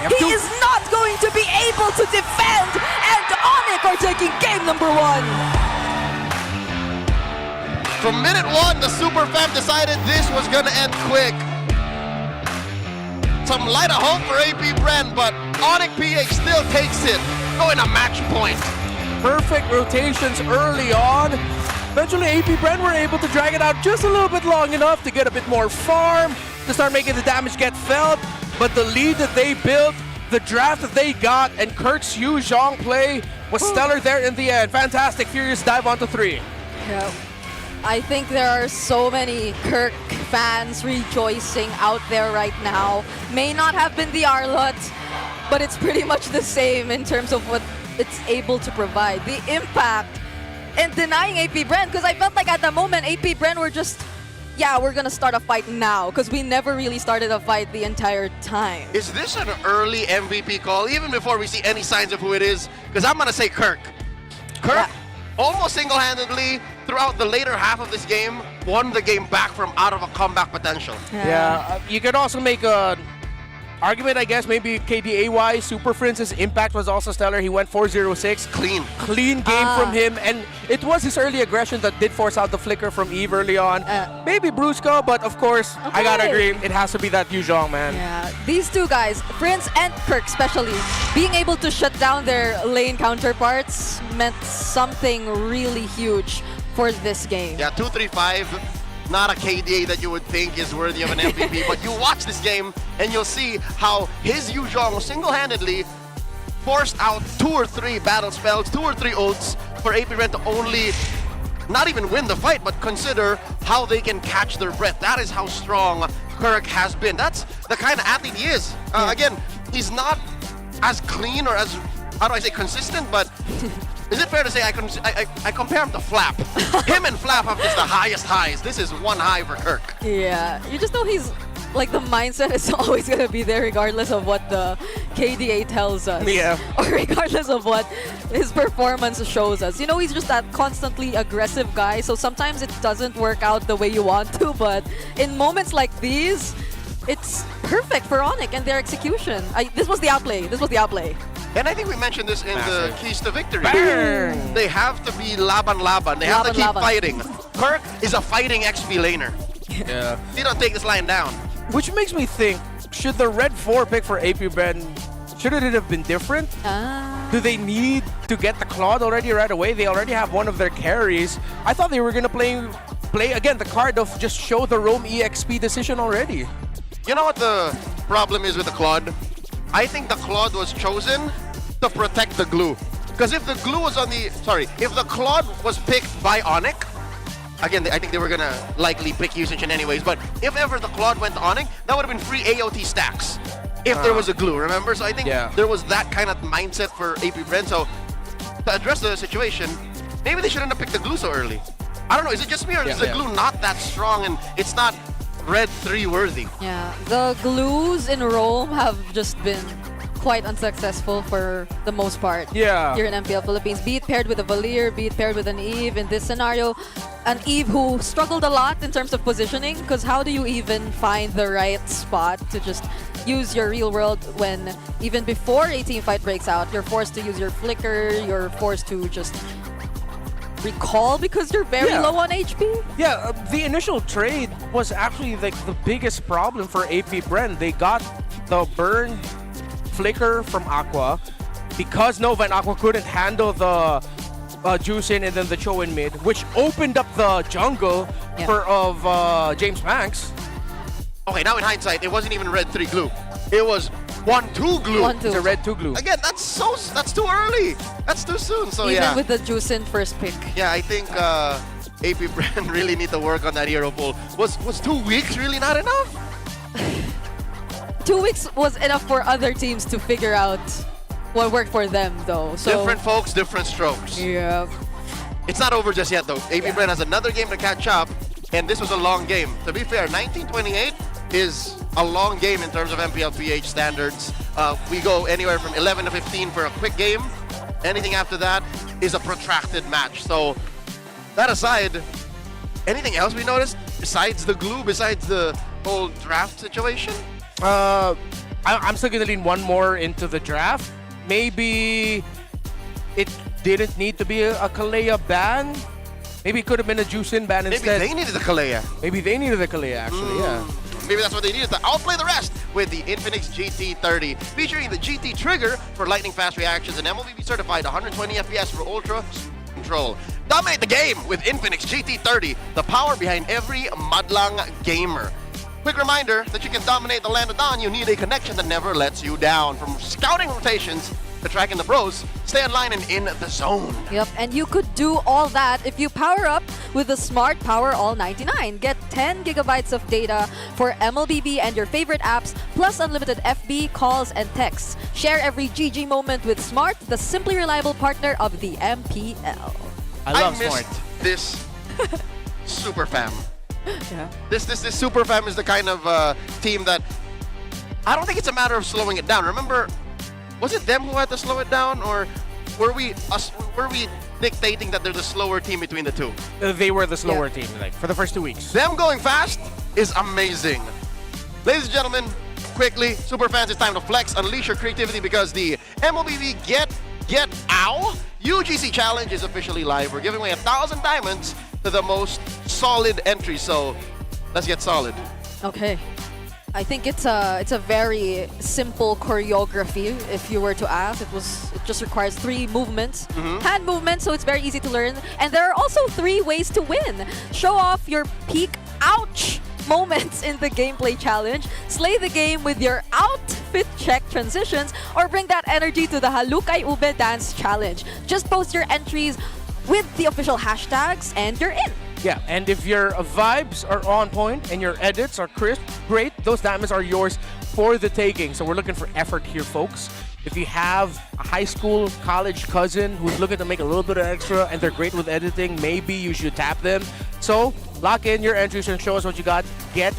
He is not going to be able to defend, and ONIC are taking game number 1. From minute 1, the Super Fam decided this was gonna end quick. Some light of hope for APBR, but ONIC PH still takes it, going a match point. Perfect rotations early on. Eventually, APBR were able to drag it out just a little bit long enough to get a bit more farm, to start making the damage get felt. But the lead that they built, the draft that they got, and Kirk's Yu Zhong play was stellar there in the end. Fantastic, Furious dive onto 3. Yeah. I think there are so many Kirk fans rejoicing out there right now. May not have been the Arlot, but it's pretty much the same in terms of what it's able to provide. The impact and denying APBR, because I felt like at the moment APBR were just, yeah, we're gonna start a fight now, because we never really started a fight the entire time. Is this an early MVP call, even before we see any signs of who it is? Because I'm gonna say Kirk. Kirk, almost single-handedly, throughout the later half of this game, won the game back from out of a comeback potential. You could also make an argument, I guess, maybe KDAY, Super Prince's impact was also stellar. He went 4-0-6. Clean. Clean game from him, and it was his early aggression that did force out the flicker from Eve early on. Maybe Brusco, but of course, I gotta agree, it has to be that Yu Zhong, man. Yeah, these two guys, Prince and Kirk especially, being able to shut down their lane counterparts meant something really huge for this game. Yeah, 2-3-5, not a KDA that you would think is worthy of an MVP, but you watch this game and you'll see how his Yu Zhong single-handedly forced out 2 or 3 battle spells, 2 or 3 ults for APBR to only not even win the fight, but consider how they can catch their breath. That is how strong Kirk has been. That's the kind of athlete he is. Again, he's not as clean or as, how do I say, consistent, but is it fair to say I compare him to Flap? Him and Flap have just the highest highs. This is one high for Kirk. Yeah, you just know he's, like, the mindset is always going to be there regardless of what the KDA tells us. Yeah. Or regardless of what his performance shows us. You know, he's just that constantly aggressive guy, so sometimes it doesn't work out the way you want to, but in moments like these, it's perfect for ONIC and their execution. This was the outplay. This was the outplay. And I think we mentioned this in the keys to victory. Bang! They have to be laban. They have to keep fighting. Kirk is a fighting XP laner. Yeah. He don't take this line down. Which makes me think, should the Red 4 pick for APBR, should it have been different? Do they need to get the Claude already right away? They already have one of their carries. I thought they were going to play again the card of just show the roam EXP decision already. You know what the problem is with the Claude? I think the Claude was chosen to protect the glue. Because if the glue was on the, if the Claude was picked by ONIC, again, I think they were gonna likely pick usage in anyways, but if ever the Claude went to ONIC, that would have been free AOT stacks if there was a glue, remember? So I think there was that kind of mindset for APBR. So to address the situation, maybe they shouldn't have picked the glue so early. I don't know, is it just me or is the glue not that strong and it's not Red 3 worthy? Yeah, the glues in Rome have just been quite unsuccessful for the most part here in MPL Philippines. Be it paired with a Valier, be it paired with an Eve. In this scenario, an Eve who struggled a lot in terms of positioning, because how do you even find the right spot to just use your real world when even before a team fight breaks out, you're forced to use your flicker, you're forced to just recall because you're very low on HP? Yeah, the initial trade was actually like the biggest problem for APBR. They got the burn flicker from Aqua because Nova and Aqua couldn't handle the Juicin and then the Cho in mid, which opened up the jungle of James Banks. Okay, now in hindsight, it wasn't even Red 3 glue. It was 1-2 glue. 1-2. It's a Red 2 glue. Again, that's too early. That's too soon. So even with the Juicin first pick. Yeah, I think APBR really need to work on that hero pool. Was 2 weeks really not enough? 2 weeks was enough for other teams to figure out what worked for them, though. So different folks, different strokes. Yeah. It's not over just yet, though. APBR has another game to catch up, and this was a long game. To be fair, 1928 is a long game in terms of MPL PH standards. We go anywhere from 11 to 15 for a quick game. Anything after that is a protracted match. So that aside, anything else we noticed besides the glue, besides the whole draft situation? I'm still gonna lean one more into the draft. Maybe it didn't need to be a Kalea ban. Maybe it could have been a Juicin ban instead. Maybe they needed the Kalea. Maybe they needed the Kalea, actually, yeah. Maybe that's what they needed to outplay the rest with the Infinix GT30, featuring the GT trigger for lightning fast reactions and MLBB certified 120 FPS for ultra control. Dominate the game with Infinix GT30, the power behind every madlang gamer. Quick reminder that you can dominate the land of Dawn. You need a connection that never lets you down. From scouting rotations to tracking the pros, stay online and in the zone. Yep, and you could do all that if you power up with the Smart Power All 99. Get 10 gigabytes of data for MLBB and your favorite apps, plus unlimited FB, calls, and texts. Share every GG moment with Smart, the simply reliable partner of the MPL. I love missed Smart. this super fam. Yeah. This super fam is the kind of team that I don't think it's a matter of slowing it down. Remember, was it them who had to slow it down, or were we dictating that they're the slower team between the two? They were the slower team, like, for the first 2 weeks. Them going fast is amazing. Ladies and gentlemen, quickly, super fans, it's time to flex, unleash your creativity, because the MLBB Get Ow UGC Challenge is officially live. We're giving away 1,000 diamonds to the most solid entry, so let's get solid. Okay. I think it's a very simple choreography. If you were to ask, it just requires 3 movements, hand movements, so it's very easy to learn. And there are also 3 ways to win. Show off your peak ouch moments in the gameplay challenge, slay the game with your outfit check transitions, or bring that energy to the Halukay Ube dance challenge. Just post your entries with the official hashtags and you're in. Yeah, and if your vibes are on point and your edits are crisp, great, those diamonds are yours for the taking. So we're looking for effort here, folks. If you have a high school, college cousin who's looking to make a little bit of extra and they're great with editing, maybe you should tap them. So lock in your entries and show us what you got. Get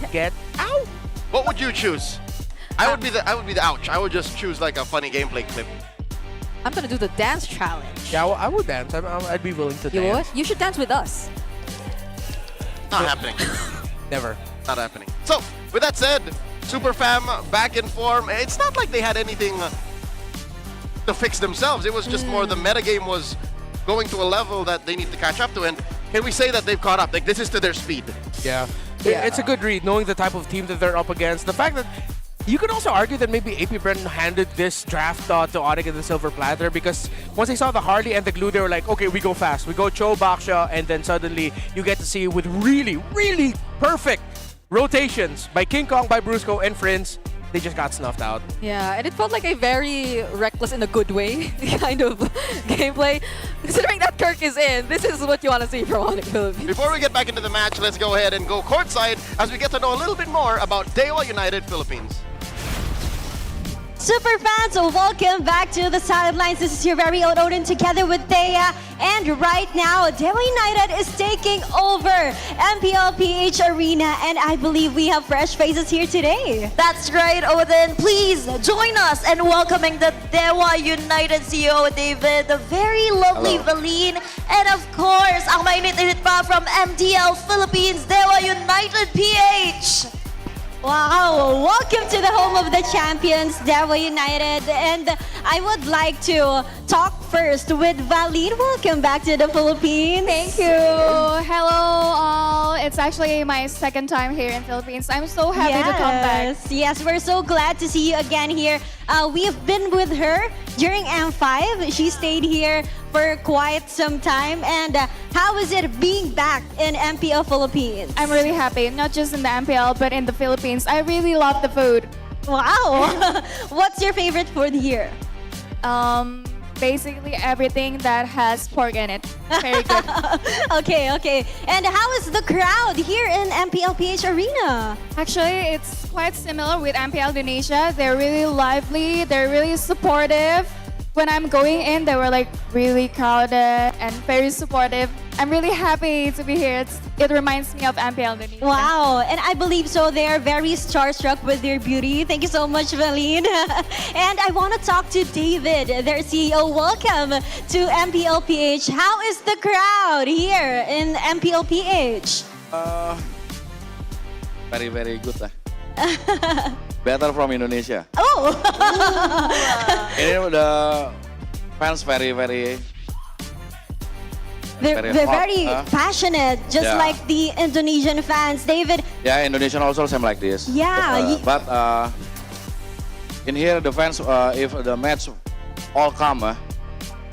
out. What would you choose? I would be the ouch. I would just choose like a funny gameplay clip. I'm gonna do the dance challenge. Yeah, I would dance. I'd be willing to You dance. would? You should dance with us. Not happening. Never. Not happening. So, with that said, Super Fam back in form. It's not like they had anything to fix themselves. It was just more the metagame was going to a level that they need to catch up to. And can we say that they've caught up? Like, this is to their speed. Yeah. Yeah. It's a good read, knowing the type of team that they're up against. The fact that you could also argue that maybe APBR handed this draft to ONIC and the Silver Platter, because once they saw the Harley and the Glue, they were like, okay, we go fast. We go Cho Baksha, and then suddenly you get to see with really, really perfect rotations by King Kong, by Brusco, and friends. They just got snuffed out. Yeah, and it felt like a very reckless in a good way kind of gameplay. Considering that Kirk is in, this is what you want to see from ONIC Philippines. Before we get back into the match, let's go ahead and go courtside as we get to know a little bit more about Dewa United Philippines. Super fans, welcome back to the sidelines. This is your very own Odin together with Thea. And right now, Dewa United is taking over MPL PH Arena. And I believe we have fresh faces here today. That's right, Odin. Please join us in welcoming the Dewa United CEO, David, the very lovely Hello. Valine, and of course, ang mainit-init pa from MPL Philippines, Dewa United PH. Wow, welcome to the home of the champions, Dewa United. And I would like to talk first with Valine. Welcome back to the Philippines. Thank you. Hello all. It's actually my second time here in Philippines. I'm so happy to come back. Yes, we're so glad to see you again here. We've been with her during M5. She stayed here for quite some time. And how is it being back in MPL Philippines? I'm really happy, not just in the MPL, but in the Philippines. I really love the food. Wow. What's your favorite food here? Basically everything that has pork in it. Very good. Okay. And how is the crowd here in MPL PH Arena? Actually, it's quite similar with MPL Indonesia. They're really lively. They're really supportive. When I'm going in, they were like really crowded and very supportive. I'm really happy to be here. It reminds me of MPL Indonesia. Wow, and I believe so. They are very starstruck with their beauty. Thank you so much, Valine. And I want to talk to David, their CEO. Welcome to MPL PH. How is the crowd here in MPL PH? Very, very good. Better from Indonesia. Oh! And the fans very They're hot, very passionate, just yeah. like the Indonesian fans. David, Yeah, Indonesian also same like this. Yeah, But in here the fans, if the match all come,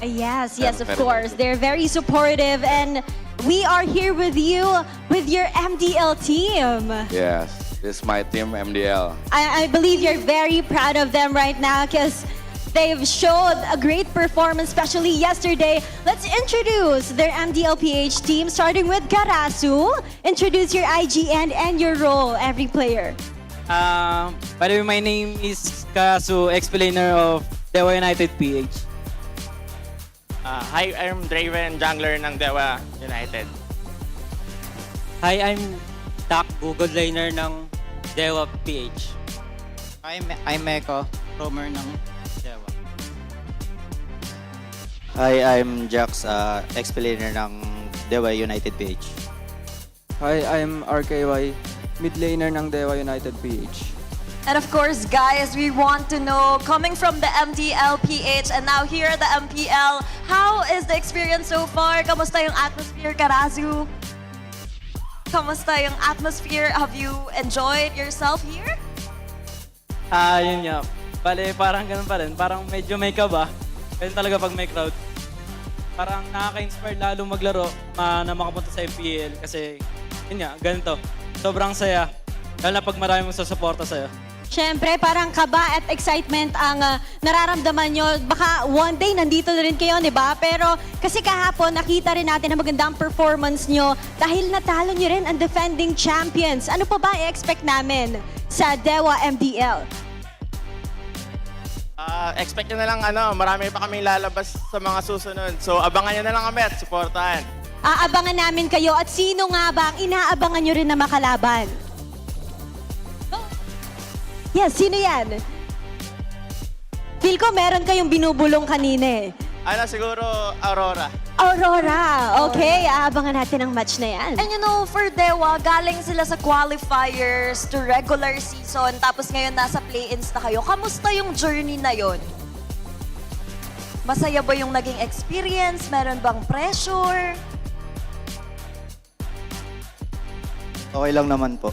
yes, Yeah, of very course. good. They're very supportive, and we are here with you with your MDL team. yes, this is my team MDL. I believe you're very proud of them right now because they've showed a great performance, especially yesterday. Let's introduce their MDLPH team, starting with Karasu. Introduce your IGN and your role, every player. By the way, my name is Karasu, explainer of Dewa United PH. Hi, I'm Draven, jungler ng Dewa United. Hi, I'm Tak, Google laner ng Dewa PH. I'm Meko, roamer ng Dewa. Hi, I'm Jax, ex-player ng Dewa United PH. Hi, I'm RKY, mid laner ng Dewa United PH. And of course, guys, we want to know, coming from the MPLPH and now here at the MPL, how is the experience so far? Kamusta yung atmosphere, Karazu? Kamusta yung atmosphere? Have you enjoyed yourself here? Yun nga. Bale, parang ganun pa rin. Parang medyo may kaba. Ganun talaga pag may crowd. Parang nakaka-inspire lalo maglaro na makapunta sa MPL kasi yun nga, ganito. Sobrang saya. Lalo na pag marami mong sasuporta sa'yo. Siyempre, parang kaba at excitement ang nararamdaman nyo. Baka one day nandito na rin kayo, di ba? Pero kasi kahapon, nakita rin natin ang magandang performance nyo dahil natalo nyo rin ang defending champions. Ano pa ba i-expect namin sa Dewa MDL? Expect nyo na lang, marami pa kaming lalabas sa mga susunod. So, abangan nyo na lang kami at supportahan. Aabangan namin kayo at sino nga ba ang inaabangan nyo rin na makalaban? Yes, sino yan? Feel ko meron kayong binubulong kanina eh. Siguro, Aurora. Aurora! Okay, aabangan natin ang match na yan. And you know, for Dewa, galing sila sa qualifiers to regular season, tapos ngayon nasa play-ins na kayo. Kamusta yung journey na yon? Masaya ba yung naging experience? Meron bang pressure? Okay lang naman po.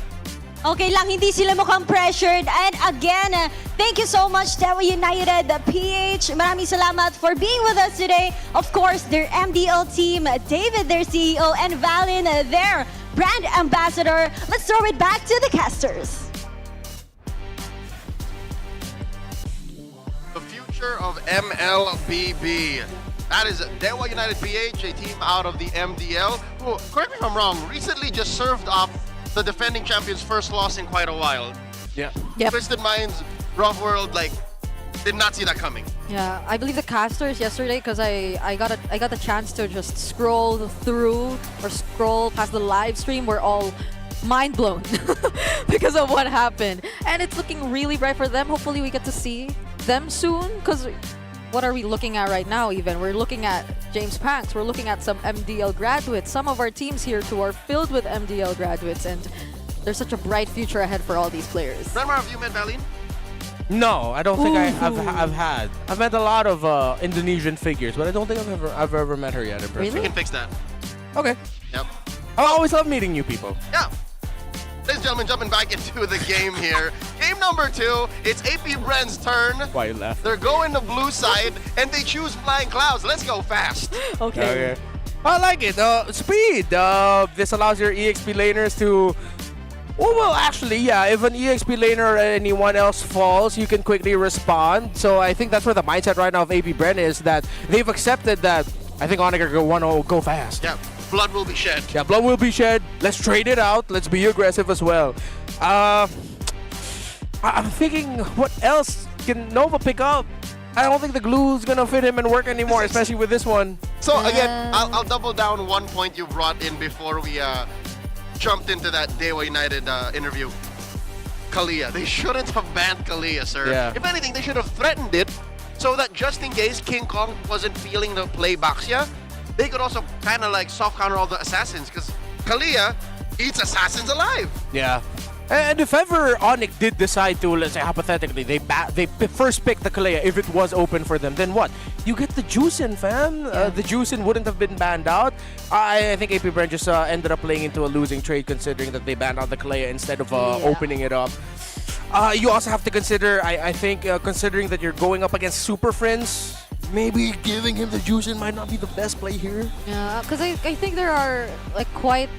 Okay lang, hindi sila mukhang pressured. And again, thank you so much, Dewa United PH. Maraming salamat for being with us today. Of course, their MDL team, David, their CEO, and Valin, their brand ambassador. Let's throw it back to the casters. The future of MLBB. That is Dewa United PH, a team out of the MDL, who, correct me if I'm wrong, recently just served up the defending champions' first loss in quite a while. Yeah. Yep. Twisted Minds, Rough World, did not see that coming. Yeah, I believe the casters yesterday because I got the chance to just scroll through or scroll past the live stream. We're all mind blown because of what happened, and it's looking really bright for them. Hopefully, we get to see them soon because. What are we looking at right now even? We're looking at James Panks. We're looking at some MDL graduates. Some of our teams here too are filled with MDL graduates, and there's such a bright future ahead for all these players. Renmar, have you met Valin? No, I don't think I've met a lot of Indonesian figures, but I don't think I've ever met her yet in person. Really? We can fix that. Okay. Yep. I always love meeting new people. Yeah. Ladies and gentlemen, jumping back into the game here. Game number 2, it's AP Bren's turn. Why you laugh? They're going the blue side, and they choose Flying Clouds. Let's go fast. Okay. I like it. Speed. This allows your EXP laners to... Well, actually, yeah. If an EXP laner or anyone else falls, you can quickly respond. So I think that's where the mindset right now of AP Bren is, that they've accepted that I think ONIC are want to go fast. Yeah, blood will be shed. Yeah, blood will be shed. Let's trade it out. Let's be aggressive as well. I'm thinking, what else can Nova pick up? I don't think the glue's gonna fit him and work anymore, especially with this one. So again, I'll double down one point you brought in before we jumped into that Dewa United interview. Kalia. They shouldn't have banned Kalia, sir. Yeah. If anything, they should have threatened it so that just in case King Kong wasn't feeling the play Baxia, they could also kind of soft counter all the assassins, because Kalia eats assassins alive. Yeah. And if ever ONIC did decide to, let's say hypothetically, they first pick the Kalea if it was open for them, then what? You get the Juicin, fam. The Juicin wouldn't have been banned out. I think APBR just ended up playing into a losing trade considering that they banned out the Kalea instead of opening it up. You also have to consider, I think, considering that you're going up against Super Friends, maybe giving him the Juicin might not be the best play here. Yeah, because I think there are like quite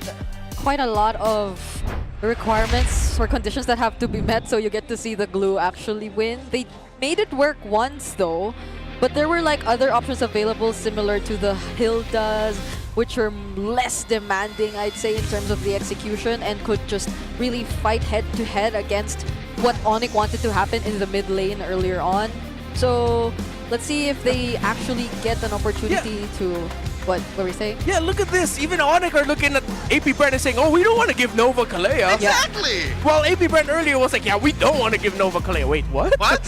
a lot of requirements or conditions that have to be met so you get to see the glue actually win. They made it work once though, but there were like other options available similar to the Hildas, which are less demanding, I'd say, in terms of the execution and could just really fight head to head against what ONIC wanted to happen in the mid lane earlier on. So let's see if they actually get an opportunity to... What were we saying? Yeah, look at this. Even ONIC are looking at APBR and saying, oh, we don't want to give Nova Kalea. Exactly. Well, APBR earlier was like, yeah, we don't want to give Nova Kalea. Wait, what? What?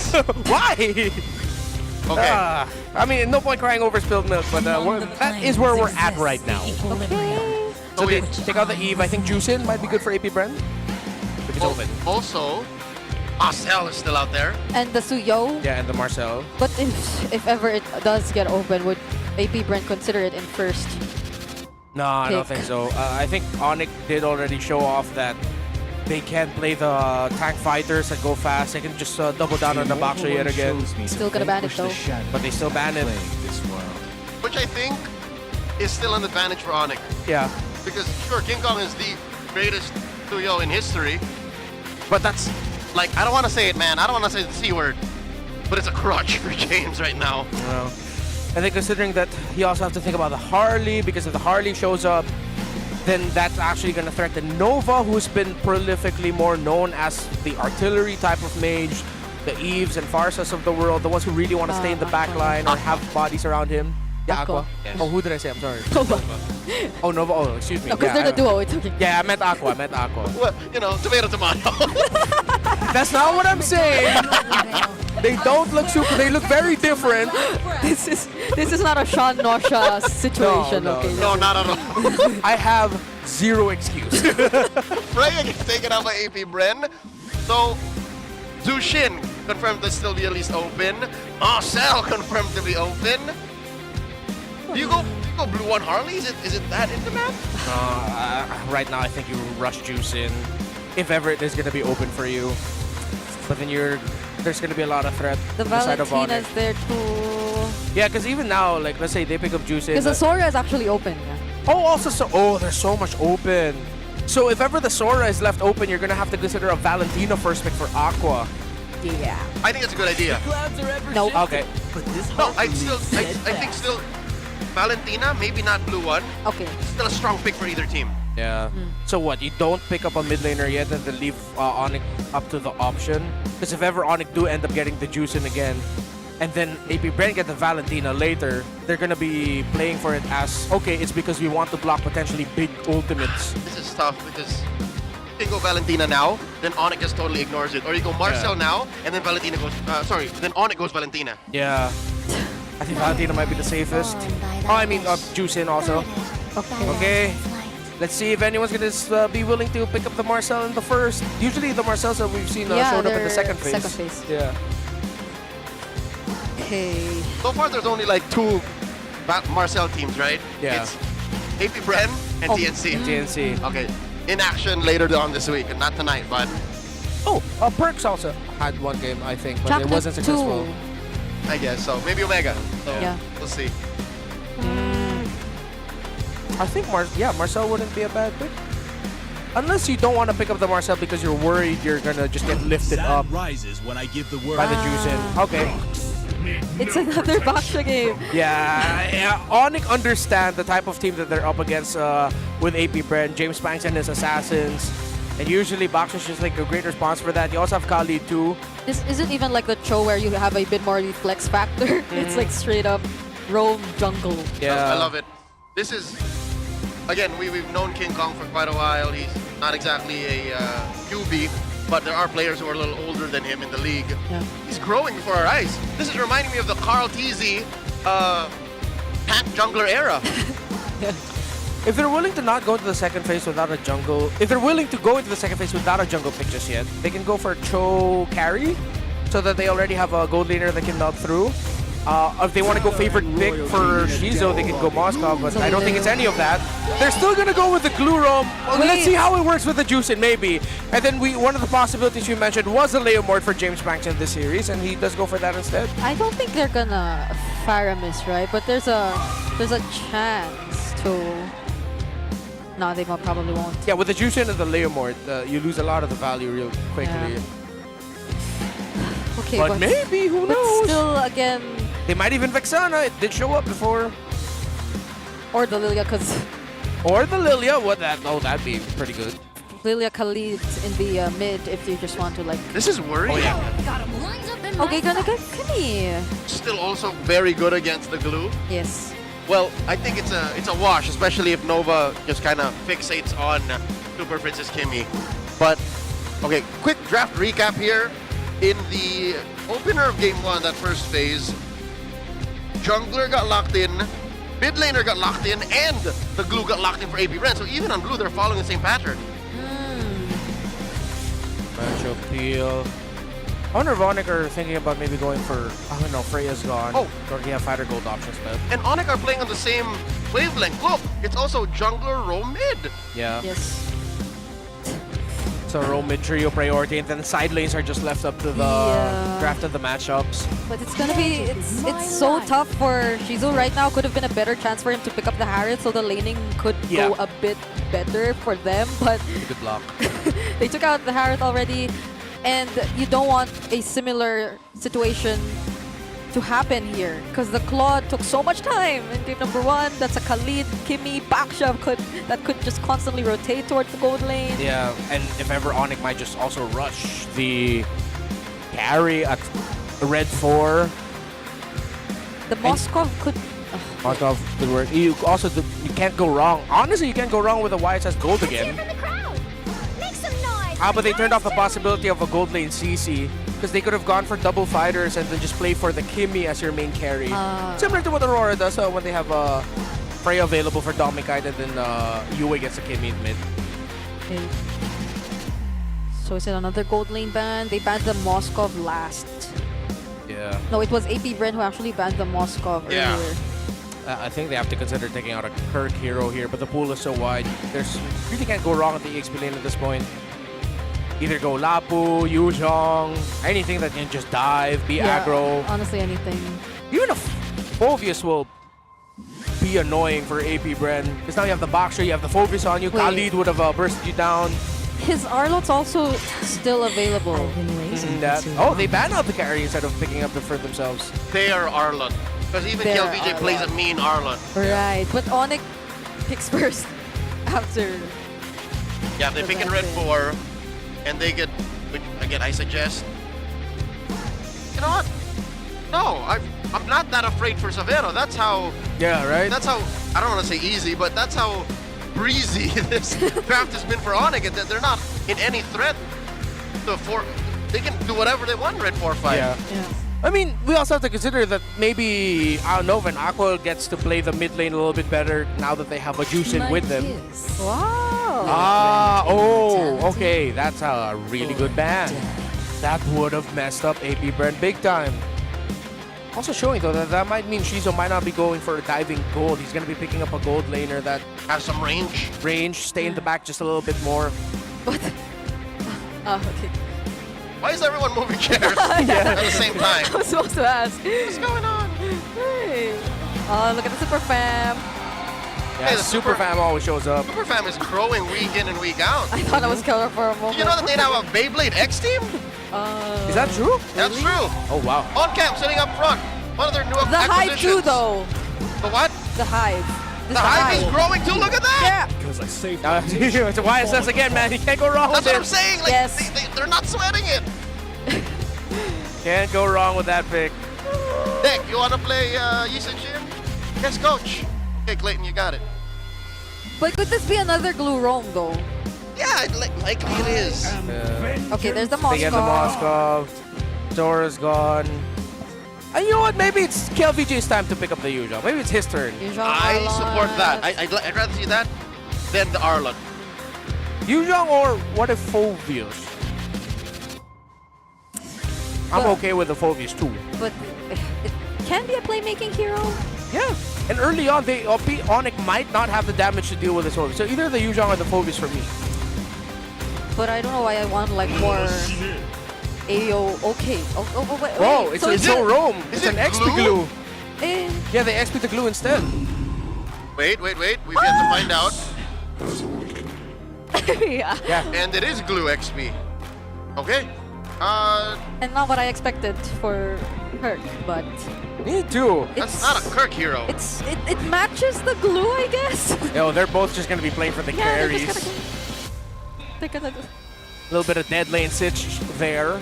Why? Okay. I mean, no point crying over spilled milk, but that is where we're at right now. Okay. So they take out the Eve. I think Juicin might be good for APBR. If it's open. Also, Marcel is still out there. And the Suyo. Yeah, and the Marcel. But if ever it does get open, would APBR consider it in first? No, I don't think so. I think ONIC did already show off that they can play the tank fighters that go fast. They can just double down on the Baksha yet again. Still gonna ban it though. But they still ban it. Which I think is still an advantage for ONIC. Yeah. Because sure, King Kong is the greatest 2-0 in history. But that's, like, I don't want to say it, man. I don't want to say the C word. But it's a crutch for James right now. Well, and then considering that you also have to think about the Harley, because if the Harley shows up, then that's actually going to threaten Nova, who's been prolifically more known as the artillery type of mage, the Eves and Farsas of the world, the ones who really want to stay in the back line or have bodies around him. Yeah, Aqua. Yes. Oh, who did I say? I'm sorry. Nova. Oh, Nova. Oh, excuse me. Because they're the duo. It's okay. Yeah, I meant Aqua. I meant Aqua. Well, you know, tomato. That's not what I'm saying. They don't look super. They look very different. This is not a Sean Nosha situation. Okay. No, not at all. I have zero excuse. Freya gets taken out by APBR. So, Zushin confirmed to still be at least open. Marcel confirmed to be open. Do you go blue one Harley? Is it that in demand? Right now, I think you rush Juice in. If ever it is going to be open for you. But then there's going to be a lot of threat. The Valentina's there too. Yeah, because even now, like, let's say they pick up Juice in. Because the Sora is actually open. Yeah. Oh, also, there's so much open. So if ever the Sora is left open, you're going to have to consider a Valentina first pick for Aqua. Yeah. I think it's a good idea. Nope. Okay. No, I think still Valentina, maybe not blue one. Okay. Still a strong pick for either team. Yeah. So what? You don't pick up a mid laner yet and then leave ONIC up to the option? Because if ever ONIC do end up getting the Juice in again, and then APBR get the Valentina later, they're going to be playing for it as, okay, it's because we want to block potentially big ultimates. This is tough because you go Valentina now, then ONIC just totally ignores it. Or you go Marcel now, and then Valentina goes, then ONIC goes Valentina. Yeah. I think Valentina might be the safest. Oh, I mean, Juice in also. Okay. Let's see if anyone's going to be willing to pick up the Marcel in the first. Usually the Marcels that we've seen showed up in the second phase. Yeah. Okay. So far, there's only like 2 Marcel teams, right? Yeah. It's APBR and TNC. TNC. Okay. In action later on this week, and not tonight, but... Oh, Perks also had one game, I think, but it wasn't successful. I guess so. Maybe Omega. So Yeah. we'll see. I think Marcel wouldn't be a bad pick. Unless you don't want to pick up the Marcel because you're worried you're going to just get lifted up rises when I give the word. by the Juice in. Okay. It's another Baksha game. Yeah, ONIC understand the type of team that they're up against with APBR, James Banks and his Assassins. And usually Baksha's just like a great response for that. You also have Khalid too. This isn't even like the Cho where you have a bit more flex factor. It's like straight up roam jungle. Yeah. I love it. This is, again, we've known King Kong for quite a while. He's not exactly a QB, but there are players who are a little older than him in the league. Yeah. He's growing before our eyes. This is reminding me of the Carl TZ tank jungler era. If they're willing to not go into the second phase without a jungle, if they're willing to go into the second phase without a jungle pick just yet, they can go for Cho carry, so that they already have a gold laner that can melt through. If they want to go favorite pick for Shizo, they can go Moskov, but I don't think it's any of that. They're still gonna go with the Glue Roam. Well, let's see how it works with the Juicing, maybe. And then one of the possibilities you mentioned was the Leomord for James Banks in this series, and he does go for that instead. I don't think they're gonna Faramis, right? But there's a chance to. No, they probably won't. Yeah, with the Juicing and the Leomord, you lose a lot of the value real quickly. Yeah. Okay, but maybe, who knows? Still, again. They might even Vexana. It did show up before. Or the Lilia, because. Or the Lilia. What that? Oh, that'd be pretty good. Lilia Khalid in the mid if you just want to like. This is worrying. Oh yeah. Okay, gonna get Kimi. Still also very good against the glue. Yes. Well, I think it's a wash, especially if Nova just kind of fixates on Super Princess Kimi. But okay, quick draft recap here. In the opener of Game 1, that first phase, jungler got locked in, mid laner got locked in, and the glue got locked in for AP Ren. So even on blue, they're following the same pattern. Match appeal. I wonder if ONIC are thinking about maybe going for, I don't know, Freya's gone. Oh. Or do you have fighter gold options, man? And ONIC are playing on the same wavelength. Look, it's also jungler roam mid. Yeah. Yes. So roam mid trio priority, and then side lanes are just left up to the draft of the matchups. But it's gonna be, it's so tough for Shizu right now. Could have been a better chance for him to pick up the Harriet, so the laning could go a bit better for them. But good luck. they took out the Harriet already, and you don't want a similar situation to happen here because the Claude took so much time in game number 1. That's a Khalid, Kimi, backshove that could just constantly rotate towards the gold lane. Yeah, and if ever ONIC might just also rush the carry at red 4. The Moskov could. Moskov could work. You also you can't go wrong. Honestly, you can't go wrong with a YSS gold again. But they turned off the possibility of a gold lane CC because they could have gone for double fighters and then just play for the Kimi as your main carry. Similar to what Aurora does when they have Freya available for Domikite and then Yue gets a Kimi in mid. Okay. So is it another gold lane ban? They banned the Moskov last. Yeah. No, it was AP Bren who actually banned the Moskov earlier. I think they have to consider taking out a Kirk hero here, but the pool is so wide. There's really can't go wrong at the EXP lane at this point. Either go Lapu, Yuzhong, anything that can just dive, be aggro. Honestly, anything. Even if Phoveus will be annoying for AP Bren. Because now you have the Boxer, you have the Phoveus on you. Wait. Khalid would have bursted you down. His Arlot's also still available. Oh, they ban out the carry instead of picking up for themselves. They are Arlon. Because even They're KLVJ plays a mean Arlon. Right, but ONIC picks first after. Yeah, they pick in red 4, and they get, which again, I suggest, you know what? No, I'm not that afraid for Savero. That's how, right? That's how, I don't want to say easy, but that's how breezy this draft has been for ONIC, and that they're not in any threat to they can do whatever they want in red 4-5. Yeah. I mean, we also have to consider that maybe, I don't know, if Aqua gets to play the mid lane a little bit better now that they have a juice in with them. Wow. Okay, that's a really good ban. That would have messed up AP Brand big time. Also showing though that might mean Shizo might not be going for a diving gold. He's going to be picking up a gold laner that has some range. Stay in the back just a little bit more. What? Okay. Why is everyone moving chairs at the same time? I was supposed to ask. What's going on? Hey. Oh, look at the Super Fam. Yeah, hey, the Super Fam always shows up. Super Fam is growing week in and week out. I thought I was killer for a moment. You know that they now have a Beyblade X team? Is that true? That's true. Oh, wow. On camp, sitting up front. One of their new The acquisitions. Hive too, though. The what? The Hive. The Hive is growing too. Look at that. Yeah. Feels like safe. It's a YSS again, man. You can't go wrong That's with what I'm saying. Like, yes. they're not sweating it. Can't go wrong with that pick. Nick, you want to play Yisun Shin? Yes, coach. Okay, Clayton, you got it. But could this be another Glue Roam, though? Yeah, likely it is. Okay, there's the They get the Moskov. Moskov. Dora's gone. And you know what? Maybe it's KLVJ's time to pick up the Yuzhong. Maybe it's his turn. I support that. I'd rather see that than the Arlon. Yuzhong or what if Phoveus? I'm okay with the Phoveus too. But it can be a playmaking hero. Yeah. And early on, ONIC might not have the damage to deal with this Phoveus. So either the Yuzhong or the Phoveus for me. But I don't know why I want like more AO. Okay. Wait. Oh, it's no Roam. Is It's an it XP glue? glue. Yeah, they XP the glue instead. Wait. We've yet to find out. Yeah. And it is glue XP. Okay. And not what I expected for Kirk, but Me too. That's not a Kirk hero. it matches the glue, I guess. Yo, they're both just gonna be playing for the carries. They're gonna A little bit of dead lane sitch there.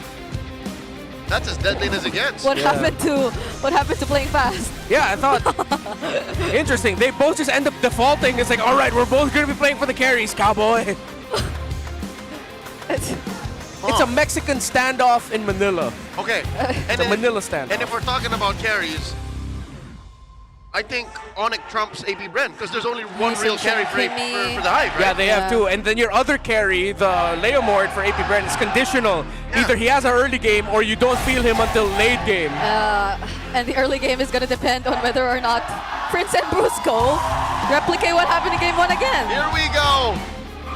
That's as deadly as it gets. what happened to playing fast? Yeah, I thought. Interesting. They both just end up defaulting. It's like, all right, we're both gonna be playing for the carries, cowboy. It's a Mexican standoff in Manila. Okay. It's a Manila standoff. And if we're talking about carries, I think ONIC trumps AP Bren because there's only one real carry for the Hive, right? Yeah, they have two. And then your other carry, the Leomord for AP Brent, is conditional. Yeah. Either he has an early game or you don't feel him until late game. And the early game is gonna depend on whether or not Prince and Bruce go replicate what happened in game 1 again. Here we go.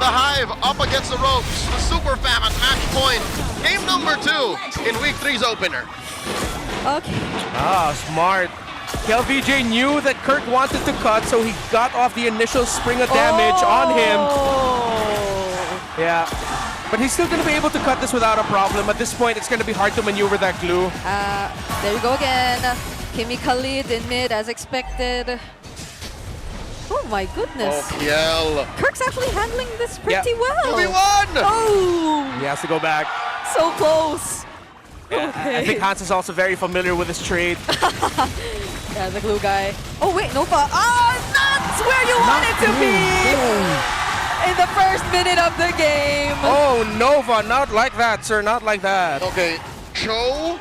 The Hive up against the ropes. The Super Famine match point. Game number 2 in week 3's opener. Okay. Ah, smart. KLVJ knew that Kirk wanted to cut, so he got off the initial spring of damage on him. Yeah. But he's still going to be able to cut this without a problem. At this point, it's going to be hard to maneuver that glue. There you go again. Kimi Khalid in mid as expected. Oh my goodness. OPL. Kirk's actually handling this pretty well. 2v1! Oh, He has to go back. so close. Yeah, Okay. I think Hans is also very familiar with this trade. Yeah, the glue guy. Oh wait, Nova. Oh, that's where you want it to be! In the first minute of the game. Oh, Nova, not like that, sir, not like that. Okay, Cho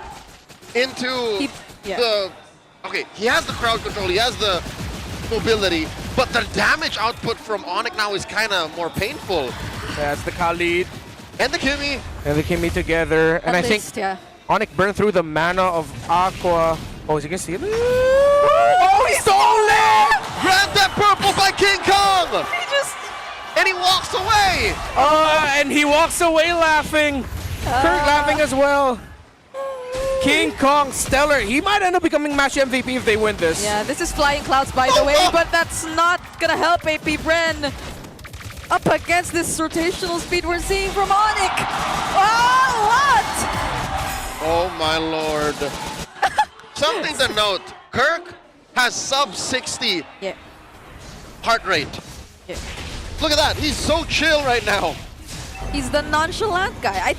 into the... Okay, he has the crowd control, he has the mobility, but the damage output from ONIC now is kind of more painful. That's the Khalid. And the Kimi. And the Kimi together. And I think ONIC burned through the mana of Aqua. Oh, is he gonna steal it? Oh, he stole it! Grab that purple by King Kong! He just... And he walks away! And he walks away laughing. Kirk laughing as well. King Kong, stellar. He might end up becoming match MVP if they win this. Yeah, this is Flying Clouds, by the way, but that's not gonna help AP Bren. Up against this rotational speed we're seeing from ONIC. Oh, what? Oh my lord. Something to note, Kirk has sub 60 heart rate. Yeah. Look at that, he's so chill right now. He's the nonchalant guy. I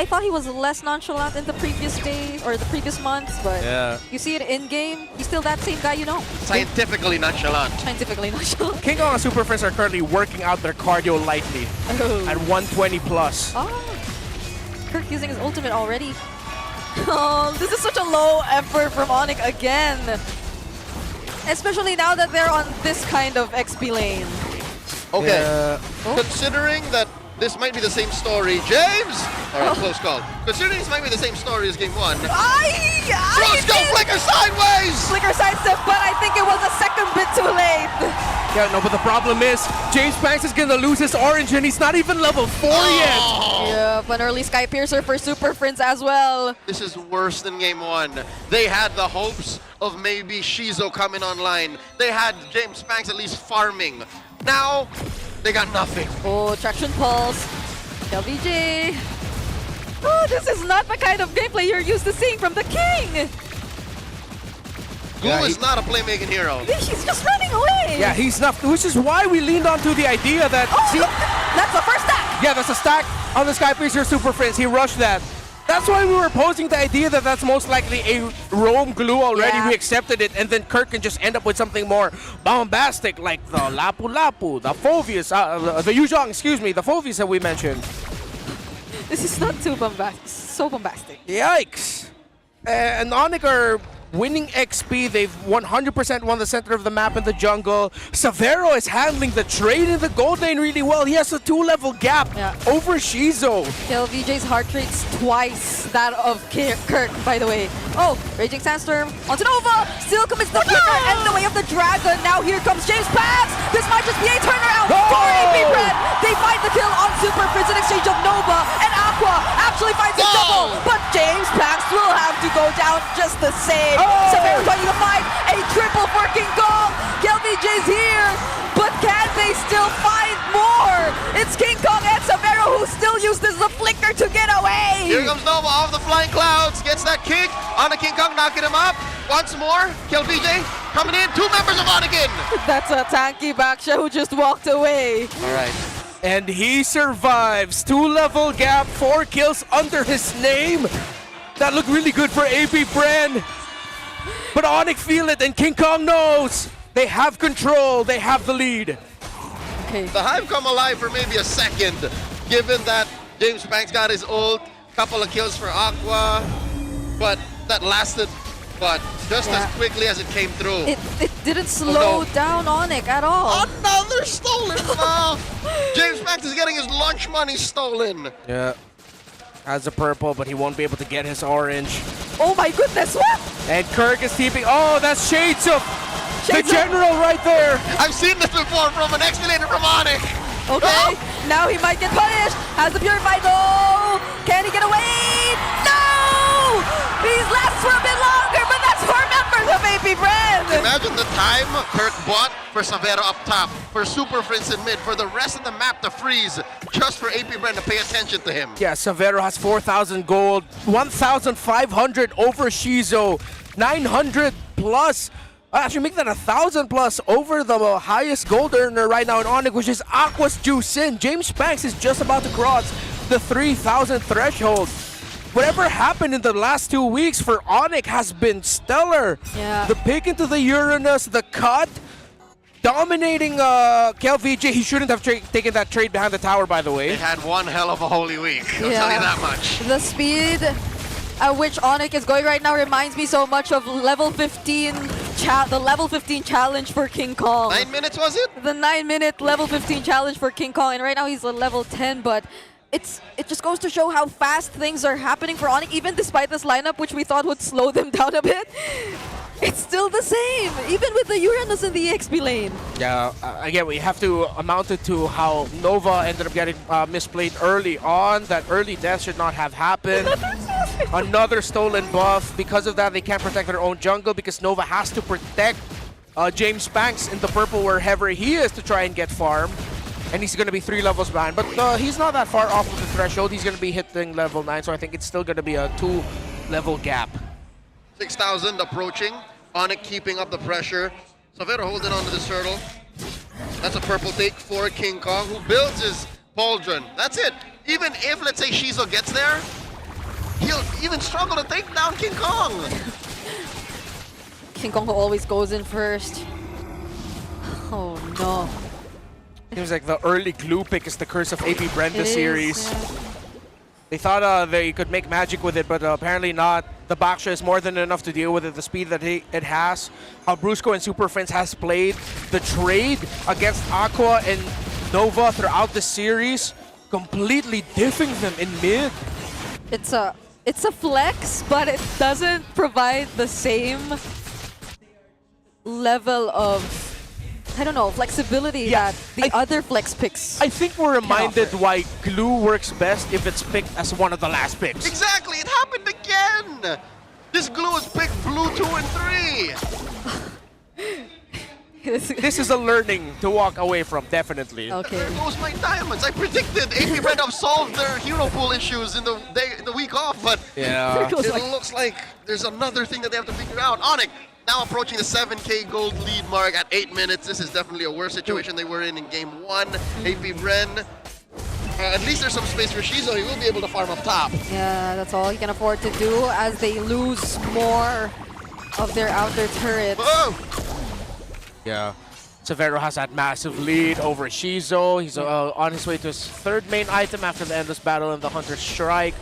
thought he was less nonchalant in the previous days or the previous months, but you see it in game, he's still that same guy, you know. Scientifically nonchalant. Scientifically nonchalant. King Kong and Super Friends are currently working out their cardio lightly at 120 plus. Oh, Kirk using his ultimate already. Oh, this is such a low effort from ONIC again. Especially now that they're on this kind of XP lane. Okay, considering that this might be the same story, James! Alright, close call. Considering this might be the same story as game 1. Roscoe flicker sideways! Flicker sidestep, but I think it was a second bit too late. Yeah, no, but the problem is, James Banks is gonna lose his orange and he's not even level 4 yet! Yep, an early Sky Piercer for Super Friends as well. This is worse than game 1. They had the hopes of maybe Shizo coming online. They had James Banks at least farming. Now, they got nothing. Oh, Traction Pulse. LVJ. Oh, this is not the kind of gameplay you're used to seeing from the King. Glue is not a playmaking hero. He's just running away. Yeah, he's not, which is why we leaned onto the idea that... That's the first stack. Yeah, that's a stack on the Skypiercer Super Friends. He rushed that. That's why we were posing the idea that that's most likely a roam glue already. Yeah. We accepted it, and then Kirk can just end up with something more bombastic, like the Lapu Lapu, the Phoveus, the Yuzhong, excuse me, the Phoveus that we mentioned. This is not too bombastic. So bombastic. Yikes. And ONIC are winning XP. They've 100% won the center of the map in the jungle. Severo is handling the trade in the gold lane really well. He has a 2-level gap over Shizo. KLVJ's heart rate's twice that of Kirk, by the way. Oh, Raging Sandstorm onto Nova. Still commits the flicker and the way of the dragon. Now here comes James Pax. This might just be a turnaround for APBR. They find the kill on Super Prince in exchange of Nova, and Aqua actually finds a double. But James Pax will have to go down just the same. Severo joining the fight. A triple for King Kong. KLVJ's here, but can they still find more? It's King Kong and Severo who still uses the flicker to get away. Here comes Nova off the flying clouds, gets that kick on the King Kong, knocking him up. Once more, KLVJ coming in, 2 members of ONIC in. That's a tanky Baksha who just walked away. All right. And he survives. 2-level gap, 4 kills under his name. That looked really good for APBR. But ONIC feel it, and King Kong knows. They have control, they have the lead. Okay. The Hive come alive for maybe a second, given that James Banks got his ult, couple of kills for Aqua, but that lasted, but just as quickly as it came through. It didn't slow down ONIC at all. Another stolen ball! James Banks is getting his lunch money stolen. Yeah. Has a purple, but he won't be able to get his orange. Oh my goodness, what? And Kirk is keeping. Oh, that's Shades of the General right there. I've seen this before from an ex-laner from ONIC. Okay, now he might get punished. Has the Purify though. Can he get away? No! He's lasts for a bit longer, but that's 4 members of APBR. Imagine the time Kirk bought for Severo up top, for Super Prince in mid, for the rest of the map to freeze, just for APBR to pay attention to him. Yeah, Severo has 4,000 gold, 1,500 over Shizo, 900 plus. Actually, make that 1,000 plus over the highest gold earner right now in ONIC, which is Aqua's Juicin. James Banks is just about to cross the 3,000 threshold. Whatever happened in the last 2 weeks for ONIC has been stellar. Yeah. The pick into the Uranus, the cut, dominating KLVJ. He shouldn't have taken that trade behind the tower, by the way. They had one hell of a Holy Week, I'll tell you that much. The speed at which ONIC is going right now reminds me so much of level 15 the level 15 challenge for King Kong. 9 minutes was it? The 9-minute level 15 challenge for King Kong, and right now he's a level 10, but it just goes to show how fast things are happening for ONIC, even despite this lineup, which we thought would slow them down a bit. It's still the same, even with the Uranus in the EXP lane. Yeah, again, we have to amount it to how Nova ended up getting misplayed early on. That early death should not have happened. Another stolen buff. Because of that, they can't protect their own jungle because Nova has to protect James Banks in the purple wherever he is to try and get farm. And he's going to be 3 levels behind. But he's not that far off of the threshold. He's going to be hitting level 9, so I think it's still going to be a 2-level gap. 6,000 approaching. ONIC keeping up the pressure. Severo holding on to this turtle. That's a purple take for King Kong, who builds his pauldron. That's it. Even if, let's say, Shizo gets there, he'll even struggle to take down King Kong. King Kong always goes in first. Oh no. Seems like the early glue pick is the curse of APBR this series. Yeah. They thought they could make magic with it, but apparently not. The Baksha is more than enough to deal with it, the speed that it has. How Brusco and Super Friends has played the trade against Aqua and Nova throughout the series, completely diffing them in mid. It's a flex, but it doesn't provide the same level of, I don't know, flexibility that the other flex picks. I think we're reminded why glue works best if it's picked as one of the last picks. Exactly, it happened again. This glue was picked blue 2 and 3. This is a learning to walk away from, definitely. Okay. There goes my diamonds. I predicted APBR have solved their hero pool issues in the week off, but yeah, it looks like there's another thing that they have to figure out. ONIC now approaching the 7K gold lead mark at 8 minutes. This is definitely a worse situation they were in game 1. APBR, at least there's some space for Shizo. He will be able to farm up top. Yeah, that's all he can afford to do as they lose more of their outer turrets. Oh! Yeah. Severo has that massive lead over Shizo. He's on his way to his 3rd main item after the endless battle and the Hunter's Strike.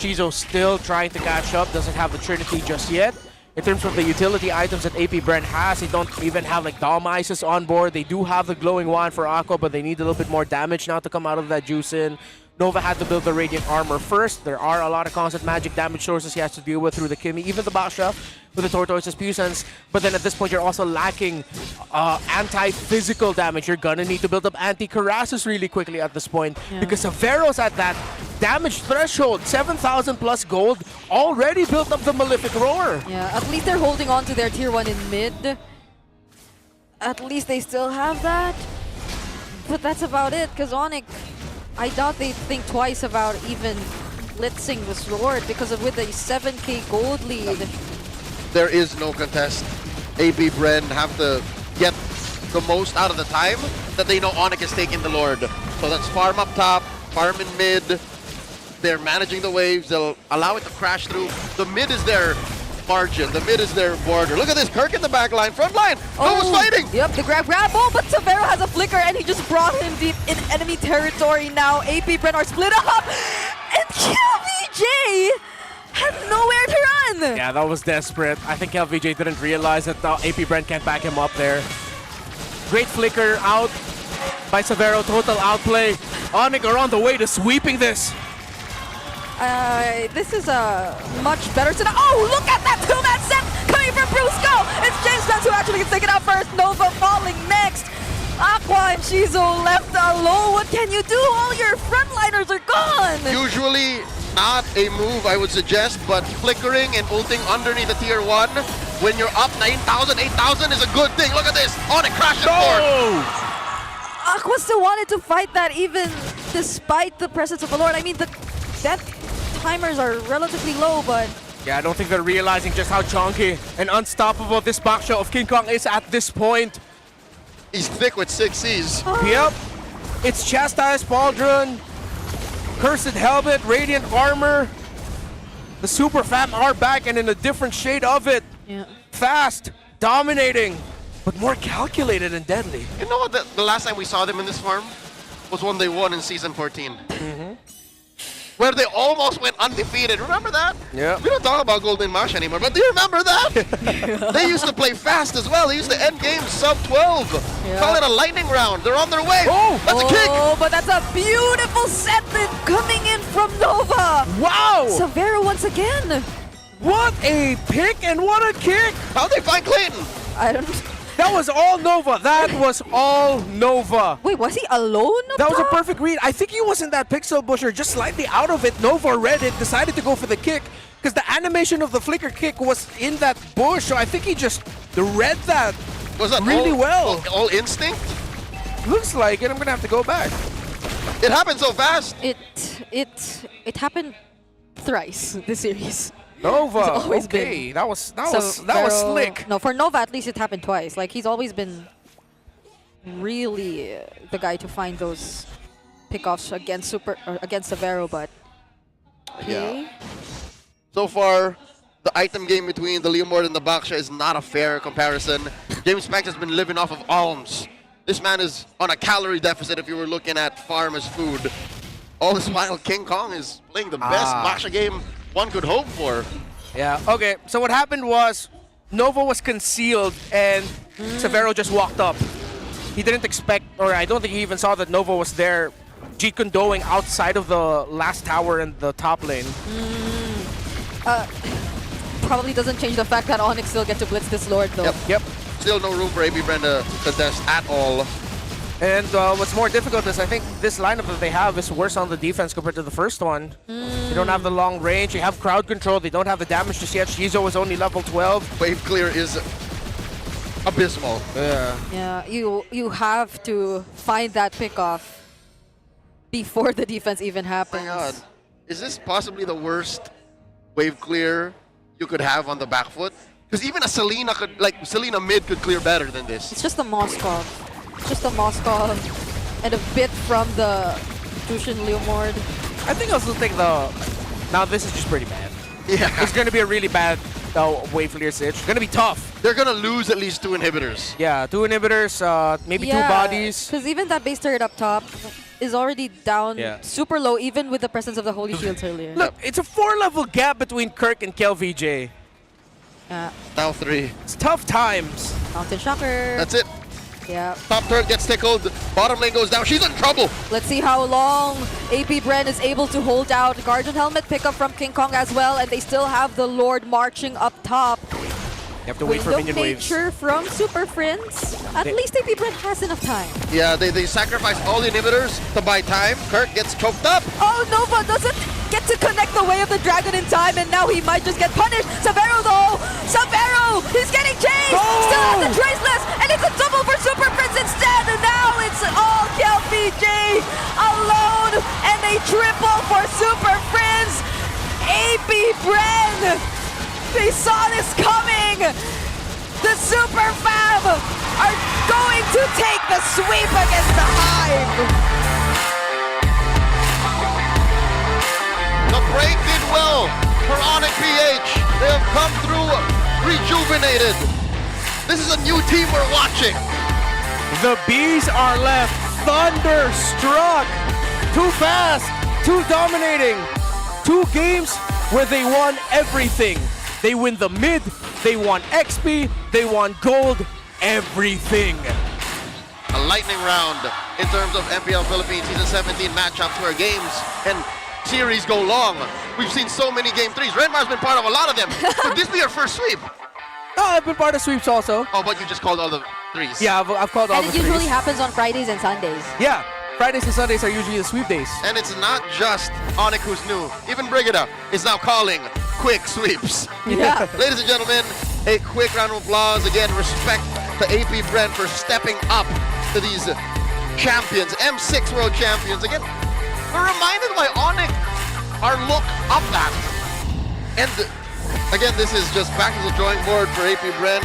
Shizo still trying to catch up, doesn't have the Trinity just yet. in terms of the utility items that AP Bren has. They don't even have like Dom Ices on board. They do have the glowing wand for Aqua, but they need a little bit more damage now to come out of that juice in. Nova had to build the Radiant Armor first. There are a lot of constant magic damage sources he has to deal with through the Kimi, even the Basha with the Tortoise's Puissance. But then at this point, you're also lacking anti-physical damage. You're gonna need to build up anti-Karasus really quickly at this point because Severo's at that damage threshold. 7,000 plus gold, already built up the Malefic Roar. Yeah, at least they're holding on to their tier 1 in mid. At least they still have that. But that's about it, because ONIC, I doubt they think twice about even blitzing this Lord because of with a 7k gold lead. There is no contest. AP Bren have to get the most out of the time that they know ONIC is taking the Lord. So that's farm up top, farm in mid. They're managing the waves. They'll allow it to crash through. The mid is their margin. The mid is their border. Look at this. Kirk in the back line. Front line. Nova's fighting. Yep, the grab. Oh, but Severo has a flicker and he just brought him deep in enemy territory now. AP Bren are split up. And KLVJ has nowhere to run. Yeah, that was desperate. I think LVJ didn't realize that AP Bren can't back him up there. Great flicker out by Severo. Total outplay. ONIC are on the way to sweeping this. This is a much better set. Oh, look at that two-man set coming from Brusco. It's James Spence who actually gets taken out first. Nova falling next. Aqua and Shizo left alone. What can you do? All your frontliners are gone. Usually not a move I would suggest, but flickering and ulting underneath the tier 1 when you're up 9,000, 8,000 is a good thing. Look at this. ONIC crashing forward. Aqua still wanted to fight that even despite the presence of the Lord. I mean, the death timers are relatively low, but yeah, I don't think they're realizing just how chunky and unstoppable this backshow of King Kong is at this point. He's thick with 6 Cs. Yep. It's Chastised Pauldron, Cursed Helmet, Radiant Armor. The Super Fam are back and in a different shade of it. Yeah. Fast, dominating, but more calculated and deadly. You know what? The last time we saw them in this farm was when they won in Season 14. Where they almost went undefeated. Remember that? Yeah. We don't talk about Golden Marsh anymore, but do you remember that? They used to play fast as well. They used to end games sub 12. Yeah. Call it a lightning round. They're on their way. Oh! That's a kick! Oh, but that's a beautiful set coming in from Nova. Wow! Severo once again. What a pick and what a kick! How'd they find Clayton? I don't. That was all Nova. That was all Nova. Wait, was he alone? That was a perfect read. I think he was in that pixel busher, just slightly out of it. Nova read it, decided to go for the kick because the animation of the flicker kick was in that bush. So I think he just read that Was that really well. All instinct? Looks like it. I'm gonna have to go back. It happened so fast. It happened thrice this series. Nova. It's always Okay, been. that was slick. No, for Nova at least it happened twice. Like he's always been really the guy to find those pickoffs against Severo, but okay. Yeah. So far, the item game between the Leomord and the Baksha is not a fair comparison. James Spence has been living off of alms. This man is on a calorie deficit if you were looking at farm as food. All this while, King Kong is playing the best Baksha game one could hope for. Yeah, okay. So what happened was Nova was concealed and Severo just walked up. He didn't expect, or I don't think he even saw that Nova was there Jeet Kundoing outside of the last tower in the top lane. Probably doesn't change the fact that ONIC still get to blitz this Lord though. Yep. Still no room for AP Bren to contest at all. And what's more difficult is I think this lineup that they have is worse on the defense compared to the first one. They don't have the long range, they have crowd control, they don't have the damage just yet. Shizo is only level 12. Wave clear is abysmal. Yeah, you have to find that pickoff before the defense even happens. Oh my god. Is this possibly the worst wave clear you could have on the back foot? Because even a Selena could, like Selena mid could clear better than this. It's just a Moskov. Just a Moskov and a bit from the Tushin Leomord. I think I'll still take the... Now this is just pretty bad. Yeah. It's going to be a really bad wave clear sitch. It's going to be tough. They're going to lose at least 2 inhibitors. Yeah, 2 inhibitors, maybe 2 bodies. Because even that base turret up top is already down super low, even with the presence of the Holy Shields earlier. Look, it's a 4-level gap between Kirk and KLVJ. Now 3. It's tough times. Mountain Shocker. That's it. Yeah. Top turret gets tickled. Bottom lane goes down. She's in trouble. Let's see how long AP Bren is able to hold out. Guardian Helmet pickup from King Kong as well, and they still have the Lord marching up top. You have to wait for Window minion waves. nature from Super Friends. At least AP Bren has enough time. Yeah, they sacrifice all the inhibitors to buy time. Kirk gets choked up. Oh, Nova doesn't get to connect the way of the dragon in time, and now he might just get punished. Sabero though! Sabero! He's getting chased! Oh! Still has the traceless, and it's a double for Super Prince instead, and now it's all TLPH alone, and a triple for Super Prince. AP Bren! They saw this coming! The Super Fam are going to take the sweep against the Hive! The break did well for ONIC PH. They have come through rejuvenated. This is a new team we're watching. The bees are left thunderstruck. Too fast, too dominating. 2 games where they won everything. They win the mid, they won XP, they won gold, everything. A lightning round in terms of MPL Philippines Season 17 matchups where games and series go long. We've seen so many Game 3s. Renmar's been part of a lot of them. Could this be your first sweep? Oh, I've been part of sweeps also. Oh, but you just called all the 3s. Yeah, I've called all And the it usually threes. happens on Fridays and Sundays. Yeah, Fridays and Sundays are usually the sweep days. And it's not just ONIC who's new. Even Brigida is now calling quick sweeps. Yeah. Ladies and gentlemen, a quick round of applause. Again, respect to AP Bren for stepping up to these champions, M6 world champions. Again, we're reminded why ONIC are looked up at. And again, this is just back to the drawing board for AP Bren.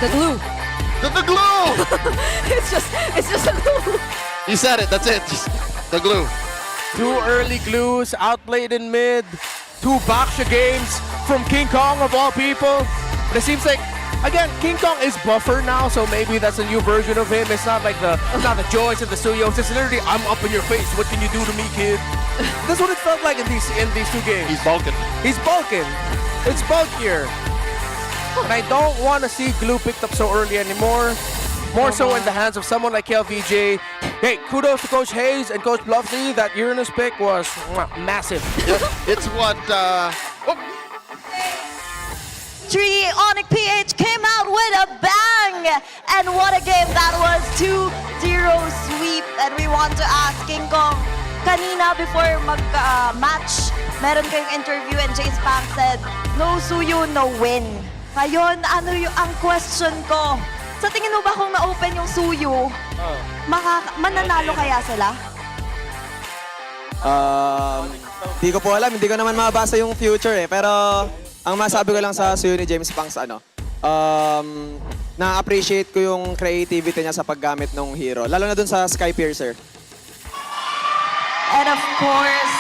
The glue. The glue! it's just a glue. You said it, that's it. Just the glue. 2 early glues, outplayed in mid. 2 Baksha games from King Kong of all people. But it seems like, again, King Kong is buffer now, so maybe that's a new version of him. It's not like the Joyce and the Suyos. It's literally, I'm up in your face. What can you do to me, kid? That's what it felt like in these 2 games. He's bulking. He's bulking. It's bulkier. And I don't want to see glue picked up so early anymore. More so in the hands of someone like KLVJ. Hey, kudos to Coach Hayes and Coach Bluffsy. That Uranus pick was massive. It's what, 3, ONIC PH came out with a bang! And what a game that was, 2-0 sweep. And we want to ask King Kong, kanina before mag-match, meron kayong interview and Jace Pang said, no suyo, no win. Ngayon, ano yung ang question ko? Sa tingin mo ba kung na-open yung suyo, mananalo kaya sila? Hindi ko po alam, hindi ko naman mabasa yung future eh. Pero ang masabi ko lang sa suyo ni James Pang sa na-appreciate ko yung creativity niya sa paggamit ng hero. Lalo na dun sa Sky Piercer. And of course,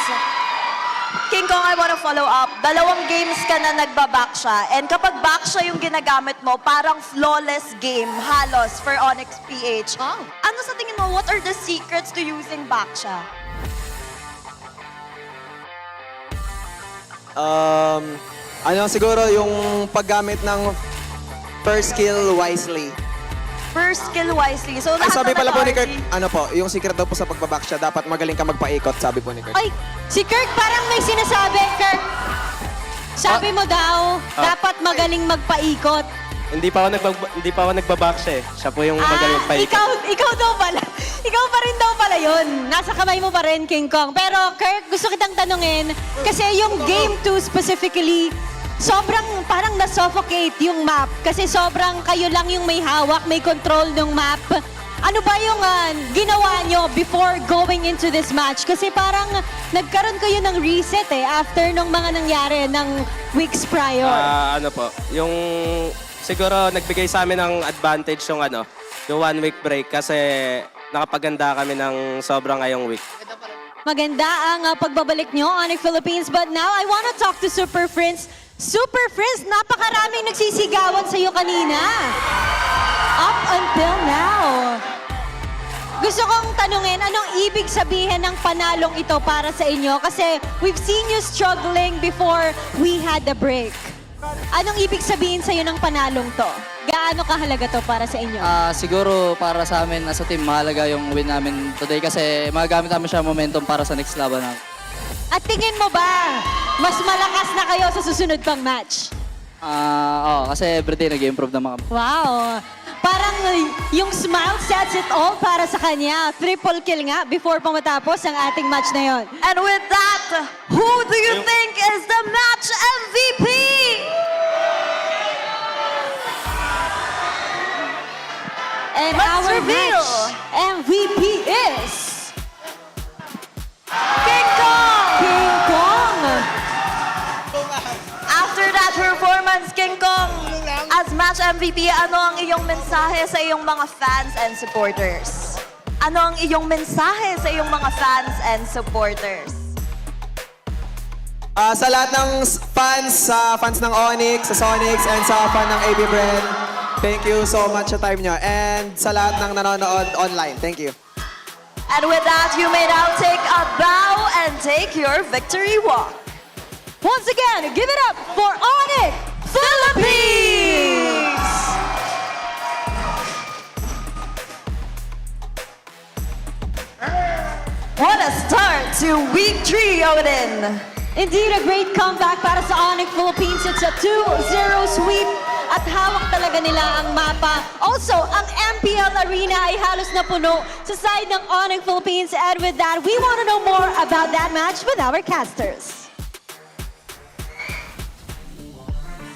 King Kong, I want to follow up. 2 games ka na nagbabaksha. And kapag baksha yung ginagamit mo, parang flawless game, halos, for ONIC PH. Oh. Ano sa tingin mo, what are the secrets to using baksha? Siguro yung paggamit ng first skill wisely. First skill wisely. So, Ay, lahat sabi na pala po ni nag-RG. Kirk, yung secret daw po sa pagbabaksha, dapat magaling ka magpaikot, sabi po ni Kirk. Ay, si Kirk parang may sinasabi, Kirk. Sabi mo daw, dapat magaling magpaikot. Hindi pa ako nagbabaksha eh. Siya po yung magaling paikot. Ikaw daw pala. Ikaw pa rin daw pala yun. Nasa kamay mo pa rin, King Kong. Pero Kirk, gusto kitang tanungin, kasi yung Game 2 specifically, sobrang parang na-suffocate yung map. Kasi sobrang kayo lang yung may hawak, may control ng map. Ano ba yung ginawa nyo before going into this match? Kasi parang nagkaroon kayo ng reset eh after nung mga nangyari ng weeks prior. Yung siguro nagbigay sa amin ng advantage yung yung 1 week break kasi nakapaganda kami ng sobrang ngayong week. Maganda ang pagbabalik nyo, ONIC Philippines. But now, I wanna talk to Super Friends. Super Friends, napakaraming nagsisigawan sa'yo kanina. Up until now. Gusto kong tanungin, anong ibig sabihin ng panalong ito para sa inyo? Kasi we've seen you struggling before we had the break. Anong ibig sabihin sa'yo ng panalong to? Gaano kahalaga to para sa inyo? Siguro para sa amin as a team, mahalaga yung win namin today kasi magagamit namin siya momentum para sa next laban namin. At tingin mo ba, mas malakas na kayo sa susunod pang match? Kasi everyday nag-improve naman kami. Wow! Parang yung smile sets it all para sa kanya. Triple kill nga before pa matapos ang ating match na yon. And with that, who do you think is the match MVP? And Let's our reveal. match MVP is... King Kong! King Kong! After that performance, King Kong, as match MVP, ano ang iyong mensahe sa iyong mga fans and supporters? Ano ang iyong mensahe sa iyong mga fans and supporters? Sa lahat ng fans ng ONIC, sa Sonics, and sa fan ng APBR, thank you so much sa time nyo. And sa lahat ng nanonood online, thank you. And with that, you may now take a bow and take your victory walk. Once again, give it up for ONIC Philippines! What a start to week 3, Odin. Indeed, a great comeback para sa ONIC Philippines. It's a 2-0 sweep at hawak talaga nila ang mapa. Also, ang MPL Arena ay halos na puno sa side ng ONIC Philippines. And with that, we want to know more about that match with our casters.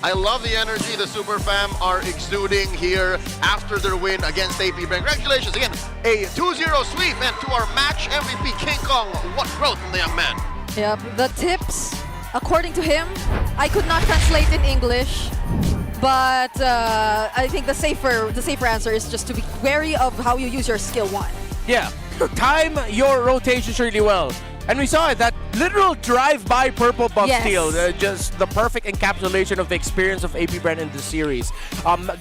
I love the energy the Super Fam are exuding here after their win against APBR. Congratulations again, a 2-0 sweep, and to our match MVP, King Kong. What growth from the young man. Yep, the tips, according to him, I could not translate in English, but I think the safer answer is just to be wary of how you use your skill 1. Yeah, time your rotations really well. And we saw it, that literal drive-by purple buff Yes. steal, just the perfect encapsulation of the experience of APBR in the series.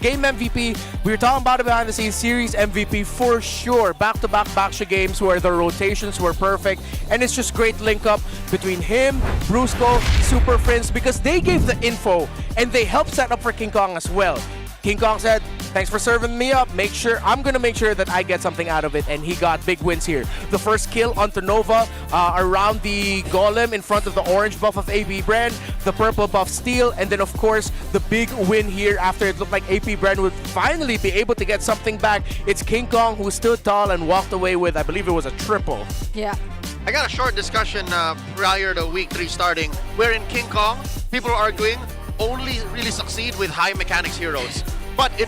Game MVP, we were talking about it behind the scenes, series MVP for sure. Back-to-back Baksha games where the rotations were perfect, and it's just great link-up between him, Brusco, Super Friends, because they gave the info, and they helped set up for King Kong as well. King Kong said, thanks for serving me up. I'm gonna make sure that I get something out of it, and he got big wins here. The first kill onto Nova around the golem in front of the orange buff of AP Brand, the purple buff steal, and then of course the big win here after it looked like AP Brand would finally be able to get something back. It's King Kong who stood tall and walked away with, I believe it was a triple. Yeah. I got a short discussion prior to week 3 starting, wherein King Kong, people are arguing, only really succeed with high mechanics heroes. But in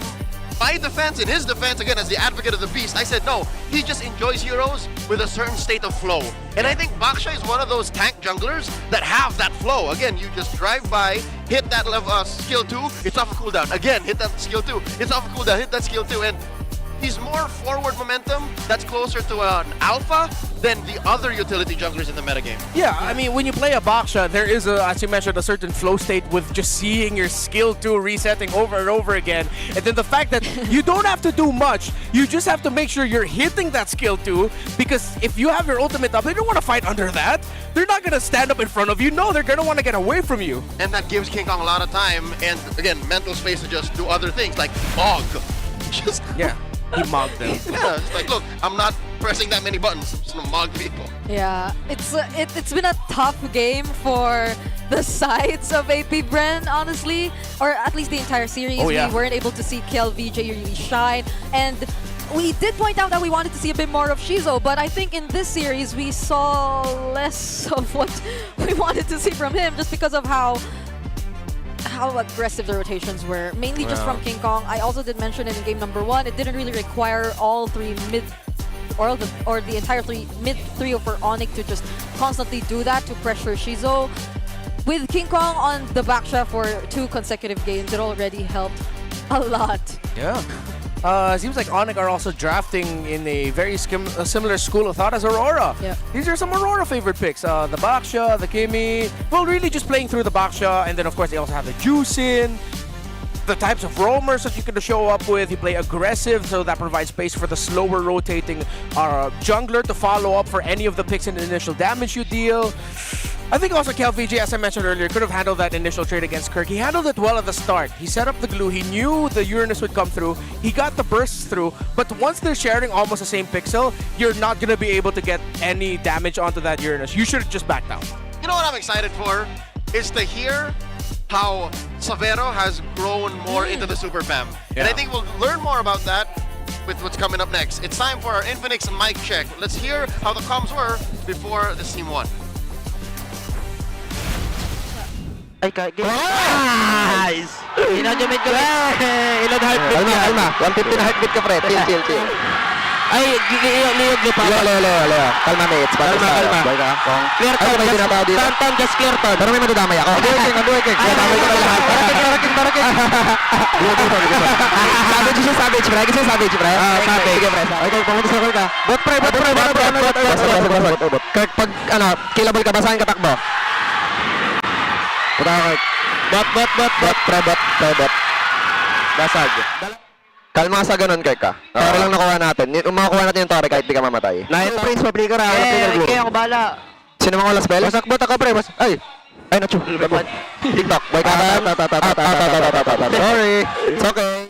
my defense, in his defense, again, as the advocate of the beast, I said no, he just enjoys heroes with a certain state of flow. And I think Baksha is one of those tank junglers that have that flow. Again, you just drive by, hit that level, skill 2, it's off a cooldown. Again, hit that skill 2, it's off a cooldown, hit that skill 2. And he's more forward momentum that's closer to an alpha than the other utility junglers in the metagame. Yeah, I mean, when you play a Baksha, there is, as you mentioned, a certain flow state with just seeing your skill 2 resetting over and over again. And then the fact that you don't have to do much, you just have to make sure you're hitting that skill 2, because if you have your ultimate up, they don't want to fight under that. They're not going to stand up in front of you. No, they're going to want to get away from you. And that gives King Kong a lot of time, and again, mental space to just do other things, like Mog. Just Yeah. He mogged them. yeah, it's like, look, I'm not pressing that many buttons. I'm just gonna mog people. Yeah, it's been a tough game for the sides of AP Bren, honestly, or at least the entire series. Oh, yeah. We weren't able to see Kel VJ really shine, and we did point out that we wanted to see a bit more of Shizo, but I think in this series we saw less of what we wanted to see from him, just because of how aggressive the rotations were, mainly just from King Kong. I also did mention it in game number 1, it didn't really require all 3 mid or the entire mid trio for ONIC to just constantly do that to pressure Shizo. With King Kong on the backshot for 2 consecutive games, it already helped a lot. Yeah. Seems like ONIC are also drafting in a very similar school of thought as Aurora. Yeah. These are some Aurora favorite picks. The Baksha, the Kimi. Well, really just playing through the Baksha, and then of course they also have the Juicin. The types of roamers that you can show up with. You play aggressive, so that provides space for the slower rotating jungler to follow up for any of the picks and the initial damage you deal. I think also KLVJ, as I mentioned earlier, could have handled that initial trade against Kirk. He handled it well at the start. He set up the glue. He knew the Uranus would come through. He got the bursts through. But once they're sharing almost the same pixel, you're not going to be able to get any damage onto that Uranus. You should have just backed out. You know what I'm excited for? Is to hear how Savero has grown more into the Super Fam. And I think we'll learn more about that with what's coming up next. It's time for our Infinix mic check. Let's hear how the comms were before the Team 1. Guys! Inodumit ko. Ilod heartbeat ka. Kalma, 150 na heartbeat ka, pre. Chill. Ay, liyog niyo pa. Leo. Kalma, mates. Kalma. Clear to. May tinatao dito. Tantan, just clear to. Pero may madadamay ako. Underworking. Madamay ko na lahat. Barakin. Savage, pre. Kasi savage, pre. Sige, pre. Okay, pumunta sa ka. Bot, pre. Kirk, pag, killable ka, basahin ka takbo. Bot. Basag. Kalma sa ganun, Kirk, ka. Tore lang nakuha natin. Makuha natin yung tore kahit di ka mamatay. Nine Prince, pabliker ha. Kaya ako bala. Sino mga wala spell? Basak bot ako, pre. Ay, nachu. TikTok. Boy ka. Sorry. It's okay.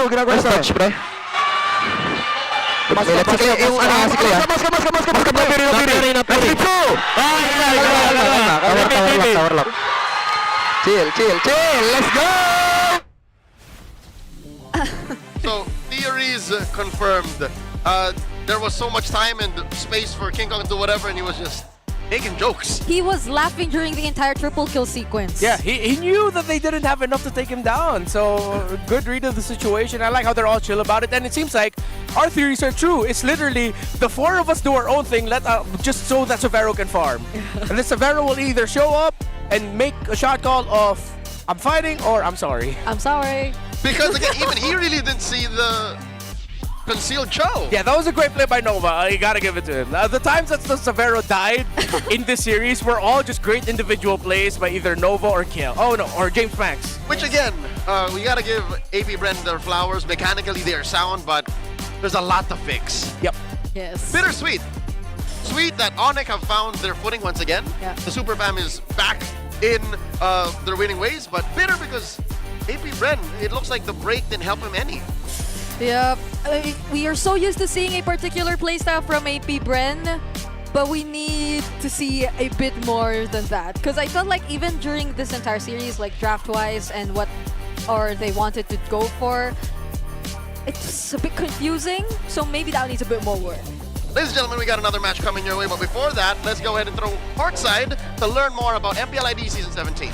Ginagawa sa touch, pre. Yung si Clea. Tower lock. Chill. Let's go! So, theories confirmed. There was so much time and space for King Kong to do whatever, and he was just making jokes. He was laughing during the entire triple kill sequence. Yeah, he knew that they didn't have enough to take him down. So, good read of the situation. I like how they're all chill about it. And it seems like our theories are true. It's literally the four of us do our own thing, just so that Savero can farm. And then Savero will either show up and make a shot call of, I'm fighting, or I'm sorry. I'm sorry. Because again, even he really didn't see the concealed Cho. Yeah, that was a great play by Nova. You gotta give it to him. The times that Savero died in this series were all just great individual plays by either Nova or Kiel. Oh no, or James Max. Which again, we gotta give APBR their flowers. Mechanically, they are sound, but there's a lot to fix. Yep. Yes. Bittersweet. Sweet that ONIC have found their footing once again. Yeah. The Super Fam is back in their winning ways, but bitter because APBR, it looks like the break didn't help him any. Yeah, we are so used to seeing a particular playstyle from AP Bren, but we need to see a bit more than that. Because I felt like even during this entire series, like draft-wise and what they wanted to go for, it's a bit confusing. So maybe that needs a bit more work. Ladies and gentlemen, we got another match coming your way, but before that, let's go ahead and throw courtside to learn more about MPL ID Season 17.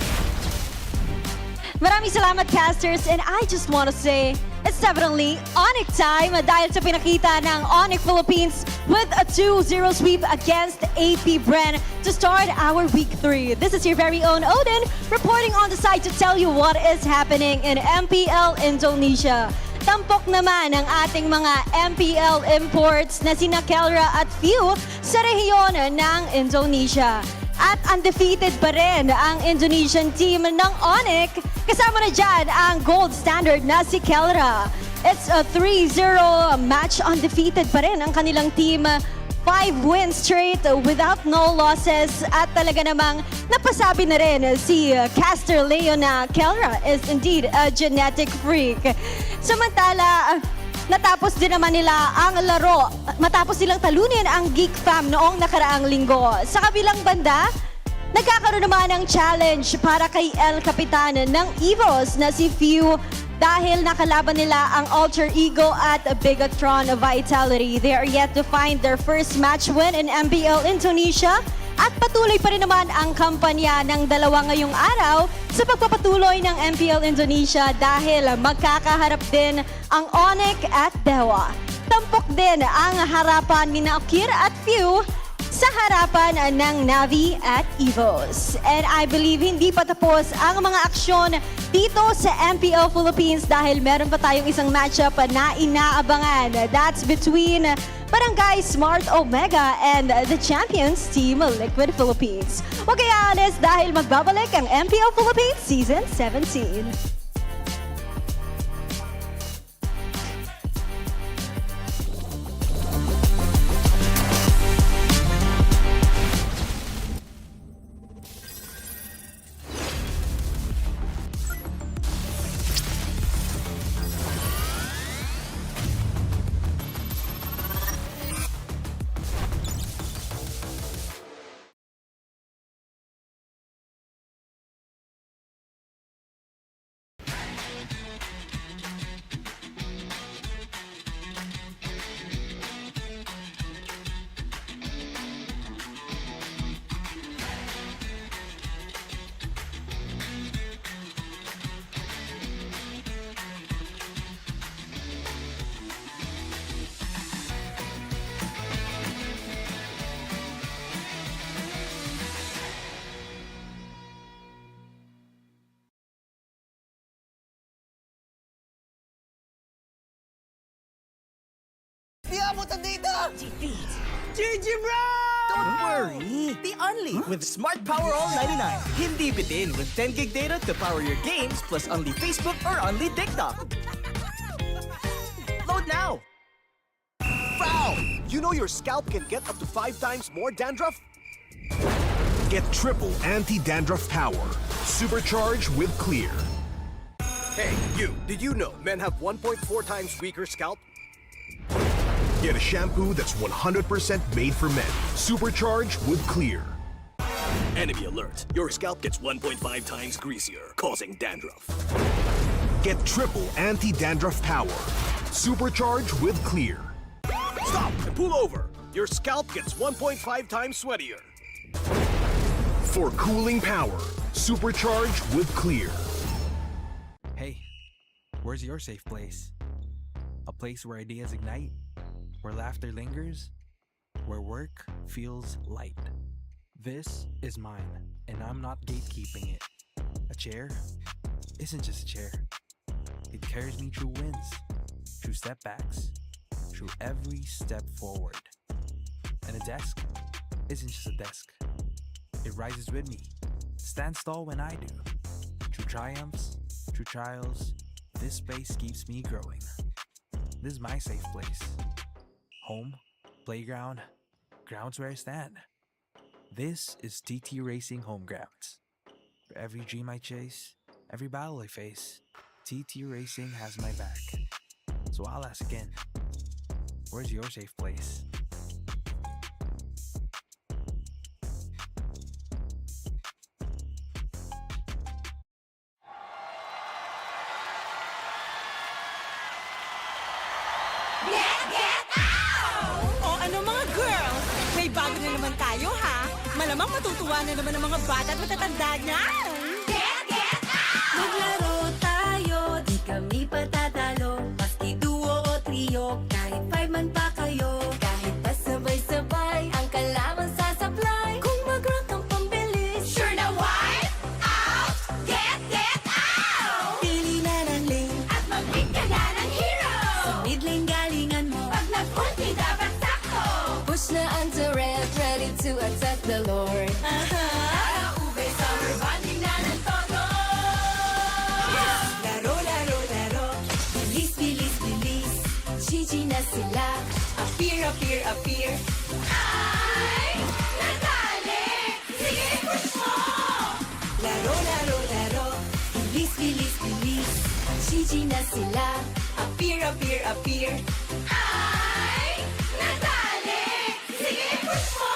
Maraming salamat, casters, and I just want to say it's definitely ONIC time dahil sa pinakita ng ONIC Philippines with a 2-0 sweep against APBR to start our Week 3. This is your very own Odin reporting on the site to tell you what is happening in MPL Indonesia. Tampok naman ang ating mga MPL imports na sina Kelra at Few sa rehiyon ng Indonesia. At undefeated pa rin ang Indonesian team ng ONIC. Kasama na dyan ang gold standard na si Kelra. It's a 3-0 match. Undefeated pa rin ang kanilang team. 5 wins straight without no losses. At talaga namang napasabi na rin si caster Leo na Kelra is indeed a genetic freak. Samantala, natapos din naman nila ang laro matapos silang talunin ang Geek Fam noong nakaraang linggo. Sa kabilang banda, nagkakaroon naman ng challenge para kay El Capitan ng EVOS na si Few dahil nakalaban nila ang Alter Ego at Bigatron Vitality. They are yet to find their first match win in MPL Indonesia. At patuloy pa rin naman ang kampanya ng dalawa ngayong araw sa pagpapatuloy ng MPL Indonesia dahil magkakaharap din ang ONIC at Dewa. Tampok din ang harapan ni Akir at Few sa harapan ng Navi at EVOS. And I believe hindi pa tapos ang mga aksyon dito sa MPL Philippines dahil meron pa tayong isang matchup na inaabangan. That's between Barangay Smart Omega and the champions Team Liquid Philippines. Huwag kaya alis dahil magbabalik ang MPL Philippines Season 17. Di abutan dito! Defeat. GG bro! Don't worry. The Only with Smart Power All 99. Hindi bitin with 10 gig data to power your games plus only Facebook or only TikTok. Load now. Foul! You know your scalp can get up to 5 times more dandruff? Get triple anti-dandruff power. Supercharged with Clear. Hey, you! Did you know men have 1.4 times weaker scalp? Get a shampoo that's 100% made for men. Supercharged with Clear. Enemy alert! Your scalp gets 1.5 times greasier, causing dandruff. Get triple anti-dandruff power. Supercharged with Clear. Stop and pull over! Your scalp gets 1.5 times sweatier. For cooling power. Supercharged with Clear. Hey, where's your safe place? A place where ideas ignite, where laughter lingers, where work feels light. This is mine, and I'm not gatekeeping it. A chair isn't just a chair. It carries me through wins, through setbacks, through every step forward. And a desk isn't just a desk. It rises with me, stands tall when I do. Through triumphs, through trials, this space keeps me growing. This is my safe place. Home, playground, grounds where I stand. This is TT Racing Home Grounds. For every dream I chase, every battle I face, TT Racing has my back. So I'll ask again, where's your safe place? O ano mga girls, may bago na naman tayo ha. Malamang matutuwa na naman ang mga bata at matatanda niyan. Get out! Maglaro tayo, di kami patatalo. Maski duo o trio, kahit 5 man pa kayo. Kahit pa sabay-sabay, ang kalaman sasablay. Kung mag-rock ang pambilis, Sure na wipe out! Get out! pili na ng lane. At mag-pick ka na ng hero! Sa mid lane galingan mo. Pag nag-ulti dapat sakto! Push na ang turret, ready to attack the Lord. Tara ube, summer bonding na ng todo! Laro, laro, laro. Bilis, bilis, bilis. GG na sila. Appear, appear, appear. Ay! Nadali! Sige, push mo! Laro, laro, laro. Bilis, bilis, bilis. GG na sila. Appear, appear, appear. Ay! Nadali! Sige, push mo!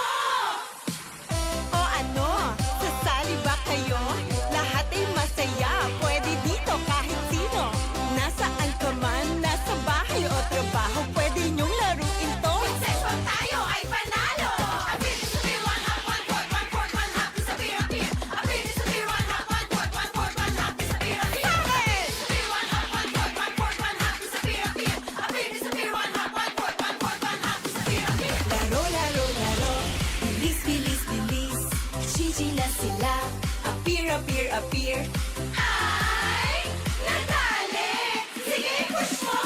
O ano? Sasali ba kayo? Lahat ay masaya. Pwede dito kahit sino. Nasaan ka man, nasa bahay o trabaho, pwede niyong laruin to. Successful tayo ay panalo! Appear, disappear, one hop, one court, one court, one hop, disappear, appear. Appear, disappear, one hop, one court, one court, one hop, disappear, appear. Disappear, one hop, one court, one court, one hop, disappear, appear. Appear, disappear, one hop, one court, one court, one hop, disappear, appear. Laro, laro, laro. Bilis, bilis, bilis. GG na sila. Appear, appear, appear. Ay! Nadali! Sige, push mo!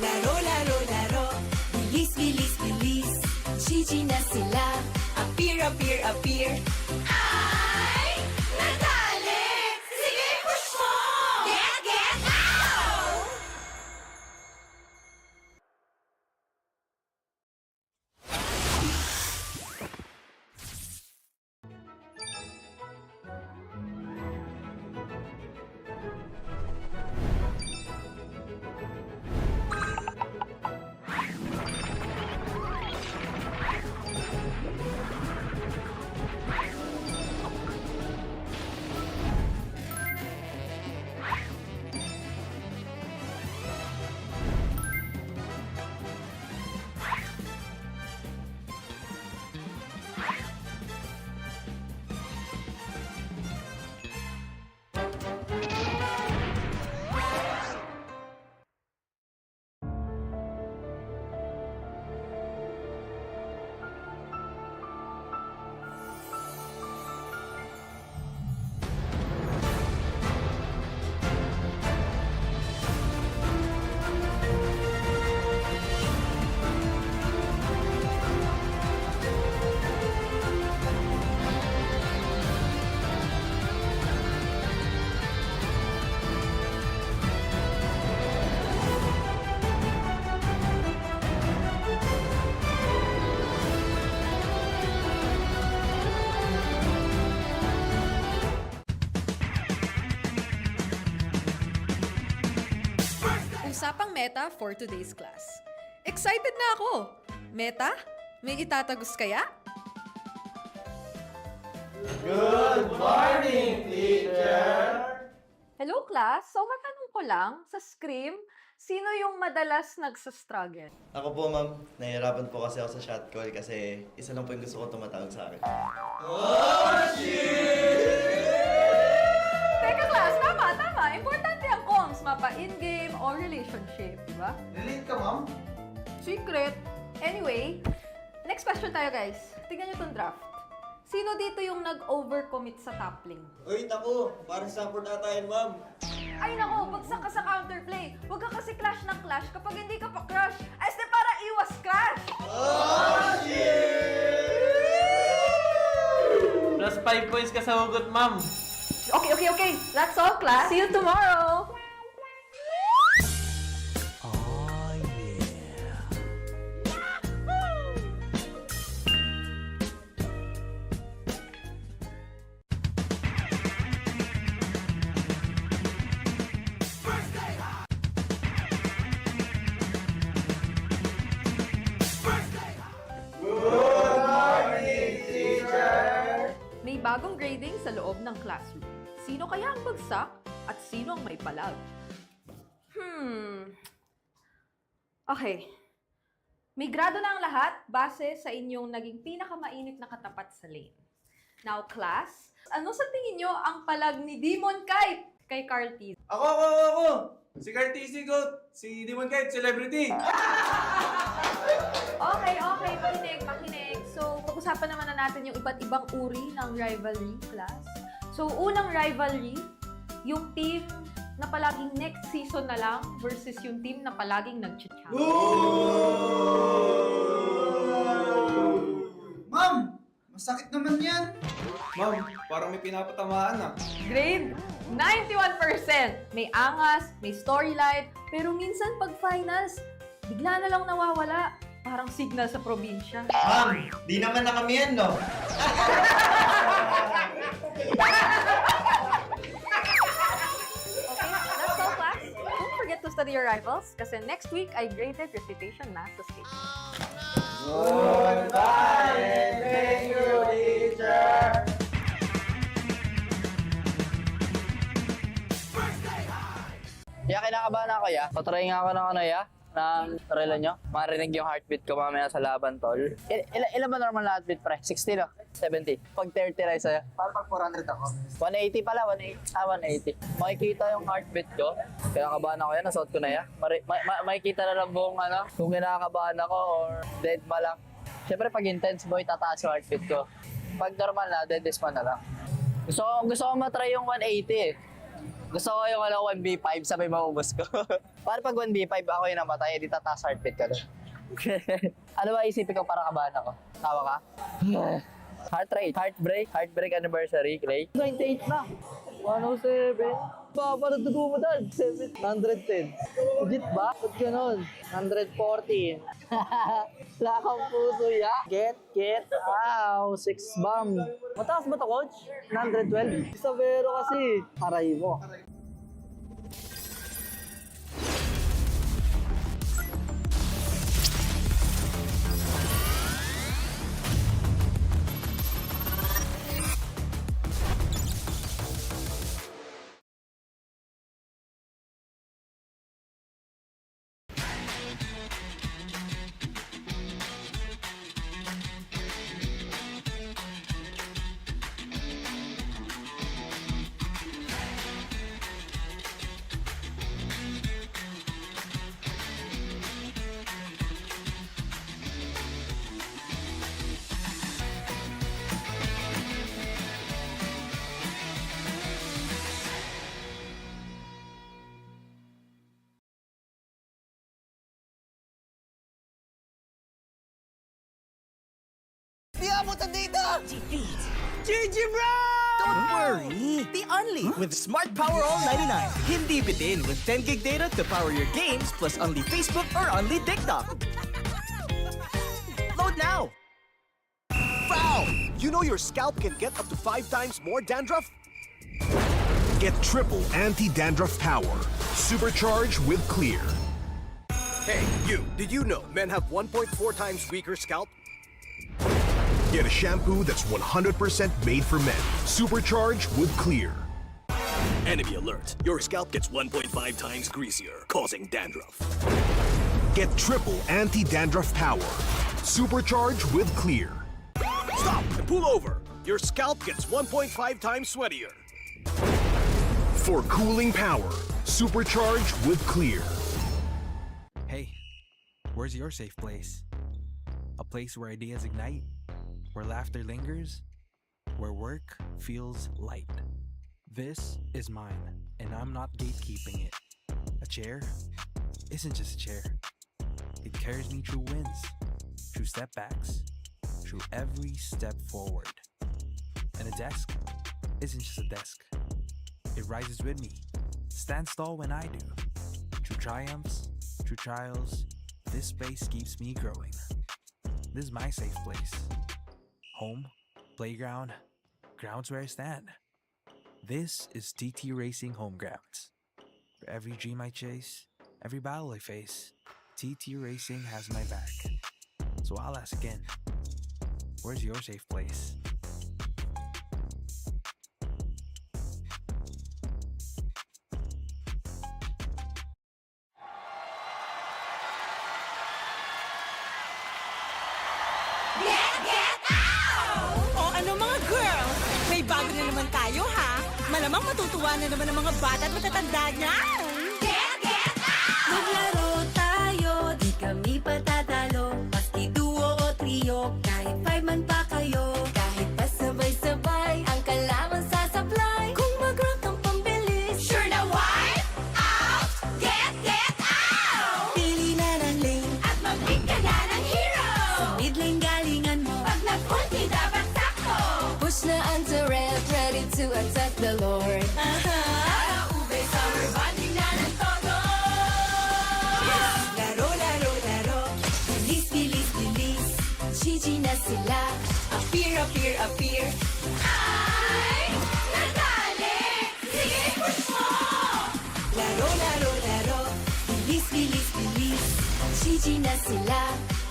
Laro, laro, laro. Bilis, bilis, bilis. GG na sila. Appear, appear, appear. Ay! Nadali! Sige, push mo! Get out! Wala pang meta for today's class. Excited na ako! Meta? May itatagos kaya? Good morning, teacher! Hello class, so matanong ko lang, sa scrim, sino yung madalas nagsastruggle? Ako po, ma'am. Nahihirapan po kasi ako sa shot call kasi isa lang po yung gusto ko tumatawag sa akin. Teka class, tama. Importante ang comms, mapa in-game or relationship, di ba? Relate ka, ma'am? Secret. Anyway, next question tayo guys. Tingnan nyo tong draft. Sino dito yung nag-overcommit sa top lane? Uy, naku! Parang support ata yun, ma'am. Ay nako, bagsak ka sa counterplay. Huwag ka kasi clash ng clash kapag hindi ka pa crush. Este para iwas crush! Plus 5 points ka sa hugot, ma'am. Okay. That's all class. See you tomorrow! May bagong grading sa loob ng classroom. Sino kaya ang bagsak at sino ang may palag? Okay. May grado na ang lahat base sa inyong naging pinakamainit na katapat sa lane. Now, class, ano sa tingin nyo ang palag ni Demon Kite kay Carl T? Ako! Si Carl TC Goat! Si Demon Kite, celebrity! Okay, makinig. So, pag-usapan naman na natin yung iba't ibang uri ng rivalry, class. So, unang rivalry, yung team na palaging next season na lang versus yung team na palaging nag-champion. Ma'am! Masakit naman yan! Ma'am, parang may pinapatamaan na. Grade 91%. May angas, may storyline, pero minsan pag finals, bigla na lang nawawala. Parang signal sa probinsya. Ma'am, di naman na kami yan, no? That's all, class. Don't forget to study your rivals kasi next week ay graded recitation na sa stage. Goodbye and thank you, teacher! Ya, kinakabahan ako, ya. Patry nga ako ng ng relo nyo. Marinig yung heartbeat ko mamaya sa laban, tol. Ilan ba normal na heartbeat, pre? 60, no? 70. Pag 30 rin sa'yo. Parang pag 400 ako. 180 pala, 180. Makikita yung heartbeat ko. Kinakabahan ako yan, nasuot ko na yan. Makikita na lang buong kung kinakabahan ako or dead ma lang. Siyempre, pag intense boy, tataas yung heartbeat ko. Pag normal na, dead is ma na lang. Gusto ko matry yung 180 eh. Gusto ko yung 1v5, sabay maubos ko. Paano pag 1v5 ako yung namatay, di tataas heartbeat ka doon. Ano ba isipin ko para kabahan ako? Tawa ka? Heart rate, heartbreak anniversary, Clay. 98 na. 107. Paano dugo mo doon? 110. Legit ba? Ba't ganun? 114. Wala kang puso, ya. Get. Ow, 6 bomb. Mataas ba to, coach? 112. Isabero kasi. Aray mo. Di abutan dito! GG, bro! Don't worry! The only with Smart Power All 99. Hindi bitin with 10 gig data to power your games plus only Facebook or only TikTok. Load now! Foul! You know your scalp can get up to 5 times more dandruff? Get triple anti-dandruff power. Supercharged with Clear. Hey, you, did you know men have 1.4 times weaker scalp? Get a shampoo that's 100% made for men. Supercharged with Clear. Enemy alert. Your scalp gets 1.5 times greasier, causing dandruff. Get triple anti-dandruff power. Supercharged with Clear. Stop and pull over. Your scalp gets 1.5 times sweatier. For cooling power, supercharged with Clear. Hey, where's your safe place? A place where ideas ignite, where laughter lingers, where work feels light. This is mine, and I'm not gatekeeping it. A chair isn't just a chair. It carries me through wins, through setbacks, through every step forward. And a desk isn't just a desk. It rises with me, stands tall when I do. Through triumphs, through trials, this space keeps me growing. This is my safe place. Home, playground, grounds where I stand. This is TT Racing Home Grounds. For every dream I chase, every battle I face, TT Racing has my back. So I'll ask again, where's your safe place? O ano mga girls, may bago na naman tayo ha. Malamang matutuwa na naman ang mga bata at matatanda niyan. Maglaro tayo, di kami patatalo. Maski duo o trio, kahit 5 man pa kayo. Kahit pa sabay-sabay, ang kalaman sasablay. Kung mag-rank ang pambilis, sure na wipe out! Get out! Pili na ng lane at mag-pick ka na ng hero. Sa mid lane galingan mo, pag nag-ulti dapat sakto. Push na onto red, ready to attack the Lord. Ube, summer bonding na ng todo. Laro, laro, laro. Bilis, bilis, bilis. GG na sila. Appear, appear, appear. Ay, nadali. Sige, push mo. Laro, laro, laro. Bilis, bilis, bilis. GG na sila.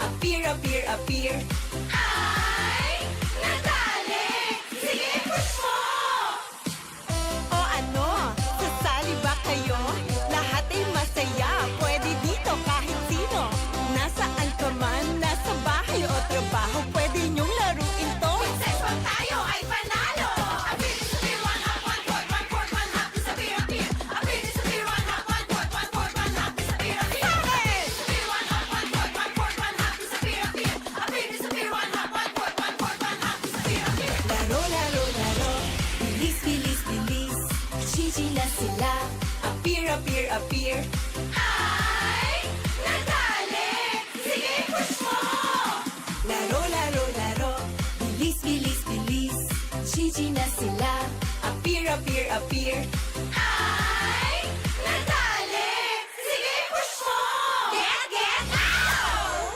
Appear, appear, appear. Ay, nadali. Sige, push mo. O ano, sasali ba kayo? Lahat ay masaya, pwede dito kahit sino. Nasaan ka man, nasa bahay o trabaho, pwede niyong laruin to. Successful tayo ay panalo. Appear, disappear, one hop, one court, one court, one hop, disappear, appear. Appear, disappear, one hop, one court, one court, one hop, disappear, appear. Appear, disappear, one hop, one court, one court, one hop, disappear, appear. Appear, disappear, one hop, one court, one court, one hop, disappear, appear. Laro, laro, laro. Bilis, bilis, bilis. GG na sila. Appear, appear, appear. Ay, nadali. Sige, push mo. Laro, laro, laro. Bilis, bilis, bilis. GG na sila. Appear, appear, appear. Ay, nadali. Sige, push mo. Get out!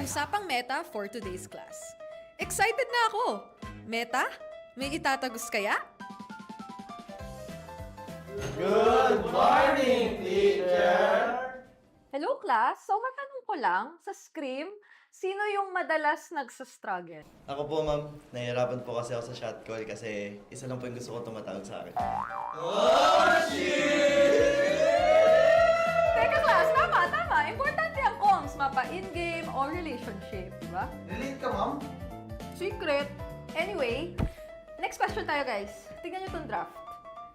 Usapang Meta for today's class. Excited na ako! Meta? May itatagos kaya? Good morning, teacher! Hello class, so matanong ko lang, sa Scream, sino yung madalas nagsastruggle? Ako po, ma'am. Nahihirapan po kasi ako sa shot call kasi isa lang po yung gusto ko tumatawag sa akin. Teka class, tama. Importante ang comms, mapa in-game o relationship, di ba? Relate ka, ma'am? Secret. Anyway, next question tayo guys. Tingnan nyo itong draft.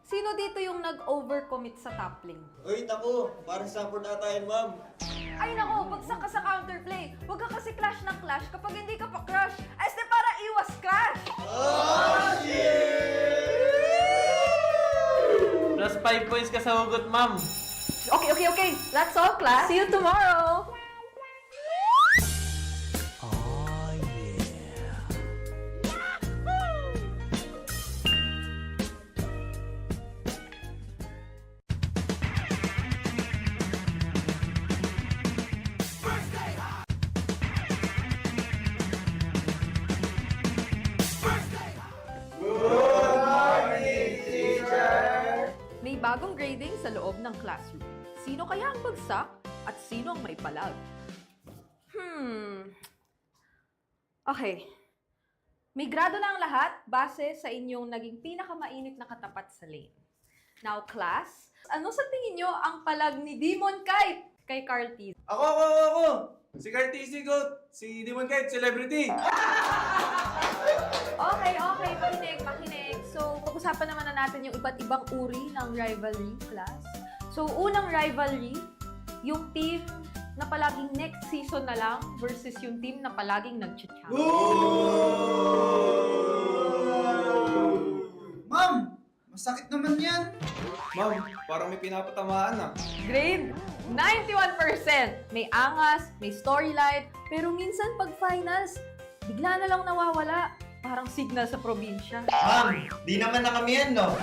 Sino dito yung nag-overcommit sa top lane? Uy, naku! Parang support ata yun, ma'am. Ay nako, bagsak ka sa counterplay. Huwag ka kasi clash ng clash kapag hindi ka pa crush. Ay, para iwas crush! Plus 5 points ka sa hugot, ma'am. Okay. That's all, class. See you tomorrow! May bagong grading sa loob ng classroom. Sino kaya ang bagsak at sino ang may palag? Okay. May grado na ang lahat base sa inyong naging pinakamainit na katapat sa lane. Now, class, ano sa tingin nyo ang palag ni Demon Kite kay Carl T? Ako! Si Carl T. Goat! Si Demon Kite, celebrity! Okay, makinig. So, pag-usapan naman na natin yung iba't ibang uri ng rivalry, class. So, unang rivalry, yung team na palaging next season na lang versus yung team na palaging nag-champion. Ma'am! Masakit naman yan! Ma'am, parang may pinapatamaan ah. Grade 91%. May angas, may storyline, pero minsan pag finals, bigla na lang nawawala. Parang signal sa probinsya. Ma'am, di naman na kami yan, no? Okay,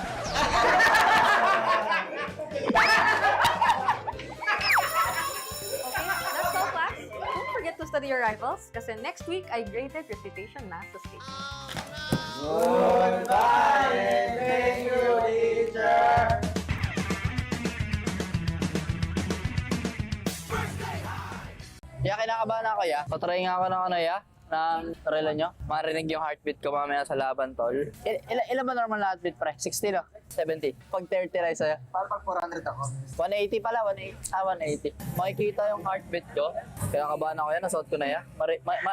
that's all, class. Don't forget to study your rivals kasi next week ay graded recitation na sa stage. Goodbye and thank you, teacher! Yeah, kinakabahan ako, ya. Patry nga ako ng ng relo nyo. Marinig yung heartbeat ko mamaya sa laban, tol. Ilan ba normal na heartbeat, pre? 60, no? 70. Pag 30 rise sa'yo. Para pag 400 ako. 180 pala, 180. Makikita yung heartbeat ko. Kinakabahan ako yan, nasuot ko na yan.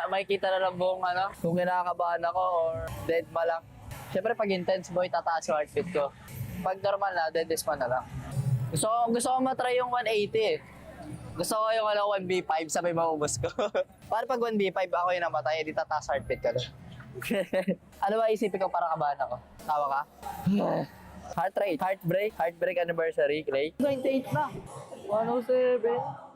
Makikita na lang buong kung kinakabahan ako or dead ma lang. Siyempre pag intense boy, tataas yung heartbeat ko. Pag normal na, dead is pa na lang. Gusto ko matry yung 180 eh. Gusto ko yung 1v5, sabay maubos ko. Para pag 1v5 ako yung namatay, di tataas heartbeat ka doon. Ano ba isipin ko para kabahan ako? Tawa ka? Heart rate, heartbreak anniversary, Clay. 98 na. 107.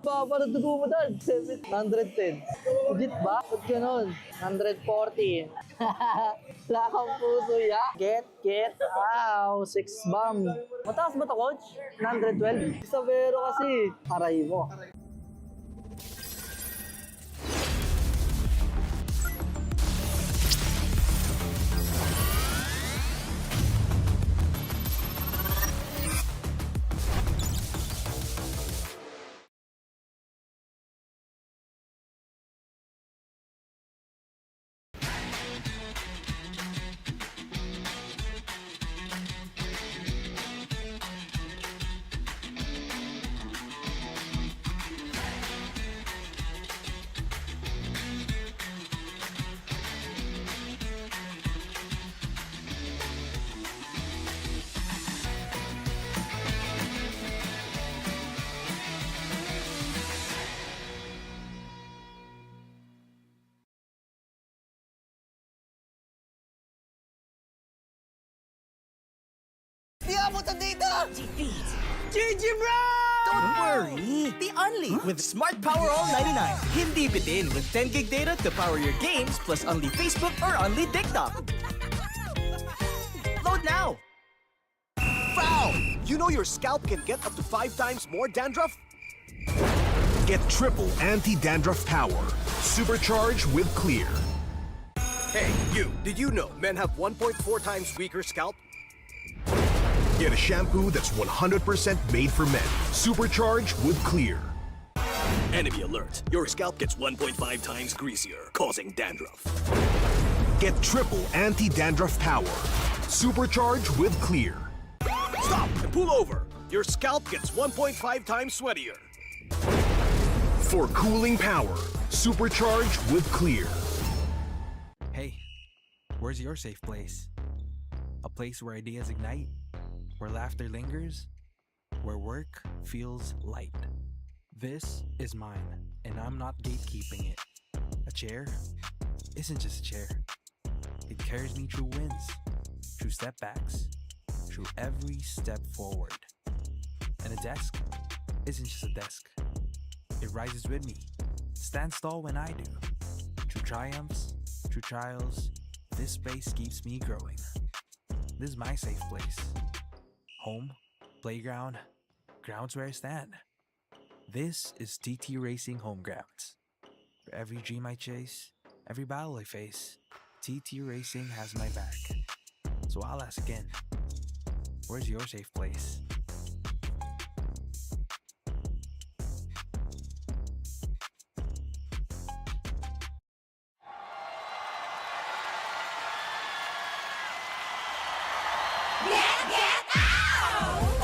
Baba na dugo mo doon. 110. Legit ba? Ba't ganun? 114. Wala kang puso, ya. Get. Ow, 6 bomb. Mataas ba to, coach? 112. Isabero kasi. Aray mo. Di abot ang data! GG bro! Don't worry! Be only with Smart Power All 99. Hindi bitin with 10 gig data to power your games plus only Facebook or only TikTok. Load now! Foul! You know your scalp can get up to 5 times more dandruff? Get triple anti-dandruff power. Supercharge with Clear. Hey, you, did you know men have 1.4 times weaker scalp? Get a shampoo that's 100% made for men. Supercharge with Clear. Enemy alert. Your scalp gets 1.5 times greasier, causing dandruff. Get triple anti-dandruff power. Supercharge with Clear. Stop and pull over. Your scalp gets 1.5 times sweatier. For cooling power, Supercharge with Clear. Hey, where's your safe place? A place where ideas ignite, where laughter lingers, where work feels light. This is mine, and I'm not gatekeeping it. A chair isn't just a chair. It carries me through wins, through setbacks, through every step forward. And a desk isn't just a desk. It rises with me, stands tall when I do. Through triumphs, through trials, this space keeps me growing. This is my safe place. Home, playground, grounds where I stand. This is TT Racing Home Grounds. For every dream I chase, every battle I face, TT Racing has my back. So I'll ask again, where's your safe place?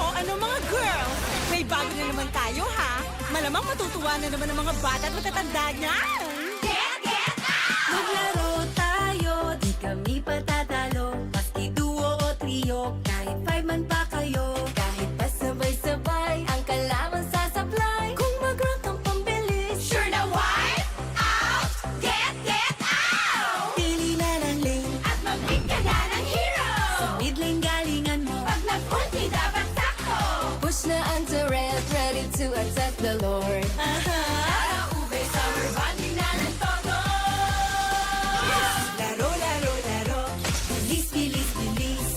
O ano mga girls, may bago na naman tayo ha. Malamang matutuwa na naman ang mga bata at matatanda niyan. Get out! Maglaro tayo, di kami patatalo. Maski duo o trio, kahit 5 man pa kayo. Kahit pa sabay-sabay, ang kalaman sasablay. Kung mag-rank ang pambilis, Sure na wipe out! Get out! pili na ng lane. At mag-pick ka na ng hero. Sa mid lane galingan mo. Pag nag-ulti dapat sakto. Push na ang turret, ready to attack the Lord. Tara ube, summer bonding na ng todo. Laro, laro, laro. Bilis, bilis, bilis.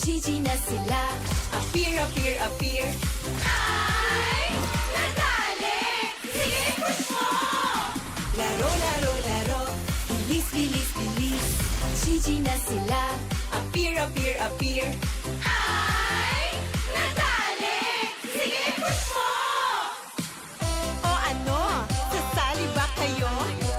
GG na sila. Appear, appear, appear. Ay, nadali. Sige, push mo. Laro, laro, laro. Bilis, bilis, bilis. GG na sila. Appear, appear, appear. Ay, nadali. Sige, push mo. O ano, sasali ba kayo?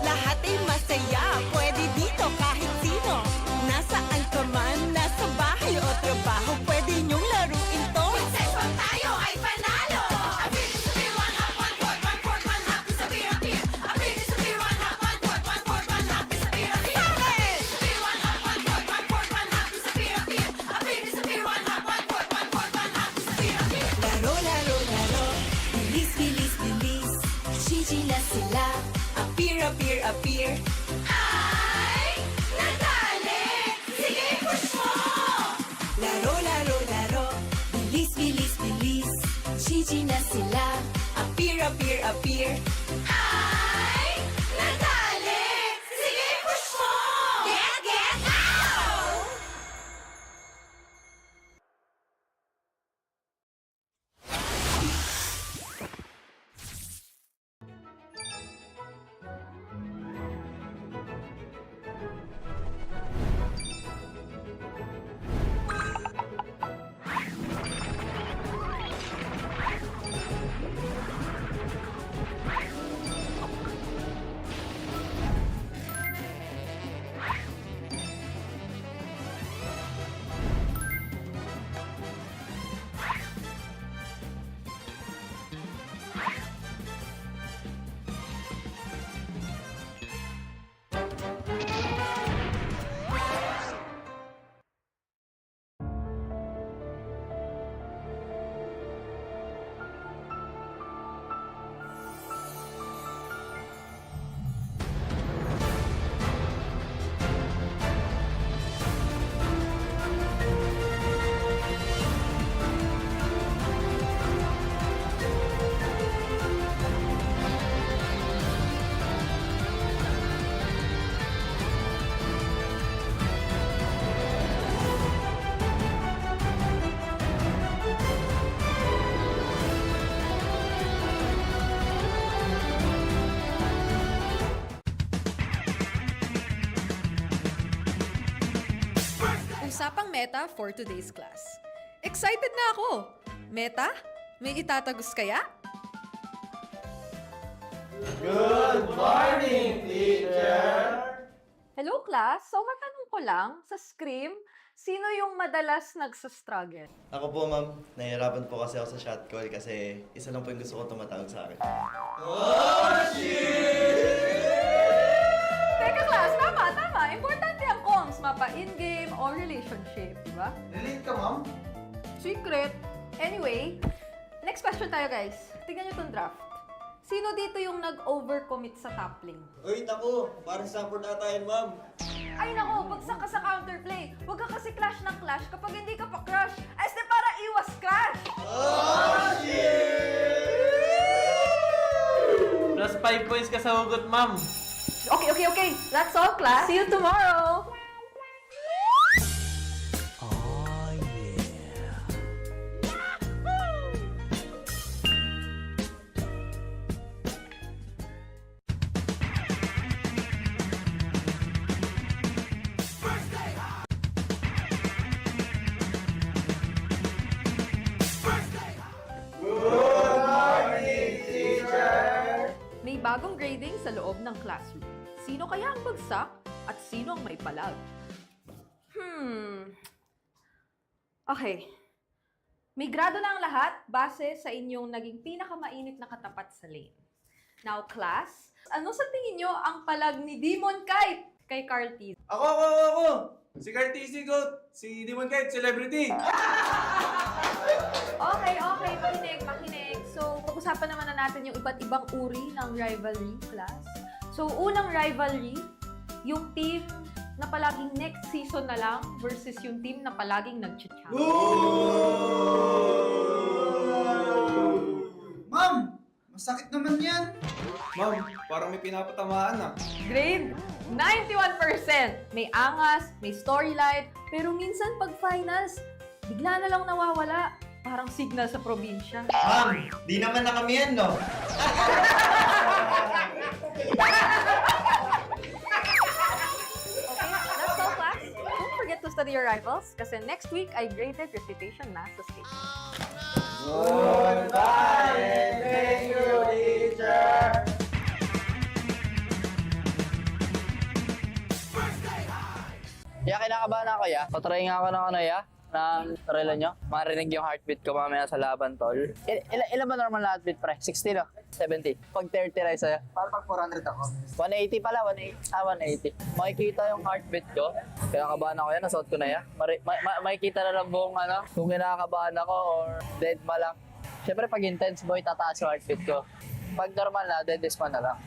Lahat ay masaya. Pwede dito kahit sino. Nasaan ka man, nasa bahay o trabaho, pwede niyong laruin to. Success pag tayo ay panalo. Appear, disappear, one hop, one court, one court, one hop, disappear, appear. Appear, disappear, one hop, one court, one court, one hop, disappear, appear. Appear, disappear, one hop, one court, one court, one hop, disappear, appear. Appear, disappear, one hop, one court, one court, one hop, disappear, appear. Laro, laro, laro. Bilis, bilis, bilis. GG na sila. Appear, appear, appear. Ay, nadali. Sige, push mo. Laro, laro, laro. Bilis, bilis, bilis. GG na sila. Appear, appear, appear. Ay, nadali. Sige, push mo. Get out! Usapang Meta for today's class. Excited na ako! Meta, may itatagos kaya? Good morning, teacher! Hello class, so matanong ko lang, sa Scream, sino yung madalas nagsastruggle? Ako po, ma'am. Nahihirapan po kasi ako sa shot call kasi isa lang po yung gusto ko tumatawag sa akin. Teka class, tama. Importante ang comms, mapa in-game or relationship, di ba? Relate ka, ma'am? Secret. Anyway, next question tayo guys. Tingnan nyo tong draft. Sino dito yung nag-overcommit sa top lane? Uy, naku. Parang support ata yun, ma'am. Ay nako, bagsak ka sa counterplay. Huwag ka kasi clash ng clash kapag hindi ka pa crush. Este para iwas crash! Plus 5 points ka sa hugot, ma'am. Okay. That's all, class. See you tomorrow! May bagong grading sa loob ng classroom. Sino kaya ang bagsak at sino ang may palag? Okay. May grado na ang lahat base sa inyong naging pinakamainit na katapat sa lane. Now, class, ano sa tingin nyo ang palag ni Demon Kite kay Carl T? Ako! Si Carl TC Goat, si Demon Kite, celebrity! Okay. Makinig. So, pag-usapan naman na natin yung iba't ibang uri ng rivalry, class. So, unang rivalry, yung team na palaging next season na lang versus yung team na palaging nag-champion. Ma'am! Masakit naman yan! Ma'am, parang may pinapatamaan na. Grade 91%. May angas, may storyline, pero minsan pag finals, bigla na lang nawawala. Parang signal sa probinsya. Ma'am, di naman na kami yan, no? That's all, class. Don't forget to study your rivals kasi next week ay graded recitation na sa stage. Goodbye and thank you, teacher! Ya, kinakabahan ako, ya. Patry nga ako ng ng relo nyo. Marinig yung heartbeat ko mamaya sa laban, tol. Ilan ba normal na heartbeat, pre? 60, no? 70. Pag 30 rin sa'yo. Para pag 400 ako. 180 pala, 180. Makikita yung heartbeat ko. Kinakabahan ako yan, nasuot ko na yan. Makikita na lang buong kung kinakabahan ako or dead ma lang. Siyempre, pag intense boy, tataas yung heartbeat ko. Pag normal na, dead is man na lang.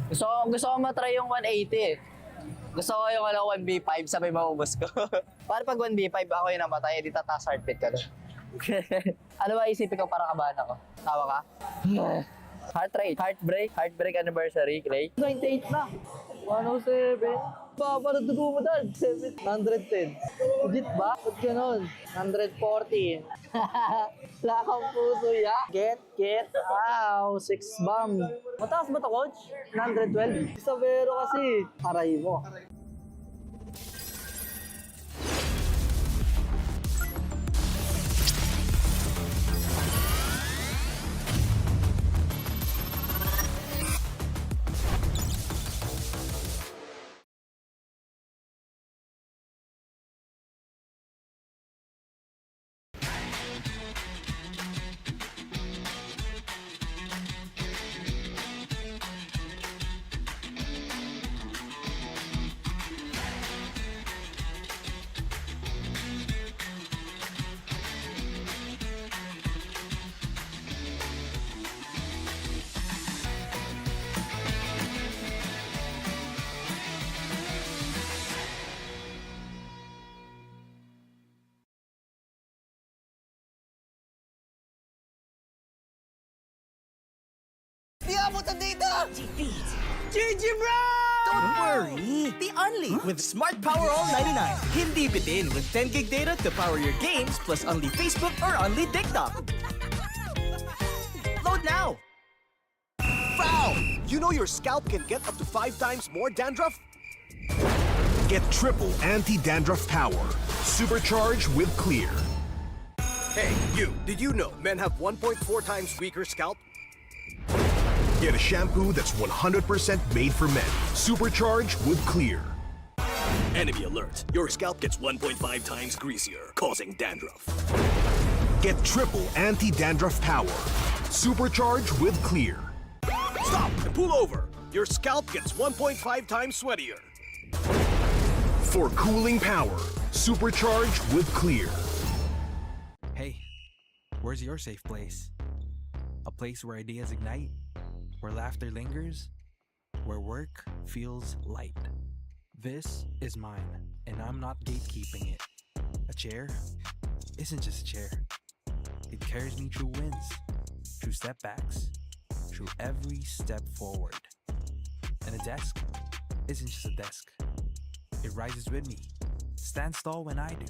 Gusto ko matry yung 180 eh. Gusto ko yung 1v5, sabay maubos ko. Para pag 1v5 ako yung namatay, di tataas heartbeat ka doon. Ano ba isipin ko para kabahan ako? Tawa ka? Heart rate, heartbreak anniversary, Clay. 98 na. 107. Papa, nagdugo mo doon. 110. Legit ba? Ba't ganun? 114. Wala kang puso, ya. Get. Ow, 6 bomb. Mataas ba to, coach? 112. Isabero kasi. Aray mo. Di abutan dito! GG bro! Don't worry! The Only with Smart Power All 99. Hindi bitin with 10 gig data to power your games plus only Facebook or only TikTok. Load now! Foul! You know your scalp can get up to 5 times more dandruff? Get triple anti-dandruff power. Supercharge with Clear. Hey, you, did you know men have 1.4 times weaker scalp? Get a shampoo that's 100% made for men. Supercharge with Clear. Enemy alert. Your scalp gets 1.5 times greasier, causing dandruff. Get triple anti-dandruff power. Supercharge with Clear. Stop and pull over. Your scalp gets 1.5 times sweatier. For cooling power, Supercharge with Clear. Hey, where's your safe place? A place where ideas ignite, where laughter lingers, where work feels light. This is mine, and I'm not gatekeeping it. A chair isn't just a chair. It carries me through wins, through setbacks, through every step forward. And a desk isn't just a desk. It rises with me, stands tall when I do.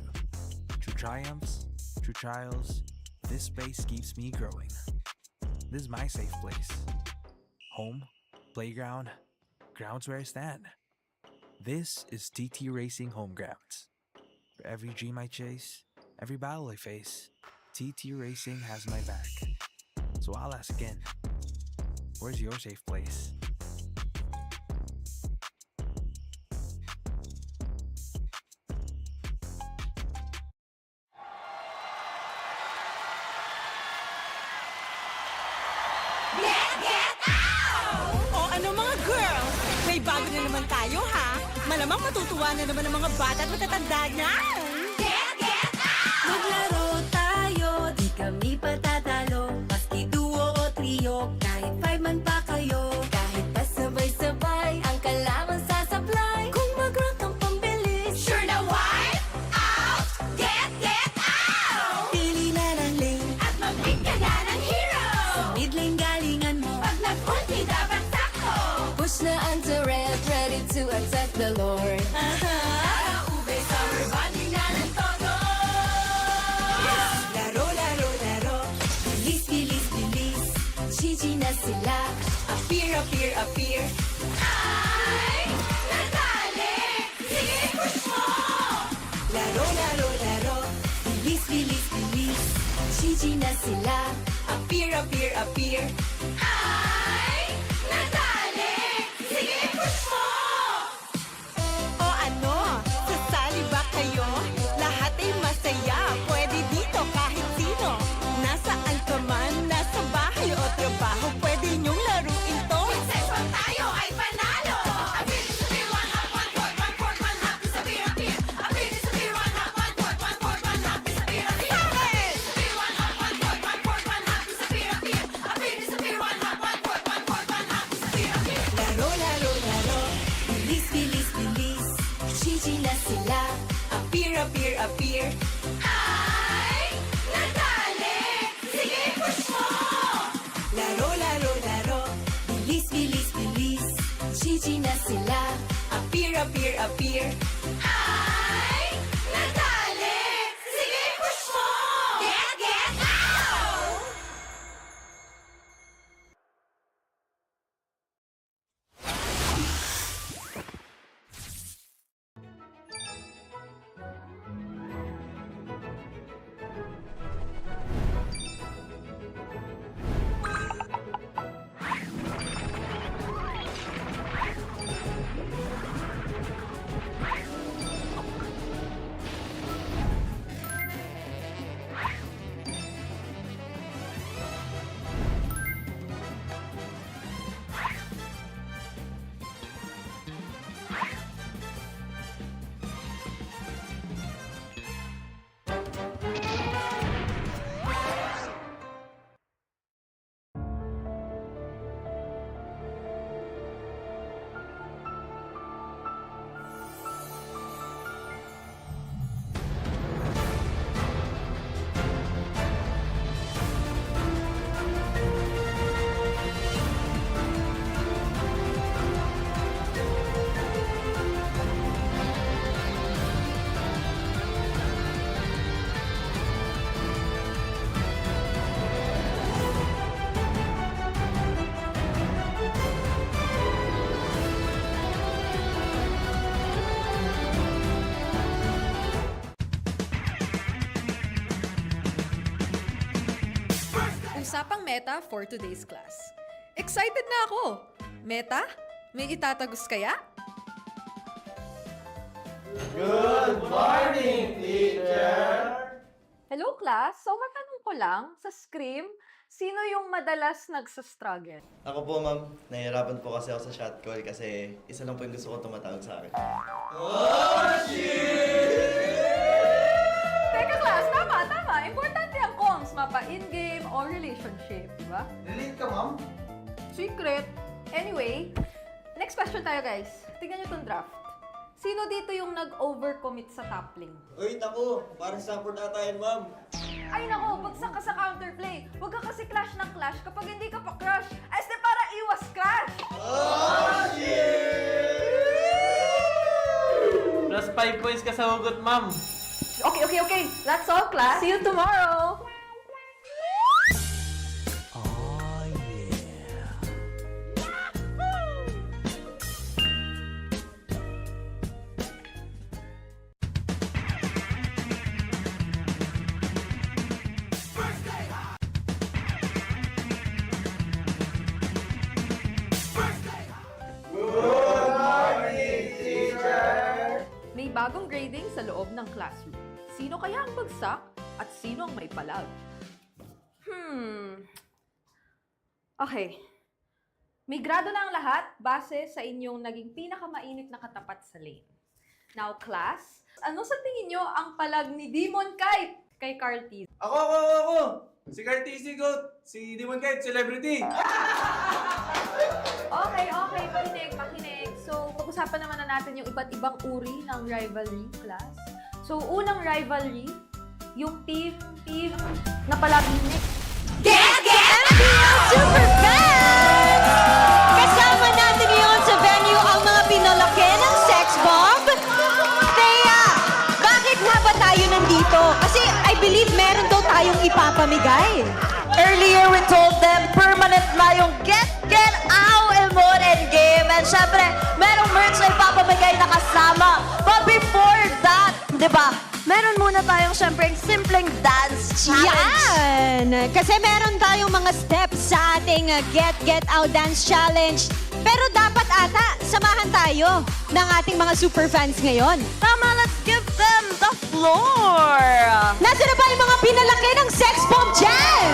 Through triumphs, through trials, this space keeps me growing. This is my safe place. Home, playground, grounds where I stand. This is TT Racing Home Grounds. For every dream I chase, every battle I face, TT Racing has my back. So I'll ask again, where's your safe place? O ano mga girls, may bago na naman tayo ha. Malamang matutuwa na naman ang mga bata at matatanda niyan. Maglaro tayo, di kami patatalo. Maski duo o trio, kahit 5 man pa kayo. Kahit pasabay-sabay, ang kalaman sasablay. Kung mag-rank ang pambilis, sure na wipe out! Get out! Pili na ng lane at mag-pick ka na ng hero. Sa mid lane galingan mo, pag nag-ulti dapat sakto. Push na ang turret, ready to attack the Lord. Ube sa rebanding na ng todo. Laro, laro, laro. Bilis, bilis, bilis. GG na sila. Appear, appear, appear. Ay, nadali. Sige, push mo. Laro, laro, laro. Bilis, bilis, bilis. GG na sila. Appear, appear, appear. Ay, nadali. Sige, push mo. O ano, sasali ba kayo? Lahat ay masaya, pwede dito kahit sino. Nasaan ka man, nasa bahay o trabaho, pwede niyong laruin to. Sexual tayo ay panalo. Appear, disappear, one hop, one court, one court, one hop, disappear, appear. Appear, disappear, one hop, one court, one court, one hop, disappear, appear. Appear, disappear, one hop, one court, one court, one hop, disappear, appear. Appear, disappear, one hop, one court, one court, one hop, disappear, appear. Laro, laro, laro. Bilis, bilis, bilis. GG na sila. Appear, appear, appear. Ay, nadali. Sige, push mo. Laro, laro, laro. Bilis, bilis, bilis. GG na sila. Appear, appear, appear. Ay, nadali. Sige, push mo. Get out! Usapang Meta for today's class. Excited na ako! Meta, may itatagos kaya? Good morning, teacher! Hello class, so matanong ko lang, sa Scream, sino yung madalas nagsastruggle? Ako po, ma'am. Nahihirapan po kasi ako sa shot call kasi isa lang po yung gusto ko tumatawag sa akin. Teka class, tama. Importante ang comms, mapa in-game or relationship, di ba? Relate ka, ma'am? Secret. Anyway, next question tayo guys. Tingnan nyo tong draft. Sino dito yung nag-overcommit sa top lane? Uy, naku! Parang support ata yan, ma'am. Ay nako, bagsak ka sa counterplay. Huwag ka kasi clash ng clash kapag hindi ka pa crush. As de para iwas crash! Plus 5 points ka sa hugot, ma'am. Okay. That's all, class. See you tomorrow! May bagong grading sa loob ng classroom. Sino kaya ang bagsak at sino ang may palag? Okay. May grado na ang lahat base sa inyong naging pinakamainit na katapat sa lane. Now, class, ano sa tingin nyo ang palag ni Demon Kite kay Carl T? Ako! Si Carl TC Goat! Si Demon Kite, celebrity! Okay. Makinig. So, pag-usapan naman na natin yung iba't ibang uri ng rivalry, class. So, unang rivalry, yung team na palaging next. MPL Superfans! Kasama natin ngayon sa venue ang mga pinalaki ng sex bomb. Thea, bakit nga ba tayo nandito? Kasi I believe meron daw tayong ipapamigay. Earlier, we told them permanent na yung get out emote and game. And syempre, merong merch na ipapamigay na kasama. But before that, di ba, meron muna tayong syempre simpleng dance challenge. Yan! Kasi meron tayong mga steps sa ating Get Out Dance Challenge. Pero dapat ata, samahan tayo ng ating mga superfans ngayon. Tama, let's give them the floor. Nasaan na ba yung mga pinalaki ng sex bomb dyan?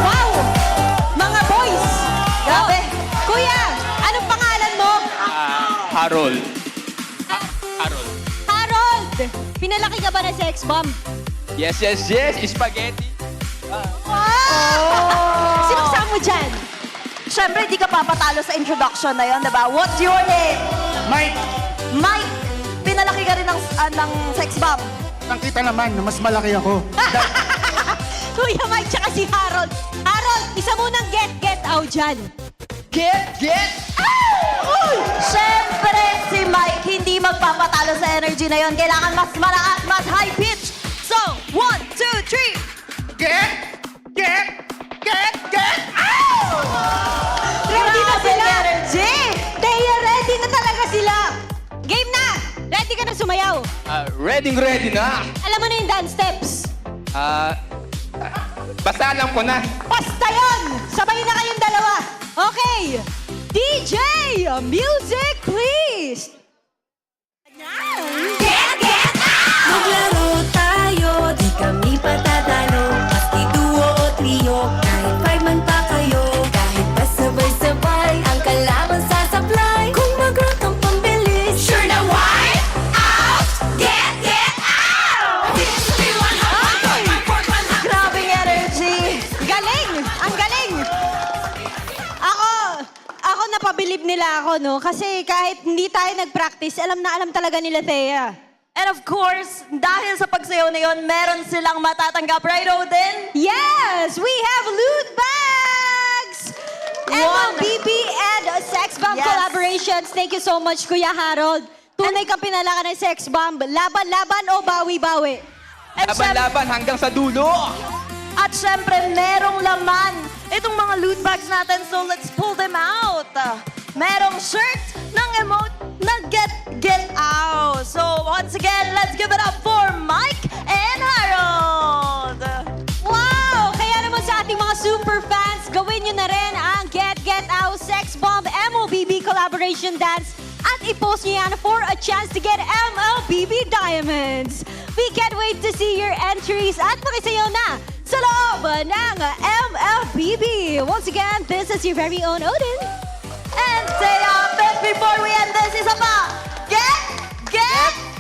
Wow! Mga boys! Grabe. Kuya, anong pangalan mo? Harold. Harold! Pinalaki ka ba ng sex bomb? Yes. Spaghetti. Sinong kasama mo dyan? Syempre, di ka papatalo sa introduction na yon, diba? What's your name? Mike! Mike! Pinalaki ka rin ng sex bomb. Nakita naman na mas malaki ako. Kuya Mike tsaka si Harold. Harold, isa munang get out dyan. Get out! Syempre, si Mike hindi magpapatalo sa energy na yon. Kailangan mas malakas, mas high pitch. So, 1, 2, 3. Get out! Ready na sila! Energy! Thea, ready na talaga sila! Game na! Ready ka na sumayaw? Ready na. Alam mo na yung dance steps? Basta alam ko na. Basta yun! Sabay na kayong dalawa! Okay! DJ, music please! Get out! Maglaro tayo, di kami patatalo. Maski duo o trio, kahit 5 man pa kayo. Kahit pa sabay-sabay, ang kalaban sasablay. Kung mag-rock ang pambilis, sure na wipe out! Get out! This will be 100, Grabing energy! Galing! Ang galing! Ako napabilib nila ako, no? Kasi kahit hindi tayo nag-practice, alam na alam talaga nila, Thea. And of course, dahil sa pagsayaw na yun, meron silang matatanggap, right, Odin? Yes! We have loot bags! MLBB and Sex Bomb Yes. collaborations. Thank you so much, Kuya Harold. Tunay kang pinalaka ng Sex Bomb. Laban-laban o bawi-bawi? Laban-laban hanggang sa dulo. At syempre, merong laman itong mga loot bags natin. So let's pull them out. Merong shirt ng emote na get out. So once again, let's give it up for Mike and Harold. Wow! Kaya naman sa ating mga super MLBB collaboration dance at i-post nyo yan for a chance to get MLBB Diamonds. We can't wait to see your entries at makisayaw na sa loob ng MLBB. Once again, this is your very own Odin. And say but before we end this, isa pa. Get out!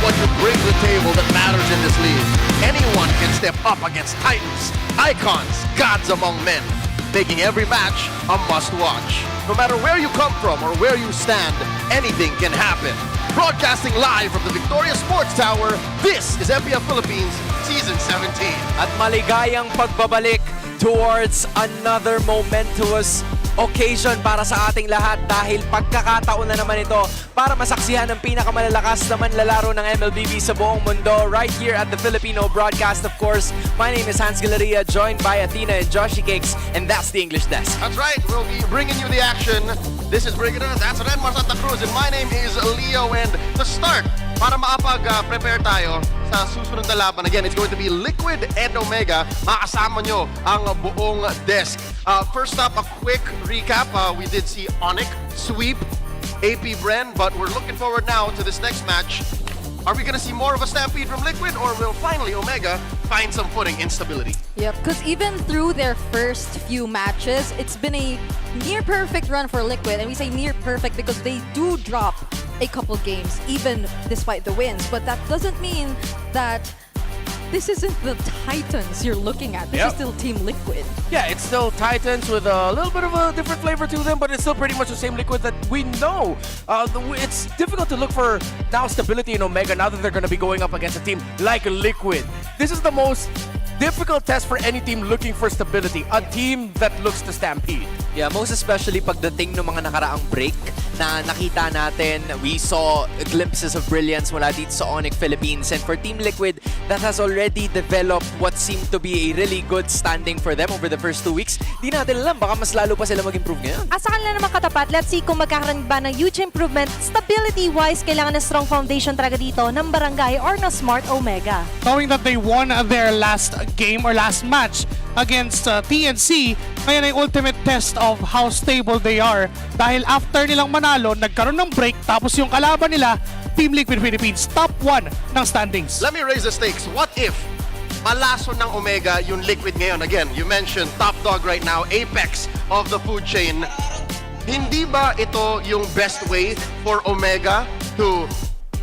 what you bring to the table that matters in this league. Anyone can step up against titans, icons, gods among men, making every match a must-watch. No matter where you come from or where you stand, anything can happen. Broadcasting live from the Victoria Sports Tower, this is MPL Philippines Season 17. At maligayang pagbabalik towards another momentous occasion para sa ating lahat dahil pagkakataon na naman ito para masaksihan ang pinakamalalakas na manlalaro ng MLBB sa buong mundo right here at the Filipino broadcast. Of course, my name is Hans Galeria, joined by Athena and Joshy Cakes, and that's the English Desk. That's right, we'll be bringing you the action. This is Brigadier, that's Renmar Santa Cruz, and my name is Leo. And to start, para makapag-prepare tayo sa susunod na laban, again, it's going to be Liquid and Omega. Makasama nyo ang buong desk. First up, a quick recap. We did see ONIC sweep APBR, but we're looking forward now to this next match. Are we going to see more of a stampede from Liquid, or will finally Omega find some footing in stability? Yep, because even through their first few matches, it's been a near-perfect run for Liquid. And we say near-perfect because they do drop a couple games, even despite the wins. But that doesn't mean that this isn't the Titans you're looking at. This is still Team Liquid. Yeah, it's still Titans with a little bit of a different flavor to them, but it's still pretty much the same Liquid that we know. It's difficult to look for now stability in Omega now that they're going to be going up against a team like Liquid. This is the most difficult test for any team looking for stability. A team that looks to stampede. Yeah, most especially pagdating ng mga nakaraang break na nakita natin, we saw glimpses of brilliance mula dito sa ONIC Philippines. And for Team Liquid, that has already developed what seemed to be a really good standing for them over the first 2 weeks. Di natin alam, baka mas lalo pa sila mag-improve ngayon. Sa kanila naman katapat, let's see kung magkakaroon ba ng huge improvement. Stability-wise, kailangan na strong foundation talaga dito ng Barangay or ng Smart Omega. Knowing that they won their last game or last match against TNC, ngayon ay ultimate test of how stable they are. Dahil after nilang manalo, nagkaroon ng break, tapos yung kalaban nila, Team Liquid Philippines, top 1 ng standings. Let me raise the stakes. What if malaso ng Omega yung Liquid ngayon? Again, you mentioned top dog right now, apex of the food chain. Hindi ba ito yung best way for Omega to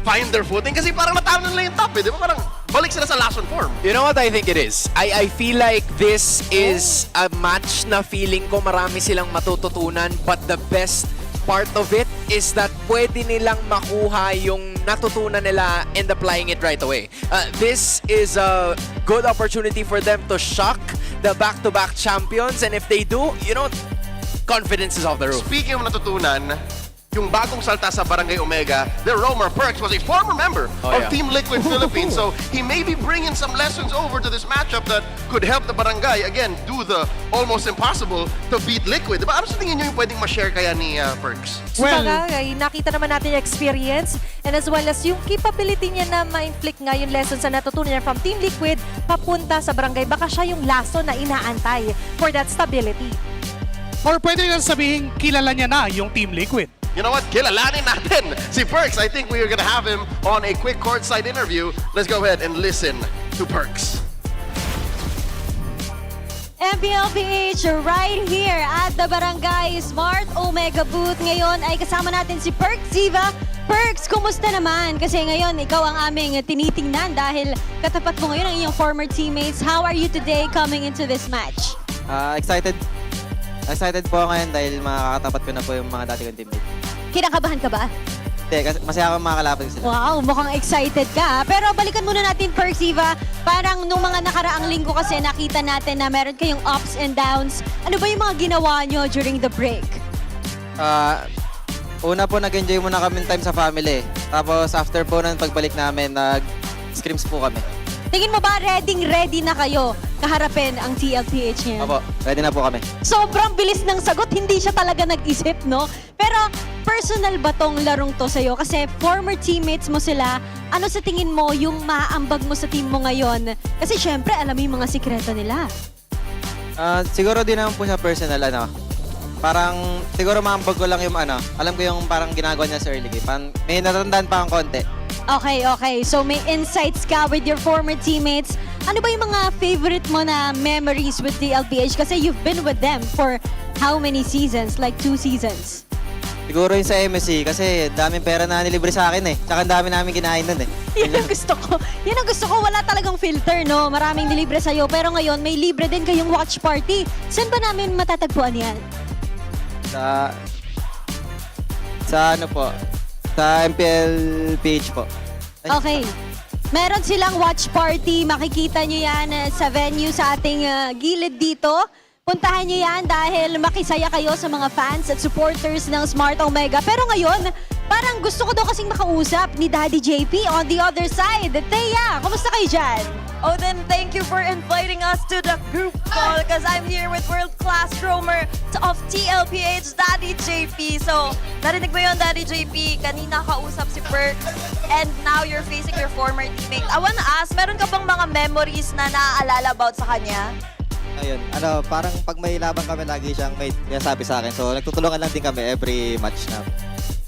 find their footing? Kasi parang natalo nila yung top eh. Di ba parang balik sila sa last on form? You know what I think it is? I feel like this is a match na feeling ko marami silang matututunan, but the best part of it is that pwede nilang makuha yung natutunan nila and applying it right away. This is a good opportunity for them to shock the back-to-back champions, and if they do, you know, confidence is off the roof. Speaking of natutunan, yung bagong salta sa Barangay Omega, their roamer Perks was a former member of Team Liquid Philippines, so he may be bringing some lessons over to this matchup that could help the Barangay, again, do the almost impossible to beat Liquid. Diba? Ano sa tingin nyo yung pwedeng ma-share kaya ni Perks? Well, nakita naman natin yung experience and as well as yung capability niya na ma-inflict nga yung lessons na natutunan niya from Team Liquid papunta sa Barangay. Baka siya yung laso na inaantay for that stability. Or pwede nang sabihin, kilala niya na yung Team Liquid. You know what? Kilalanin natin si Perks. I think we are gonna have him on a quick courtside interview. Let's go ahead and listen to Perks. MPL PH right here at the Barangay Smart Omega booth. Ngayon ay kasama natin si Perks Ziva. Perks, kumusta naman? Kasi ngayon ikaw ang aming tinitingnan dahil katapat mo ngayon ang iyong former teammates. How are you today coming into this match? Excited. Excited po ako ngayon dahil makakatapat ko na po yung mga dati kong teammate. Kinakabahan ka ba? Hindi, kasi masaya akong makakalaban sila. Wow, mukhang excited ka. Pero balikan muna natin, Perks Ziva. Parang nung mga nakaraang linggo kasi nakita natin na meron kayong ups and downs. Ano ba yung mga ginawa nyo during the break? Una po, nag-enjoy muna kami time sa family. Tapos after po ng pagbalik namin, nag-scrims po kami. Tingin mo ba ready na kayo kaharapin ang TLPH ngayon? Opo, ready na po kami. Sobrang bilis ng sagot, hindi siya talaga nag-isip, no? Pero personal ba tong larong to sa'yo? Kasi former teammates mo sila, ano sa tingin mo yung maaambag mo sa team mo ngayon? Kasi syempre, alam mo yung mga sikreto nila. Siguro din naman po siya personal, Parang, siguro maambag ko lang yung alam ko yung parang ginagawa niya sa early game. May natatandaan pa ang konti. Okay. So may insights ka with your former teammates. Ano ba yung mga favorite mo na memories with TLPH? Kasi you've been with them for how many seasons? Like 2 seasons? Siguro yung sa MSC kasi daming pera na nilibre sa akin eh. Tsaka ang dami namin kinain nun eh. Yan ang gusto ko. Yan ang gusto ko. Wala talagang filter, no? Maraming nilibre sa'yo. Pero ngayon, may libre din kayong watch party. Saan ba namin matatagpuan yan? Sa ano po? Sa MPL PH po. Okay. Meron silang watch party. Makikita nyo yan sa venue sa ating gilid dito. Puntahan nyo yan dahil makisaya kayo sa mga fans at supporters ng Smart Omega. Pero ngayon, parang gusto ko daw kasing makausap ni Daddy JP on the other side. Thea, kumusta kayo dyan? Oh, then thank you for inviting us to the group call because I'm here with world-class roamer of TLPH, Daddy JP. So, narinig mo yun, Daddy JP? Kanina kausap si Perks and now you're facing your former teammate. I wanna ask, meron ka bang mga memories na naaalala about sa kanya? Ayun, parang pag may laban kami, lagi siyang may sabi sa akin. So, nagtutulungan lang din kami every match na.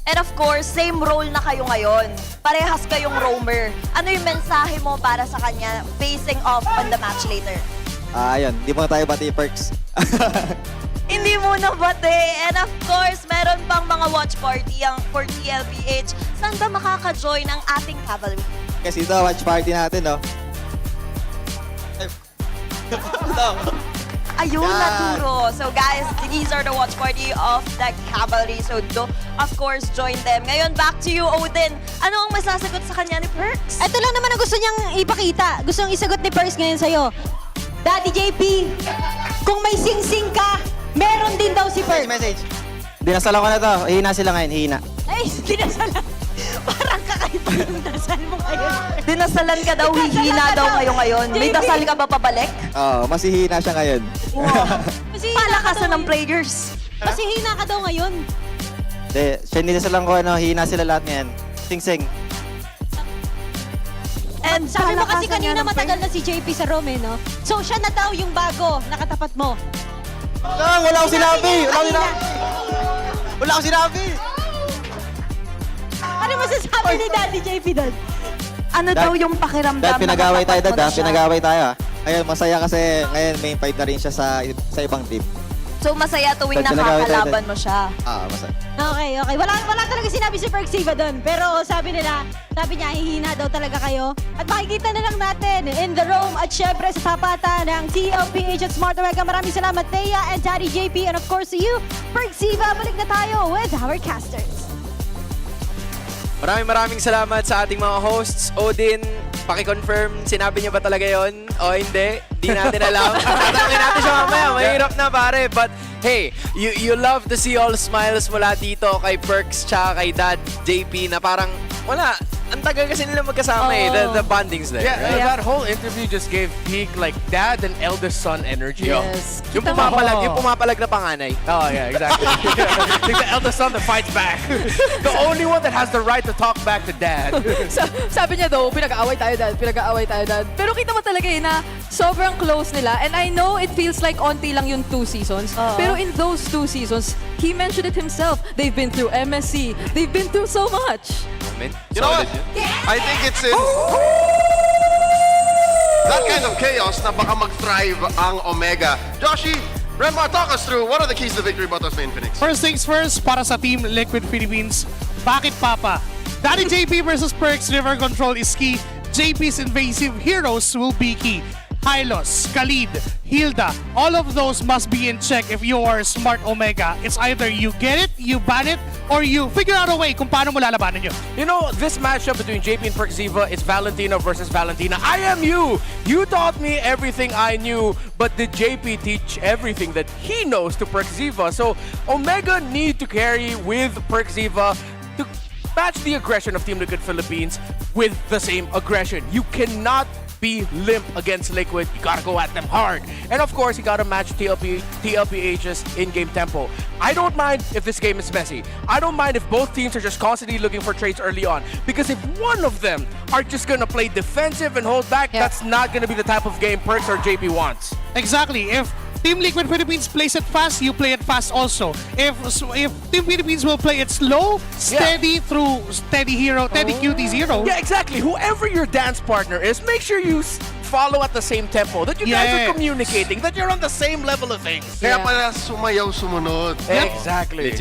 And of course, same role na kayo ngayon. Parehas kayong roamer. Ano yung mensahe mo para sa kanya facing off on the match later? Ayun, di mo tayo bati Perks. Hindi mo na bate. And of course, meron pang mga watch party ang for TLPH. Saan ba makaka-join ang ating cavalry? Kasi ito, watch party natin, no? Ayun, naturo. So guys, these are the watch party of the cavalry. So of course, join them. Ngayon, back to you, Odin. Ano ang masasagot sa kanya ni Perks? Ito lang naman ang gusto niyang ipakita. Gusto niyang isagot ni Perks ngayon sa'yo. Daddy JP, kung may sing-sing ka, meron din daw si Perks. Message. Dinasalan ko na to. Hihina sila ngayon, hihina. Ay, dinasalan. Parang kakaiba yung dasal mo ngayon. Dinasalan ka daw, hihina daw ngayon. May dasal ka ba pabalik? Oo, mas hihina siya ngayon. Palakasan ng players. Kasi hina ka daw ngayon. Hindi, siya dinasalan ko, hihina sila lahat ngayon. Sing-sing. And sabi mo kasi palakasan niya kanina ng matagal na si JP sa Rome, no? So siya na daw yung bago, nakatapat mo. Wala akong sinabi! Wala akong sinabi! Ano masasabi ni Daddy JP doon? Ano daw yung pakiramdam? Dad, pinag-away tayo, nakatapat mo na siya? pinag-away tayo. Ayun, masaya kasi ngayon main fight na rin siya sa ibang team. So masaya tuwing Dad, pinag-away tayo, nakakalaban Dad. mo siya. Masaya. Okay. Wala talaga sinabi si Perksiva doon. Pero sabi niya, hihina daw talaga kayo. At makikita na lang natin in the Rome at syempre sa tapata ng TLPH at Smart Omega. Maraming salamat, Thea and Daddy JP. And of course to you, Perksiva. Balik na tayo with our casters. Maraming salamat sa ating mga hosts. Odin, paki-confirm, sinabi niya ba talaga yon o hindi? Di natin alam. Tatanungin natin siya mamaya. Mahirap na pare. But hey, you love to see all smiles mula dito kay Perks tsaka kay Dad JP na parang wala. Ang tagal kasi nila magkasama the bondings there. Yeah, right? that whole interview just gave peak like dad and eldest son energy. Yes. Yung pumapalag na panganay. Oh yeah, exactly. Like the eldest son that fights back. The only one that has the right to talk back to dad. Sabi niya daw, pinag-aaway tayo, Dad. Pero kita mo talaga na sobrang close nila. And I know it feels like onti lang yung 2 seasons. Pero in those 2 seasons, he mentioned it himself. They've been through MSC. They've been through so much. You know what? I think it's in that kind of chaos na baka mag-thrive ang Omega. Joshi, Remar, talk us through what are the keys to victory about us in Phoenix? First things first, para sa Team Liquid Philippines, bakit Papa? Daddy JP versus Perks River Control is key. JP's invasive heroes will be key. Hylos, Khalid, Hilda, all of those must be in check if you are Smart Omega. It's either you get it, you ban it, or you figure out a way kung paano mo lalabanan yun. You know, this matchup between JP and Perksiva, it's Valentina versus Valentina. I am you! You taught me everything I knew, but did JP teach everything that he knows to Perksiva? So, Omega need to carry with Perksiva to match the aggression of Team Liquid Philippines with the same aggression. You cannot be limp against Liquid. You gotta go at them hard. And of course, you gotta match TLPH's in-game tempo. I don't mind if this game is messy. I don't mind if both teams are just constantly looking for trades early on. Because if one of them are just gonna play defensive and hold back, that's not gonna be the type of game Perks or JP wants. Exactly. If Team Liquid Philippines plays it fast, you play it fast also. If Team Philippines will play it slow, steady through steady QT zero. Yeah, exactly. Whoever your dance partner is, make sure you follow at the same tempo, that you guys Yes. are communicating, that you're on the same level of things. Kaya pala sumayaw sumunod. Exactly.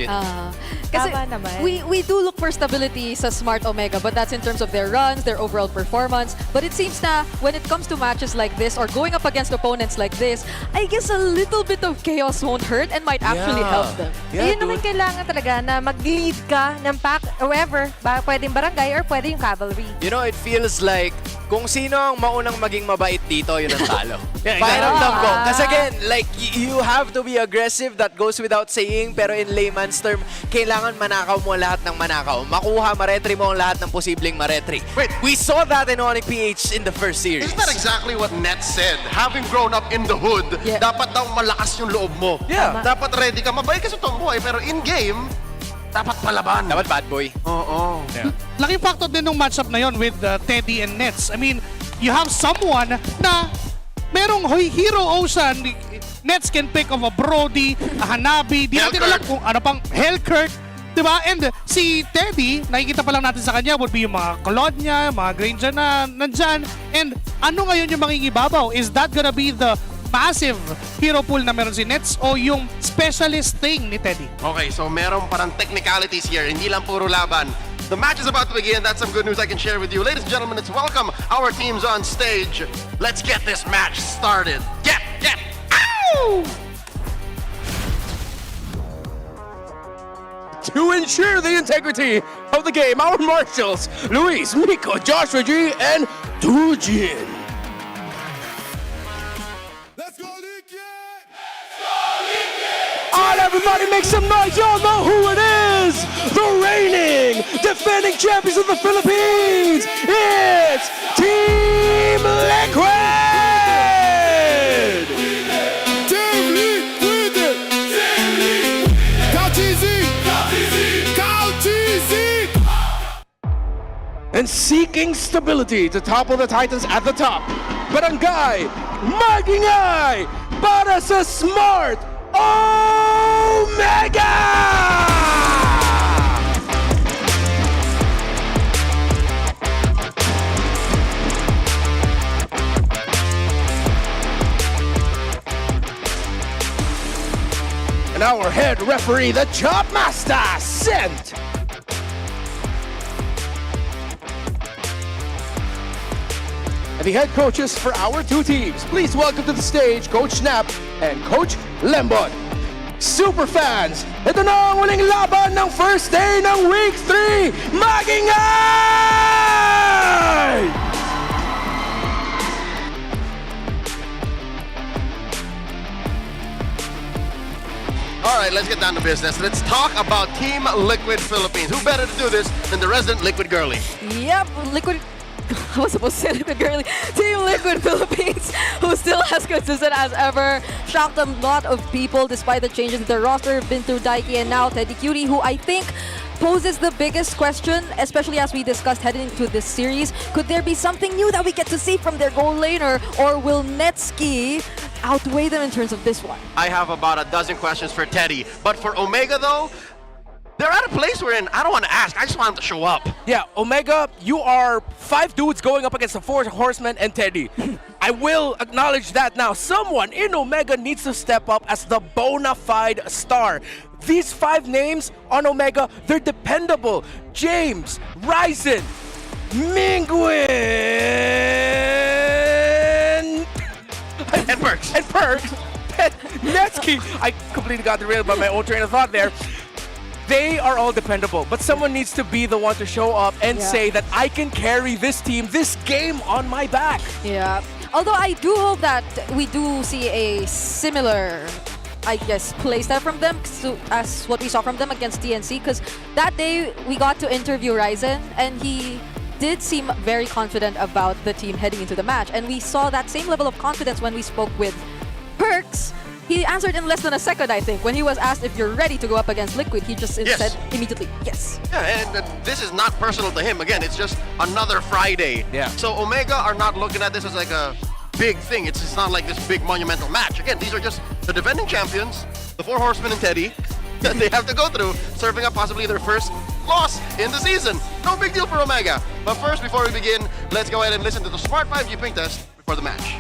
Kasi Tama naman. we do look for stability sa Smart Omega, but that's in terms of their runs, their overall performance. But it seems na when it comes to matches like this or going up against opponents like this, I guess a little bit of chaos won't hurt and might actually help them. Yun naman kailangan talaga na mag-lead ka ng pack, whoever, pwedeng barangay or pwede yung cavalry. You know, it feels like kung sino ang maunang maging mabait dito, yun ang talo. Yeah, Pakiramdam ko. Kasi again, like, you have to be aggressive, that goes without saying, pero in layman's term, kailangan manakaw mo lahat ng manakaw. Makuha, maretry mo ang lahat ng posibleng maretry. Wait. We saw that in ONIC PH in the first series. Isn't that exactly what Net said? Having grown up in the hood, dapat daw malakas yung loob mo. Yeah. Dapat ready ka. Mabait ka sa tomboy, pero in-game, dapat palaban. Dapat bad boy. Oo. Yeah. Laking factor din ng matchup na yon with Teddy and Nets. I mean, you have someone na merong hero ocean. Nets can pick of a Brody, a Hanabi, di natin alam kung ano pang Hellkurt. Diba? And si Teddy, nakikita pa lang natin sa kanya would be yung mga Claude niya, mga Granger na nandyan. And ano ngayon yung mangingibabaw? Is that gonna be the massive hero pool na meron si Nets o yung specialist thing ni Teddy? Okay, so meron parang technicalities here. Hindi lang puro laban. The match is about to begin. That's some good news I can share with you. Ladies and gentlemen, let's welcome our teams on stage. Let's get this match started. Get! Ow! To ensure the integrity of the game, our marshals, Luis, Miko, Joshua G, and Dujin. All everybody make some noise, y'all know who it is! The reigning, defending champions of the Philippines! It's Team Liquid! Team Liquid! And seeking stability to topple the Titans at the top, Barangay Magingay para sa Smart Omega! And our head referee, the Chop Master, sent. And the head coaches for our two teams. Please welcome to the stage Coach Snap and Coach Lembot. Super fans, ito na ang huling laban ng first day ng Week 3, Magingay! All right, let's get down to business. Let's talk about Team Liquid Philippines. Who better to do this than the resident Liquid girlie? Yep, Liquid. I was supposed to say Liquid Girlie. Team Liquid Philippines, who still as consistent as ever. Shocked a lot of people despite the changes in their roster. Been through Daiki and now Teddy Cutie, who I think poses the biggest question, especially as we discussed heading into this series. Could there be something new that we get to see from their goal laner, or will Netski outweigh them in terms of this one? I have about a dozen questions for Teddy. But for Omega, though, they're at a place wherein I don't want to ask. I just want them to show up. Yeah, Omega, you are 5 dudes going up against the 4 horsemen and Teddy. I will acknowledge that now. Someone in Omega needs to step up as the bona fide star. These 5 names on Omega, they're dependable. James, Ryzen, Mingwin, and Perks. And Perks. Netski. I completely got derailed by my own train of thought there. They are all dependable, but someone needs to be the one to show up and say that I can carry this team, this game on my back. Yeah. Although I do hope that we do see a similar, I guess, playstyle from them as what we saw from them against TNC, because that day we got to interview Ryzen and he did seem very confident about the team heading into the match, and we saw that same level of confidence when we spoke with Perks. He answered in less than a second, I think. When he was asked if you're ready to go up against Liquid, he just said immediately, yes. Yeah, and this is not personal to him. Again, it's just another Friday. Yeah. So Omega are not looking at this as like a big thing. It's not like this big monumental match. Again, these are just the defending champions, the 4 horsemen and Teddy, that they have to go through, serving up possibly their first loss in the season. No big deal for Omega. But first, before we begin, let's go ahead and listen to the Smart 5G ping test. before the match.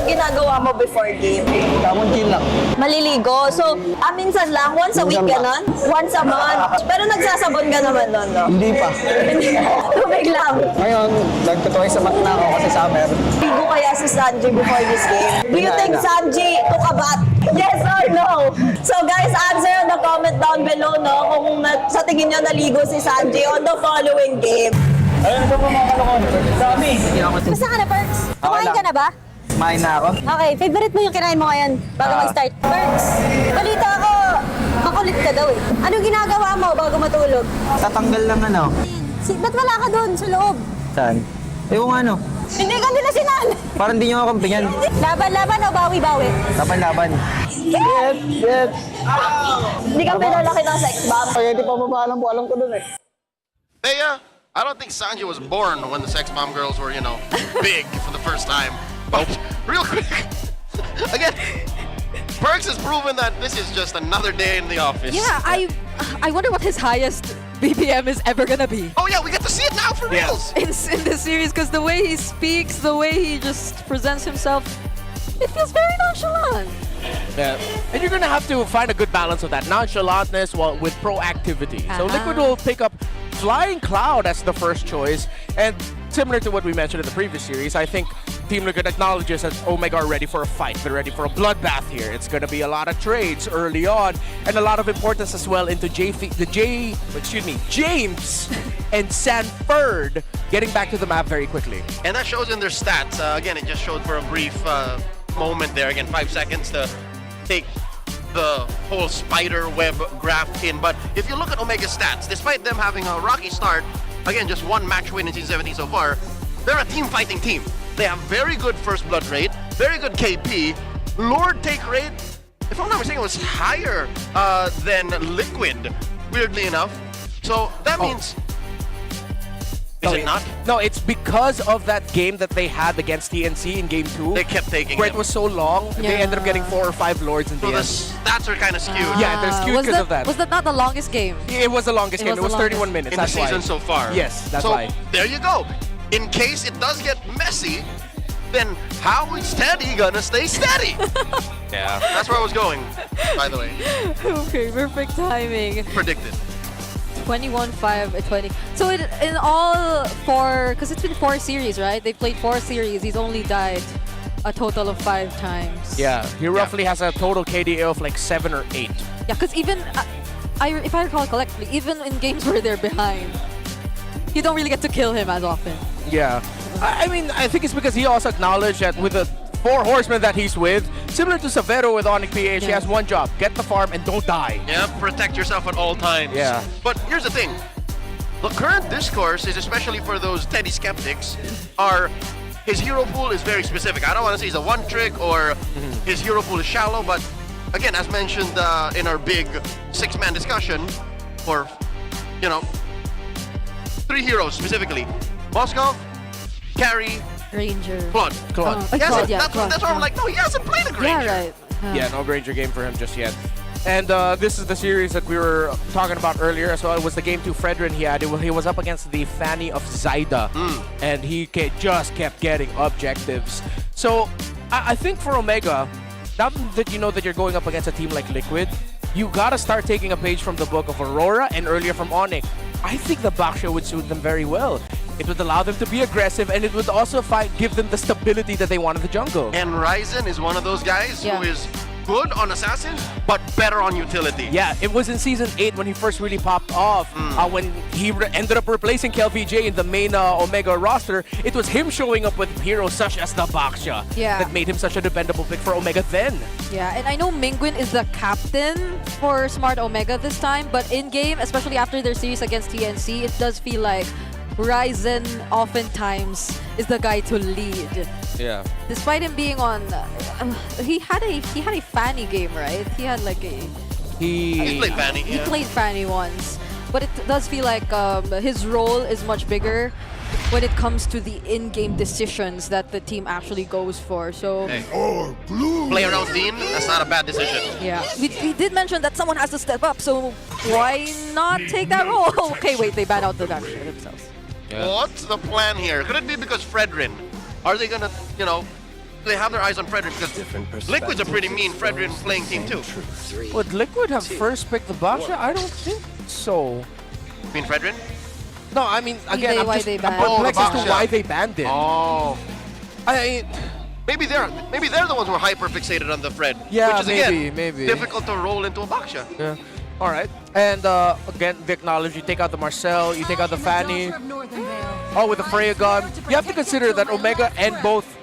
Ginagawa mo before game? Kamuntin lang. Maliligo. So, minsan lang, once a week ganon? Once a month. Pero nagsasabon ka naman doon, no? Hindi pa. Tubig lang. Ngayon, nagtutuloy sa mat na ako kasi summer. Ligo kaya si Sanji before this game? Do you think Sanji took a bath? Yes or no? So guys, answer in the comment down below, no? Kung sa tingin nyo naligo si Sanji on the following game. Ayun po mga kalokon. Dami. Basta ka na, Perks? Kumain ka na ba? Kumain na ako. Okay, favorite mo yung kinain mo ngayon bago mag-start? Perks, balita ko, makulit ka daw eh. Anong ginagawa mo bago matulog? Tatanggal lang ano. Ba't wala ka doon sa loob? Saan? Yung ano. Hindi ka nila sinal. Parang di nyo ako kampingan. Laban-laban o bawi-bawi? Laban-laban. Yes, yes. Hindi ka pinalaki ng sex bomb. Kaya di pa mapaalam po, alam ko dun eh. Hey, I don't think Sanji was born when the Sex Bomb girls were, big for the first time. But real quick, again, Perks has proven that this is just another day in the office. Yeah, I wonder what his highest BPM is ever gonna be. Oh yeah, we get to see it now for reals. In this series, because the way he speaks, the way he just presents himself, it feels very nonchalant. Yeah. And you're gonna have to find a good balance of that nonchalantness with proactivity. So Liquid will pick up Flying Cloud as the first choice, and similar to what we mentioned in the previous series, I think Team Liquid acknowledges that Omega are ready for a fight. They're ready for a bloodbath here. It's gonna be a lot of trades early on, and a lot of importance as well into James and Sanford getting back to the map very quickly. And that shows in their stats. Again, it just showed for a brief moment there. Again, 5 seconds to take the whole spider web graph in. But if you look at Omega's stats, despite them having a rocky start, again, just one match win in Season 17 so far, they're a team fighting team. They have very good first blood rate, very good KP. Lord take rate, if I'm not mistaken, was higher than Liquid, weirdly enough. So that means... Is it not? No, it's because of that game that they had against TNC in Game 2. They kept taking where him. It was so long, they ended up getting 4 or 5 Lords in the end. So the stats are kind of skewed. Yeah, they're skewed because of that. Was that not the longest game? It was the longest game. It was 31 minutes. In the season so far. Yes, that's so, why. There you go. In case it does get messy, then how is Teddy gonna stay steady? Yeah, that's where I was going, by the way. Okay, perfect timing. Predicted. 21-5-20. So in all 4, because it's been 4 series, right? They played 4 series. He's only died a total of 5 times. Yeah, he roughly has a total KDA of like 7 or 8. Yeah, because even, if I recall correctly, even in games where they're behind, you don't really get to kill him as often. Yeah. I mean, I think it's because he also acknowledged that with the 4 horsemen that he's with, similar to Savero with ONIC PH, he has one job: get the farm and don't die. Yeah, protect yourself at all times. Yeah. But here's the thing. The current discourse is, especially for those Teddy skeptics, are his hero pool is very specific. I don't want to say he's a one-trick or his hero pool is shallow, but again, as mentioned in our big 6-man discussion, for, 3 heroes specifically. Moskov, Carry, Ranger. Claude. Claude, yeah, That's why I'm like, no, he hasn't played a Granger. Yeah, right. Yeah, no Granger game for him just yet. And this is the series that we were talking about earlier as well. It was the Game 2 Fredrin he had. He was up against the Fanny of Zyda, and he just kept getting objectives. So I think for Omega, now that you know that you're going up against a team like Liquid, you gotta start taking a page from the book of Aurora and earlier from ONIC. I think the Baksha would suit them very well. It would allow them to be aggressive, and it would also give them the stability that they want in the jungle. And Ryzen is one of those guys who is good on Assassin, but better on utility. Yeah, it was in Season 8 when he first really popped off. When he ended up replacing KLPJ in the main Omega roster, it was him showing up with heroes such as the Baksha that made him such a dependable pick for Omega then. Yeah, and I know Mingwin is the captain for Smart Omega this time, but in-game, especially after their series against TNC, it does feel like Ryzen oftentimes is the guy to lead. Yeah. Despite him being on, he had a Fanny game, right? He had like a. He played Fanny. He played Fanny once, but it does feel like his role is much bigger when it comes to the in-game decisions that the team actually goes for. So. Hey. Play around Dean. That's not a bad decision. Yeah. We did mention that someone has to step up, so why not take that role? Okay, wait, they ban out the Baksha themselves. Yeah. What's the plan here? Could it be because Fredrin Are they gonna, you know, they have their eyes on Fredrin? Because Liquid's a pretty mean Fredrin playing team too. Would Liquid have first picked the Baksha? I don't think so. Mean Fredrin? No, I mean, again, I'm why they I'm banned perplexed as to Baksha. why they banned it. Oh. I Maybe they're the ones who are hyper fixated on the Fred. Yeah, which is again maybe. difficult to roll into a Baksha. Yeah. All right. And again, we acknowledge you take out the Marcel, you take out the Fanny. Oh, with the Freya gun. You have to consider that Omega and both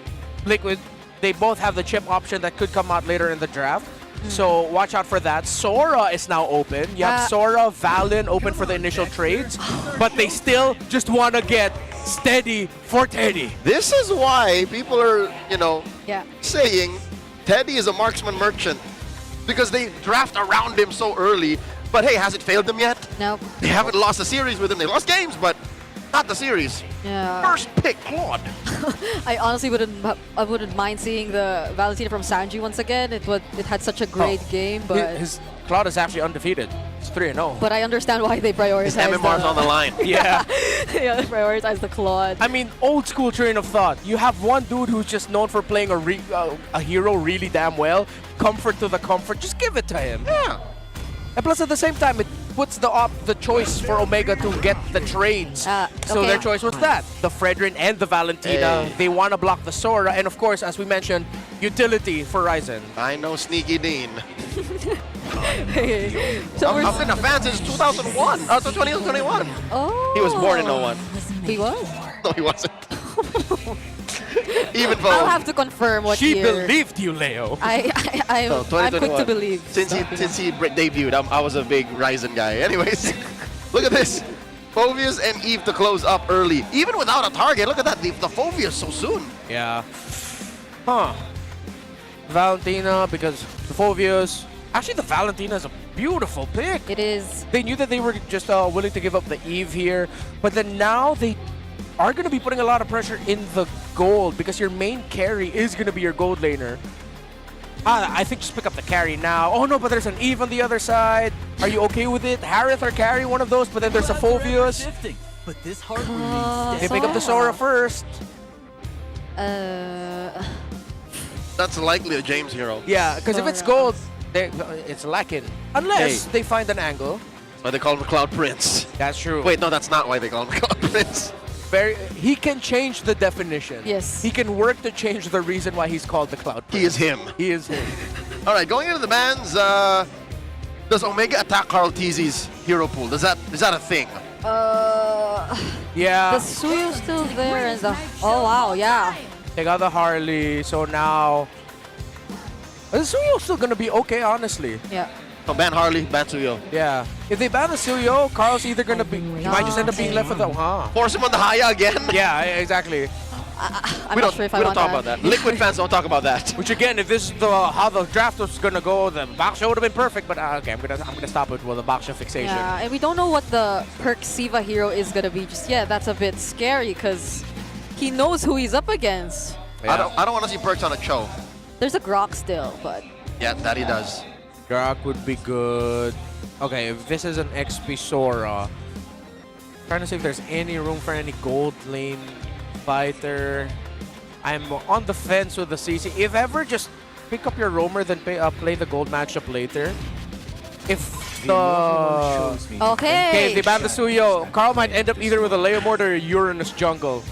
Liquid, they both have the chip option that could come out later in the draft. So watch out for that. Sora is now open. You have Sora, Valen open for the initial trades, but they still just want to get steady for Teddy. This is why people are, you know, Yeah. saying Teddy is a marksman merchant. Because they draft around him so early. But hey, has it failed them yet? No. They haven't lost a series with him. They lost games, but not the series. Yeah. First pick, Claude. I honestly wouldn't mind seeing the Valentina from Sanji once again. It had such a great game, but His Cloud is actually undefeated. It's 3-0. but I understand why they prioritize His MMR's on the line. Yeah. yeah, they prioritize the Claude. I mean, old school train of thought. You have one dude who's just known for playing a hero really damn well. Comfort to the comfort. Just give it to him. Yeah. And plus, at the same time, it puts the choice for Omega to get the trades. So okay. their choice was that. The Fredrin and the Valentina. Hey. They want to block the Sora. And of course, as we mentioned, utility for Ryzen. I know Sneaky Dean. So I've been a fan since 2001. 2021. Oh. He was born in 01. He was? No, he wasn't. Even though I'll have to confirm what She year. believed you, Leo. I'm quick to 2021. believe. Since he debuted, I was a big Ryzen guy. Anyways, look at this. Phoveus and Eve to close up early. Even without a target, look at that. The Phoveus so soon. Yeah. Huh. Valentina, because the Phoveus. Actually, the Valentina is a beautiful pick. It is. They knew that they were just willing to give up the Eve here, but then now they are going to be putting a lot of pressure in the gold because your main carry is going to be your gold laner. I think just pick up the carry now. Oh no, but there's an Eve on the other side. Are you okay with it? Harith or carry one of those, but then there's a Phoveus. But this heart remains They pick up the Sora first. That's likely a James hero. Yeah, because if it's gold, it's lacking. Unless they find an angle. That's why they call him Cloud Prince. That's true. Wait, no, that's not why they call him Cloud Prince. He can change the definition. Yes. He can work to change the reason why he's called the Cloud Prince. He is him. He is him. All right, going into the bans, does Omega attack Carl TZ's hero pool? Is that a thing? Yeah. The Suyo's still there and the oh wow, yeah. They got the Harley, so now the Suyo's still gonna be okay, honestly. Yeah. So ban Harley, ban Suyo. Yeah. If they ban the Suyo, Carl's either gonna be he might just end up being left with a Force him on the Haya again? Yeah, exactly. I'm not sure if I we want don't talk about that. Liquid fans don't talk about that. Which again, if this is how the draft was gonna go, the Baksha would have been perfect. But okay, I'm gonna stop it with the Baksha fixation. Yeah, and we don't know what the perk Siva hero is gonna be just yet. That's a bit scary because he knows who he's up against. Yeah. I don't want to see perks on a Cho. There's a Grok still, but Yeah, that he does. Grok would be good. Okay, if this is an XP Sora, trying to see if there's any room for any gold lane fighter. I'm on the fence with the CC. If ever, just pick up your roamer, then play the gold matchup later. If the okay, if they ban the Suyo, Carl might end up either with a Leomord or a Uranus jungle.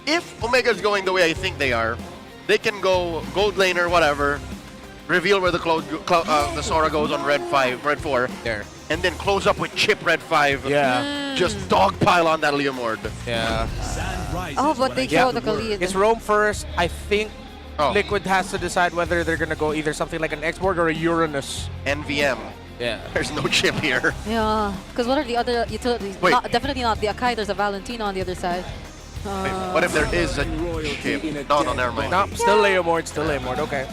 If Omega's going the way I think they are, they can go gold laner, whatever, reveal where the Sora goes on red 4, there, and then close up with chip red 5. Yeah. Just dogpile on that Leomord. Yeah. oh, but they kill the Khalid. It's roam first. I think Liquid has to decide whether they're gonna go either something like an X-Borg or a Uranus. NVM. Yeah. There's no chip here. Yeah, because what are the other utilities? Wait. Definitely not the Akai. There's a Valentina on the other side. Wait, what if there is a chip? No, never mind. No, still Leomord, still Leomord. Okay.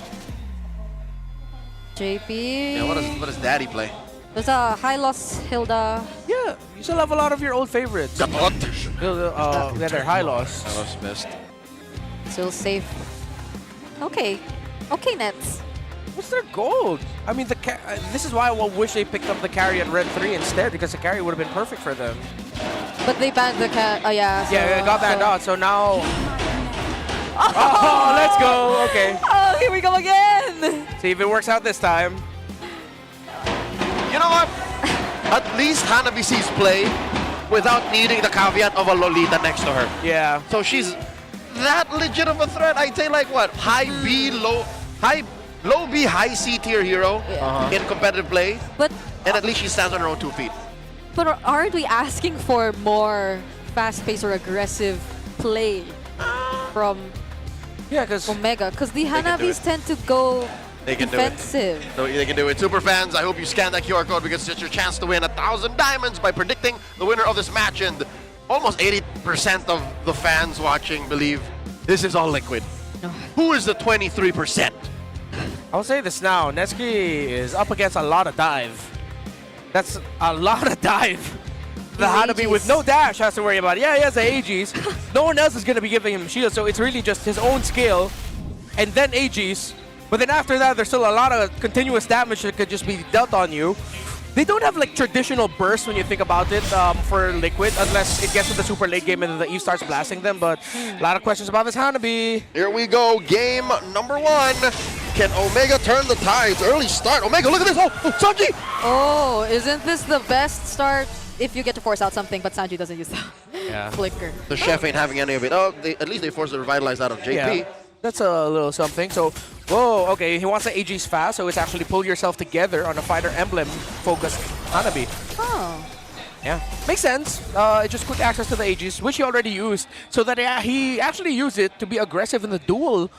JP. Yeah, what does Daddy play? There's a Hylos, Hilda. Yeah, you still have a lot of your old favorites. Gatot. Yeah, they're Hylos. Hylos missed. Still safe. Okay. Okay, Nets. What's their gold? I mean, this is why I wish they picked up the carry at Red 3 instead, because the carry would have been perfect for them. But they banned the yeah. So, Yeah, it got banned out, so now Oh, let's go. Okay. Oh, here we go again. See if it works out this time. You know what? At least Hanabi sees play without needing the caveat of a Lolita next to her. Yeah. So she's that legit of a threat. I'd say like what? Low B, high C tier hero in competitive play. But and at least she stands on her own 2 feet. But aren't we asking for more fast-paced or aggressive play from Omega? Because the Hanabis tend to go They can defensive. do it. So they can do it. Super fans, I hope you scan that QR code because it's your chance to win 1,000 diamonds by predicting the winner of this match. And almost 80% of the fans watching believe this is all Liquid. Who is the 23%? I'll say this now. Netsuki is up against a lot of dive. That's a lot of dive. The Hanabi with no dash has to worry about it. Yeah, he has the AGs. No one else is going to be giving him shield, so it's really just his own skill and then AGs. But then after that, there's still a lot of continuous damage that could just be dealt on you. They don't have like traditional bursts when you think about it for Liquid, unless it gets to the super late game and then the Eve starts blasting them. But a lot of questions about this Hanabi. Here we go, game number 1. Can Omega turn the tides? Early start. Omega, look at this. Oh, Sanji! Oh, isn't this the best start if you get to force out something, but Sanji doesn't use the flicker? The chef ain't having any of it. Oh, at least they forced the revitalize out of JP. Yeah, that's a little something. So, whoa, okay, he wants the AGs fast, so it's actually pull yourself together on a fighter emblem focused Hanabi. Oh. Yeah, makes sense. Just quick access to the AGs, which he already used, so that he actually used it to be aggressive in the duel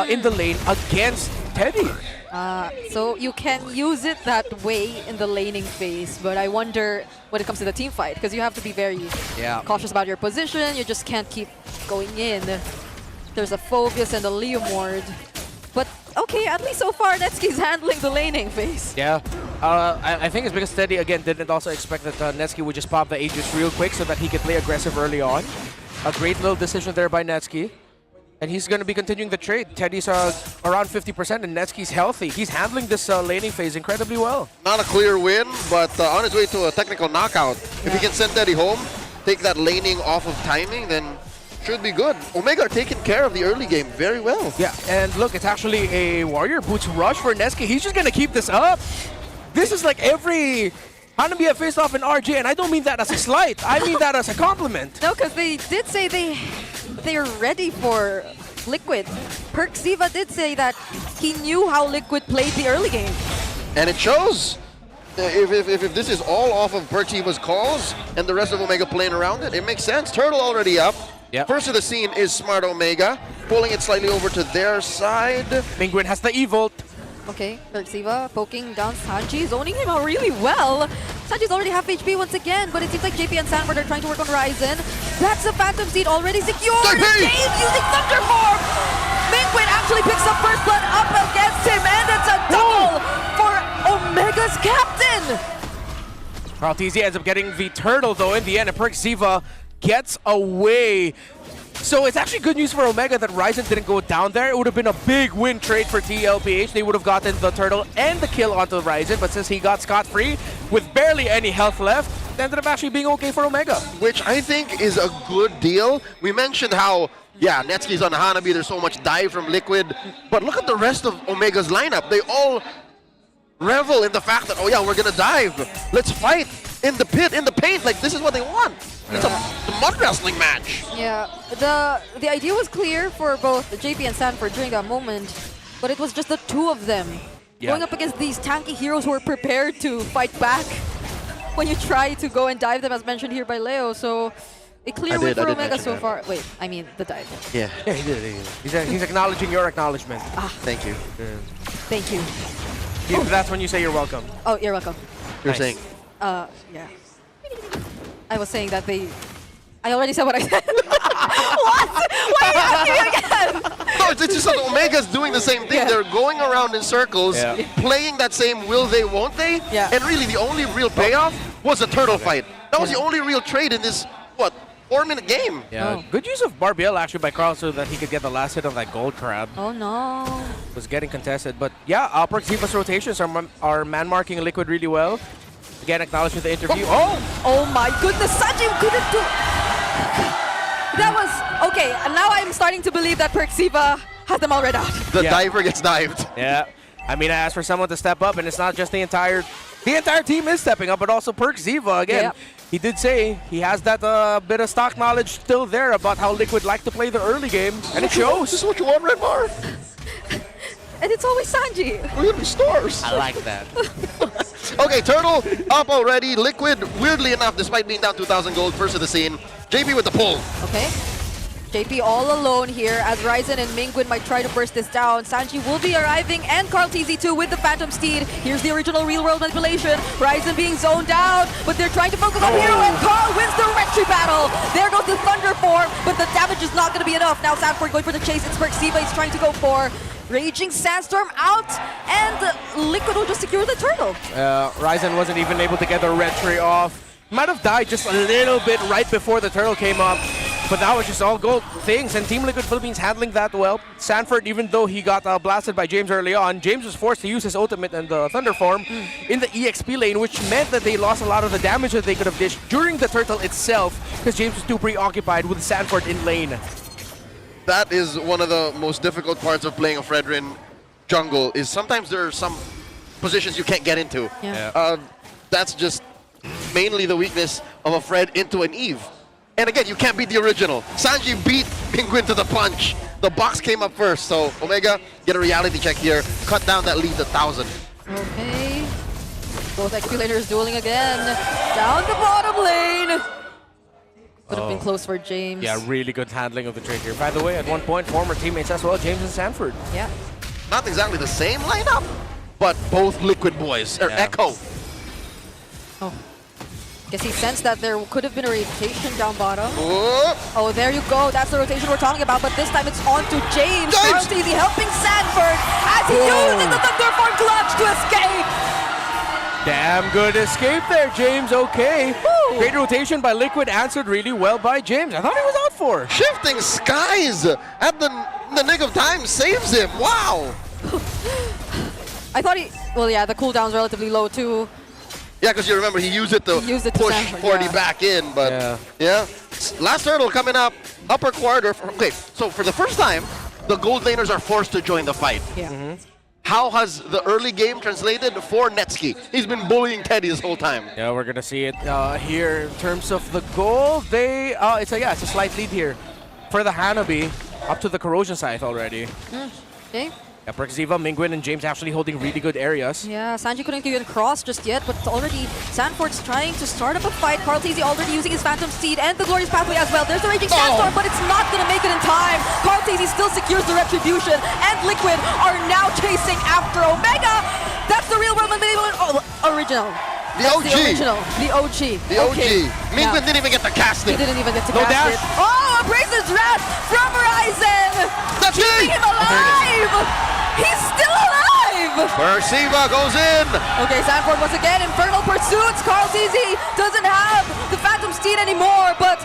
in the lane against Teddy. So you can use it that way in the laning phase, but I wonder when it comes to the team fight, because you have to be very cautious about your position. You just can't keep going in. There's a Phobius and a Leomord. But okay, at least so far, Netsuki's handling the laning phase. Yeah, I think it's because Teddy, again, didn't also expect that Netsuki would just pop the Aegis real quick so that he could play aggressive early on. A great little decision there by Netsuki. And he's going to be continuing the trade. Teddy's around 50% and Netsuki's healthy. He's handling this laning phase incredibly well. Not a clear win, but on his way to a technical knockout. If he can send Teddy home, take that laning off of timing, then should be good. Omega are taking care of the early game very well. Yeah, and look, it's actually a Warrior Boots rush for Netsuki. He's just going to keep this up. This is like every Hanabi have faced off in RJ, and I don't mean that as a slight. I mean that as a compliment. No, because they did say they're ready for Liquid. Perk Siva did say that he knew how Liquid played the early game. And it shows. If this is all off of Perk Siva's calls and the rest of Omega playing around it, it makes sense. Turtle already up. Yep. First of the scene is Smart Omega, pulling it slightly over to their side. Penguin has the Evolt. Okay, Perk Siva poking down Sanji, zoning him out really well. Sanji's already half HP once again, but it seems like JP and Sanford are trying to work on Ryzen. That's the Phantom Seed already secured! Dave using Thunder Form! Penguin actually picks up first blood up against him, and it's a double for Omega's captain! Carl TZ ends up getting the Turtle, though, in the end, and Perk Siva gets away. So it's actually good news for Omega that Ryzen didn't go down there. It would have been a big win trade for TLPH. They would have gotten the Turtle and the kill onto Ryzen, but since he got scot-free with barely any health left, it ended up actually being okay for Omega. Which I think is a good deal. We mentioned how, yeah, Netsuki's on Hanabi, there's so much dive from Liquid, but look at the rest of Omega's lineup. They all revel in the fact that, oh yeah, we're gonna dive. Let's fight in the pit, in the paint, like this is what they want. It's a mud wrestling match. Yeah, the idea was clear for both JP and Sanford during that moment, but it was just the two of them going up against these tanky heroes who are prepared to fight back when you try to go and dive them, as mentioned here by Leo. So a clear win for Omega so far. Wait, I mean the dive. Yeah, he did. He's acknowledging your acknowledgement. Thank you. Thank you. That's when you say you're welcome. Oh, you're welcome. You're saying? Yeah. I was saying that I already said what I said. What? Why are you asking me again? No, it's just that Omega's doing the same thing. They're going around in circles, playing that same will they, won't they? Yeah. And really, the only real payoff was a turtle fight. That was the only real trade in this, 4-minute game. Yeah, good use of Barbiel actually by Carl so that he could get the last hit on that gold crab. Oh no. Was getting contested, but yeah, Perk Siva's rotations are man-marking Liquid really well. Again, acknowledged with the interview. Oh my goodness, Sanji couldn't do... That was okay. And now I'm starting to believe that Perxiva has them all read out. The diver gets dived. Yeah. I mean, I asked for someone to step up, and it's not just the entire team is stepping up, but also Perxiva again. Yep. He did say he has that bit of stock knowledge still there about how Liquid like to play the early game, and it shows. This is what you want, Red Bar. And it's always Sanji. We're gonna be stars. I like that. Okay, Turtle up already. Liquid, weirdly enough, despite being down 2,000 gold, first of the scene. JP with the pull. Okay. JP all alone here as Ryzen and Mingwin might try to burst this down. Sanji will be arriving and Carl TZ too with the Phantom Steed. Here's the original real-world manipulation. Ryzen being zoned out, but they're trying to focus on Hero and Carl wins the retry battle. There goes the Thunder form, but the damage is not going to be enough. Now Sanford going for the chase. It's Perxiva he's trying to go for. Raging Sandstorm out, and Liquid will just secure the turtle. Ryzen wasn't even able to get the retry off. Might have died just a little bit right before the turtle came up. But that was just all gold things, and Team Liquid Philippines handling that well. Sanford, even though he got blasted by James early on, James was forced to use his ultimate and the Thunder form in the EXP lane, which meant that they lost a lot of the damage that they could have dished during the turtle itself, because James was too preoccupied with Sanford in lane. That is one of the most difficult parts of playing a Fredrin jungle, is sometimes there are some positions you can't get into. Yeah. That's just mainly the weakness of a Fred into an Eve. And again, you can't beat the original. Sanji beat Penguin to the punch. The box came up first, so Omega, get a reality check here. Cut down that lead to 1,000. Okay. Both XP laners dueling again. Down the bottom lane. Could have been close for James. Yeah, really good handling of the trade here. By the way, at one point, former teammates as well, James and Sanford. Yeah. Not exactly the same lineup, but both Liquid boys, or Echo. Oh. Guess he sensed that there could have been a rotation down bottom. Oh, Oh, there you go. That's the rotation we're talking about, but this time it's on to James. Carl TZ helping Sanford as he uses the Thunder Form clutch to escape. Damn good escape there, James. Okay. Woo. Great rotation by Liquid, answered really well by James. I thought he was out for. Shifting skies at the nick of time saves him. Wow. I thought well, yeah, the cooldown's relatively low too. Yeah, because you remember he used it to push Sanford, 40 back in, but yeah. Last turtle coming up, upper quarter. Okay, so for the first time, the gold laners are forced to join the fight. Yeah. How has the early game translated for Netsky? He's been bullying Teddy this whole time. Yeah, we're gonna see it here in terms of the goal. They it's a slight lead here for the Hanabi up to the corrosion site already. Okay. Yeah, Perxiva, Mingwin, and James actually holding really good areas. Yeah, Sanji couldn't even cross just yet, but already Sanford's trying to start up a fight. Carl TZ already using his Phantom Steed and the Glorious Pathway as well. There's the Raging Sandstorm, but it's not going to make it in time. Carl TZ still secures the Retribution, and Liquid are now chasing after Omega. That's the real world original. The OG. The original. The OG. The OG. Okay. Mingwin didn't even get to cast it. He didn't even get to No cast dash. it. Oh, Abraser's Wrath from Ryzen! That's keeping him alive! He's still alive! Perxiva goes in! Okay, Sanford once again, Infernal Pursuits. Carl TZ doesn't have the Phantom Steed anymore, but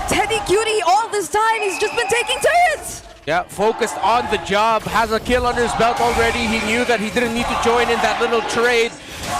Teddy Cutie all this time, he's just been taking turrets! Yeah, focused on the job, has a kill under his belt already. He knew that he didn't need to join in that little trade,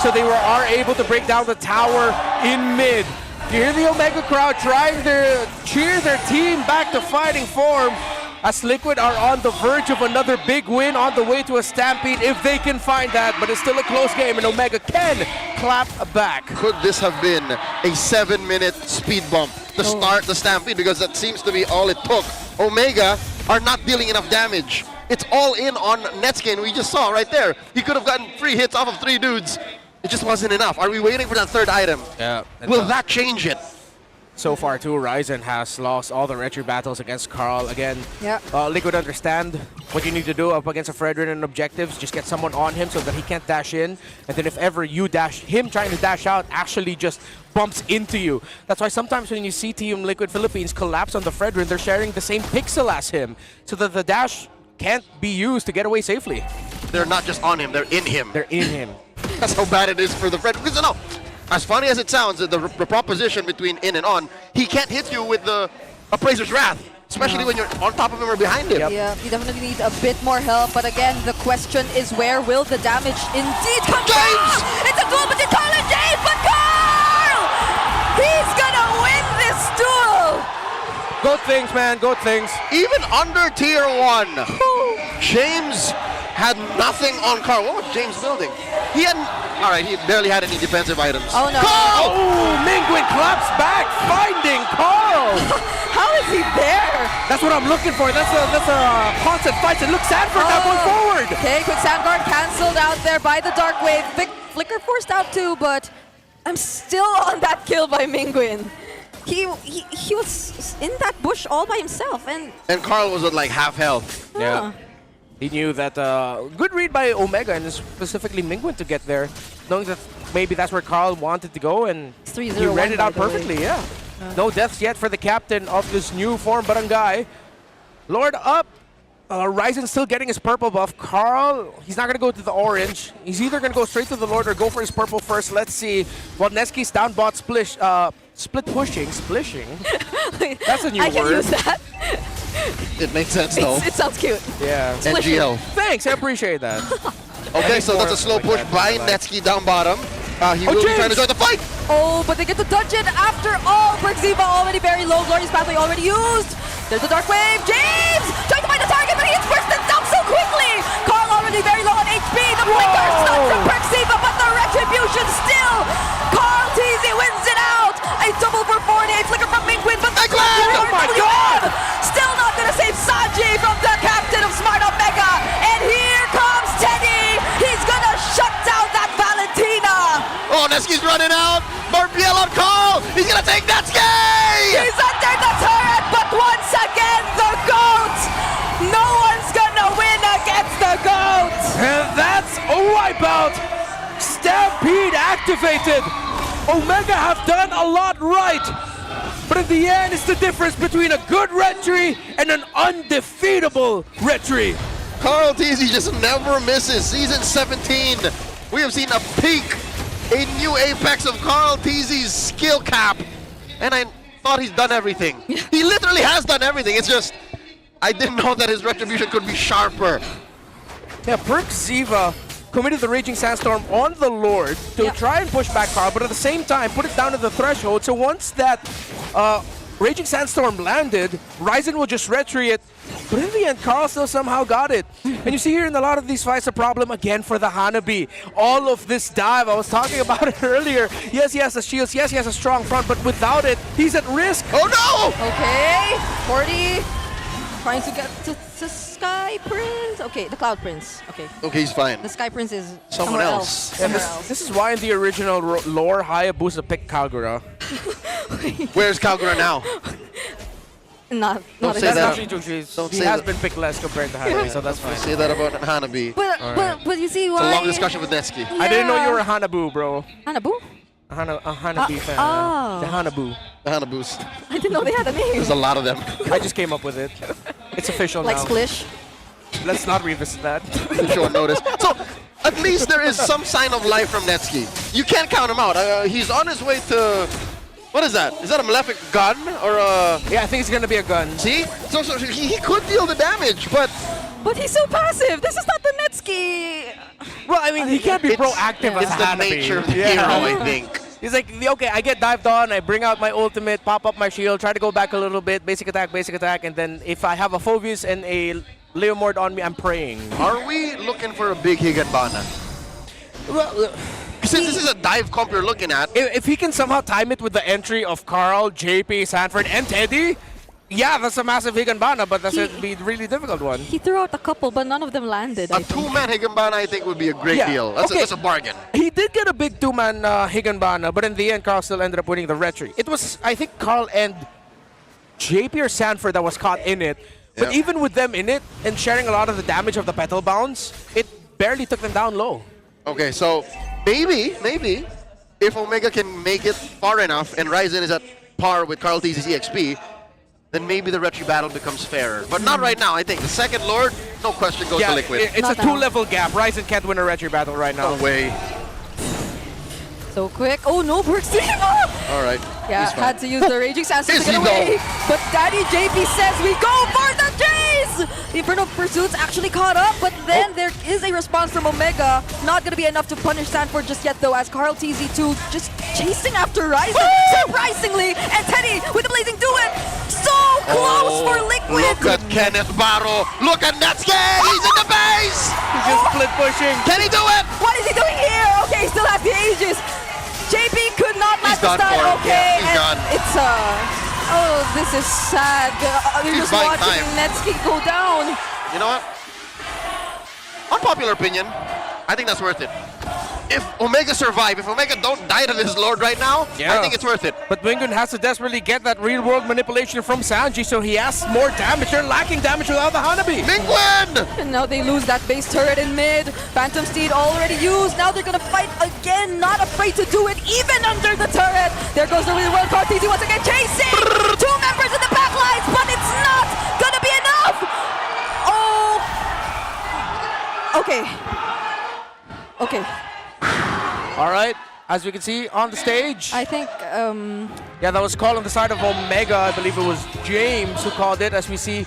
so they are able to break down the tower in mid. You hear the Omega crowd trying to cheer their team back to fighting form, as Liquid are on the verge of another big win on the way to a stampede if they can find that, but it's still a close game and Omega can clap back. Could this have been a 7-minute speed bump to start the stampede? Because that seems to be all it took. Omega are not dealing enough damage. It's all in on Netskin. We just saw right there. He could have gotten 3 hits off of 3 dudes. It just wasn't enough. Are we waiting for that third item? Yeah. Will that change it? So far, too, Ryzen has lost all the retry battles against Carl. Again, Liquid understand what you need to do up against a Fredrin and objectives. Just get someone on him so that he can't dash in. And then if ever you dash, him trying to dash out actually just bumps into you. That's why sometimes when you see Team Liquid Philippines collapse on the Fredrin, they're sharing the same pixel as him so that the dash can't be used to get away safely. They're not just on him, they're in him. They're in him. That's how bad it is for the Fredrin. Because no, as funny as it sounds, the proposition between in and on, he can't hit you with the Appraiser's Wrath, especially when you're on top of him or behind him. Yeah, he definitely needs a bit more help, but again, the question is where will the damage indeed come from? It's a duel between Carl and James, but Carl! He's gonna win this duel! Goat things, man. Goat things. Even under tier 1, James had nothing on Carl. What was James building? He had, all right, he barely had any defensive items. Oh no! Carl! Oh, Mingwin claps back, finding Carl. How is he there? That's what I'm looking for. That's a constant fight. And look, Sanford now going forward. Okay, quick sound guard canceled out there by the Dark Wave. Flicker forced out too, but I'm still on that kill by Mingwin. He was in that bush all by himself, and Carl was at like half health. Yeah. He knew that good read by Omega and specifically Mingwin to get there, knowing that maybe that's where Carl wanted to go, and he read it out perfectly. Yeah. No deaths yet for the captain of this new form Barangay. Lord up. Ryzen still getting his purple buff. Carl, he's not going to go to the orange. He's either going to go straight to the Lord or go for his purple first. Let's see. While Neski's down bot split pushing, splishing. That's a new word. I can use that. It makes sense though. It sounds cute. Yeah. NGL. Thanks, I appreciate that. Okay, so that's a slow push by Netsky down bottom. He will be trying to join the fight. Oh, but they get the dungeon after all. Brixiva already very low. Glorious Pathway already used. There's the Dark Wave. James trying to find the target, but he gets bursted down so quickly. Carl already very low on HP. The flicker stuck from Brixiva, but the retribution still. Carl TZ wins it out. A double for 40. A flicker from Mingwin, but the oh my God! Still not gonna save Sanji from the captain of Smart Omega. And here comes Teddy. He's gonna shut down that Valentina. Oh, Netsky's running out. MPL on Carl. He's gonna take Netsky. He's under the turret, but once again, the GOAT. No one's gonna win against the GOAT. And that's a wipeout. Stampede activated. Omega have done a lot right. But in the end, it's the difference between a good retry and an undefeatable retry. Carl TZ just never misses. Season 17, we have seen a peak, a new apex of Carl TZ's skill cap. And I thought he's done everything. He literally has done everything. It's just, I didn't know that his retribution could be sharper. Yeah, Brixiva committed the Raging Sandstorm on the Lord to try and push back Carl, but at the same time put it down to the threshold. So once that Raging Sandstorm landed, Ryzen will just retry it. But in the end, Carl still somehow got it. And you see here in a lot of these fights, a problem again for the Hanabi. All of this dive, I was talking about it earlier. Yes, he has the shields. Yes, he has a strong front, but without it, he's at risk. Oh no! Okay, 40. Trying to get to Sky Prince. Okay, the Cloud Prince. Okay. Okay, he's fine. The Sky Prince is someone else. And this is why in the original lore, Hayabusa picked Kagura. Where's Kagura now? Not Don't say that. He has been picked less compared to Hanabi, so that's fine. Say that about Hanabi. But you see why? It's a long discussion with Netsky. I didn't know you were a Hanabu, bro. Hanabu? A Hanabi fan. Oh. The Hanabu. The Hanabus. I didn't know they had a name. There's a lot of them. I just came up with it. It's official like now. Splish? Let's not revisit that. Short notice. So, at least there is some sign of life from Netsky. You can't count him out. He's on his way to... What is that? Is that a Malefic gun or a... Yeah, I think it's going to be a gun. See? So he could deal the damage, but... But he's so passive. This is not the Netsky. Well, I mean, he can't be proactive as It's a the Hanabi. nature of the hero, I think. He's like, okay, I get dived on, I bring out my ultimate, pop up my shield, try to go back a little bit, basic attack, and then if I have a Phobius and a Leomord on me, I'm praying. Are we looking for a big Higanbana? Well, since this is a dive comp you're looking at. If he can somehow time it with the entry of Carl, JP, Sanford, and Teddy, yeah, that's a massive Higanbana, but that's a really difficult one. He threw out a couple, but none of them landed. A two-man Higanbana, I think, would be a great deal. That's a bargain. He did get a big two-man Higanbana, but in the end, Carl still ended up winning the retry. It was, I think, Carl and JP or Sanford that was caught in it. But even with them in it and sharing a lot of the damage of the petal bounce, it barely took them down low. Okay, so maybe, if Omega can make it far enough and Ryzen is at par with Carl TZ's EXP, then maybe the retry battle becomes fairer. But not right now, I think. The second Lord, no question, goes to Liquid. It's a two-level gap. Ryzen can't win a retry battle right now. No way. So quick. Oh no, Brixiva! All right. Yeah, had to use the Raging Sandstorm to get away. But Daddy JP says we go for the chase! The Infernal Pursuit's actually caught up, but then there is a response from Omega. Not going to be enough to punish Sanford just yet, though, as Carl TZ2 just chasing after Ryzen, surprisingly. And Teddy with the Blazing Do It! So close for Liquid. Look at Kenneth Barro. Look at Netsky. He's in the base. He's just split pushing. Can he do it? What is he doing here? Okay, he still has the Aegis. JP could not match the done stun. for him. Okay, Yeah, he's and done. It's oh, this is sad. You're He's just buying watching time. Netsky go down. You know what? Unpopular opinion, I think that's worth it. If Omega survive, if Omega don't die to this Lord right now, I think it's worth it. But Mingun has to desperately get that real-world manipulation from Sanji, so he has more damage. They're lacking damage without the Hanabi. Mingun! And now they lose that base turret in mid. Phantom Steed already used. Now they're gonna fight again. Not afraid to do it, even under the turret. There goes the real world Cartesi once again chasing. Two members in the back lines, but it's not gonna be enough. Oh. Okay. Okay. All right, as we can see on the stage. I think Yeah, that was called on the side of Omega. I believe it was James who called it, as we see,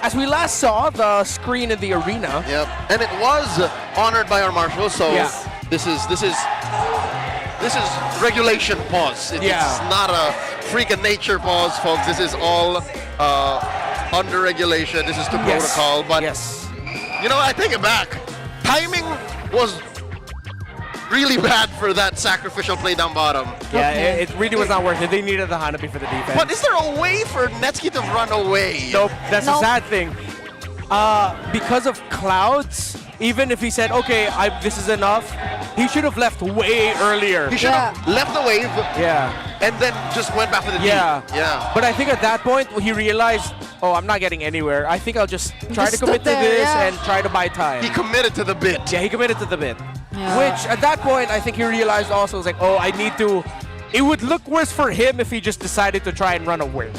as we last saw the screen in the arena. Yep, and it was honored by our marshals. So this is regulation pause. It's not a freak of nature pause, folks. This is all under regulation. This is to protocol. But you know, I take it back. Timing was really bad for that sacrificial play down bottom. Yeah, it really was not worth it. They needed the Hanabi for the defense. But is there a way for Netsky to run away? Nope, that's the sad thing. Because of Clouds, even if he said, okay, this is enough, he should have left way earlier. He should have left the wave. Yeah. And then just went back to the D. Yeah. But I think at that point, he realized, oh, I'm not getting anywhere. I think I'll just try to commit to this and try to buy time. He committed to the bit. Yeah, he committed to the bit. Which, at that point, I think he realized also, was like, oh, I need to... It would look worse for him if he just decided to try and run away.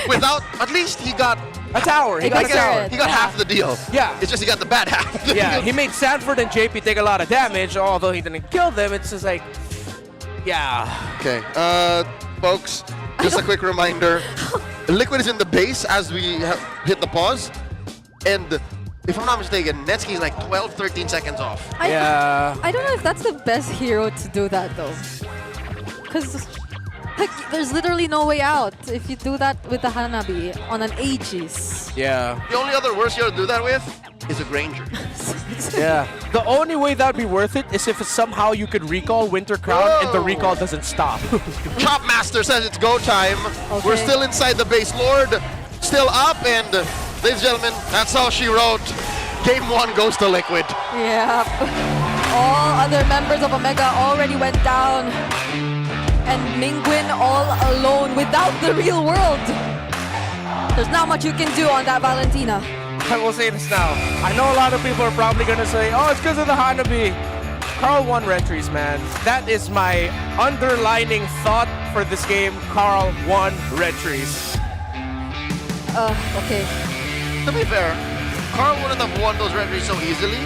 Without, at least he got a tower. He got a tower. He got half the deal. Yeah. It's just he got the bad half. Yeah, he made Sanford and JP take a lot of damage, although he didn't kill them. It's just like, Okay, folks, just a quick reminder. Liquid is in the base as we hit the pause. And if I'm not mistaken, Netsky is like 12, 13 seconds off. I don't know if that's the best hero to do that though. Because like, there's literally no way out if you do that with the Hanabi on an Aegis. yeah. The only other worst hero to do that with is a Granger. Yeah. The only way that'd be worth it is if somehow you could recall Winter Crown and the recall doesn't stop. Chop Master says it's go time. We're still inside the base. Lord still up, and ladies and gentlemen, that's all she wrote. Game 1 goes to Liquid. Yeah. All other members of Omega already went down. And Mingun all alone without the real world. There's not much you can do on that Valentina. I will say this now. I know a lot of people are probably going to say, oh, it's because of the Hanabi. Carl won retries, man. That is my underlining thought for this game. Carl won retries. Okay. To be fair, Carl wouldn't have won those retries so easily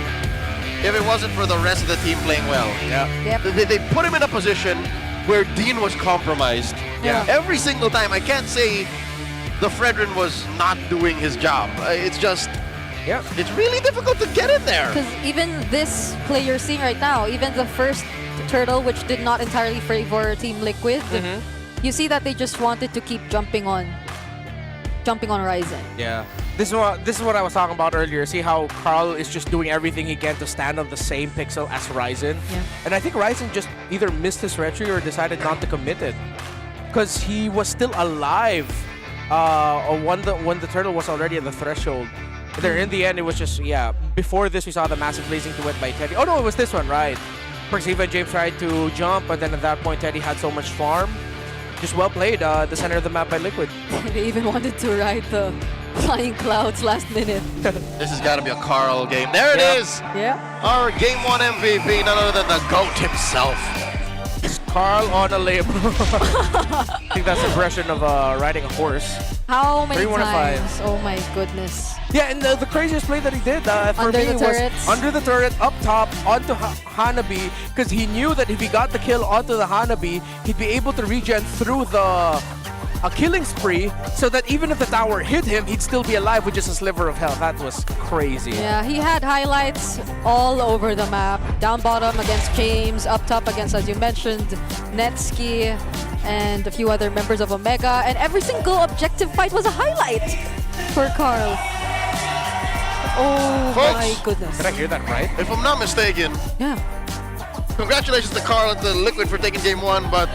if it wasn't for the rest of the team playing well. Yeah. They put him in a position where Dean was compromised. Yeah. Every single time. I can't say the Fredrin was not doing his job. It's just, it's really difficult to get in there. Because even this play you're seeing right now, even the first turtle, which did not entirely favor Team Liquid, you see that they just wanted to keep jumping on Ryzen. Yeah. This is what I was talking about earlier. See how Carl is just doing everything he can to stand on the same pixel as Ryzen. Yeah. And I think Ryzen just either missed his retry or decided not to commit it. Because he was still alive when the turtle was already at the threshold. There, in the end, it was just, before this, we saw the massive blazing duet by Teddy. Oh, no, it was this one, right? Perciva and James tried to jump, but then at that point, Teddy had so much farm. Just well played, the center of the map by Liquid. They even wanted to ride the flying clouds last minute. This has got to be a Carl game. There it is. Yeah. Our Game 1 MVP, none other than the GOAT himself. It's Carl on a limb. I think that's an impression of riding a horse. How many 3-1-5. times? Oh my goodness. Yeah, and the craziest play that he did for Under me the was turrets. under the turret, up top, onto Hanabi, because he knew that if he got the kill onto the Hanabi, he'd be able to regen through a killing spree, so that even if the tower hit him, he'd still be alive with just a sliver of health. That was crazy. Yeah, he had highlights all over the map. Down bottom against James, up top against, as you mentioned, Netsky. and a few other members of Omega, and every single objective fight was a highlight for Carl. Oh Folks, my goodness. Did I hear that right? If I'm not mistaken, Yeah. congratulations to Carl and the Liquid for taking game 1, but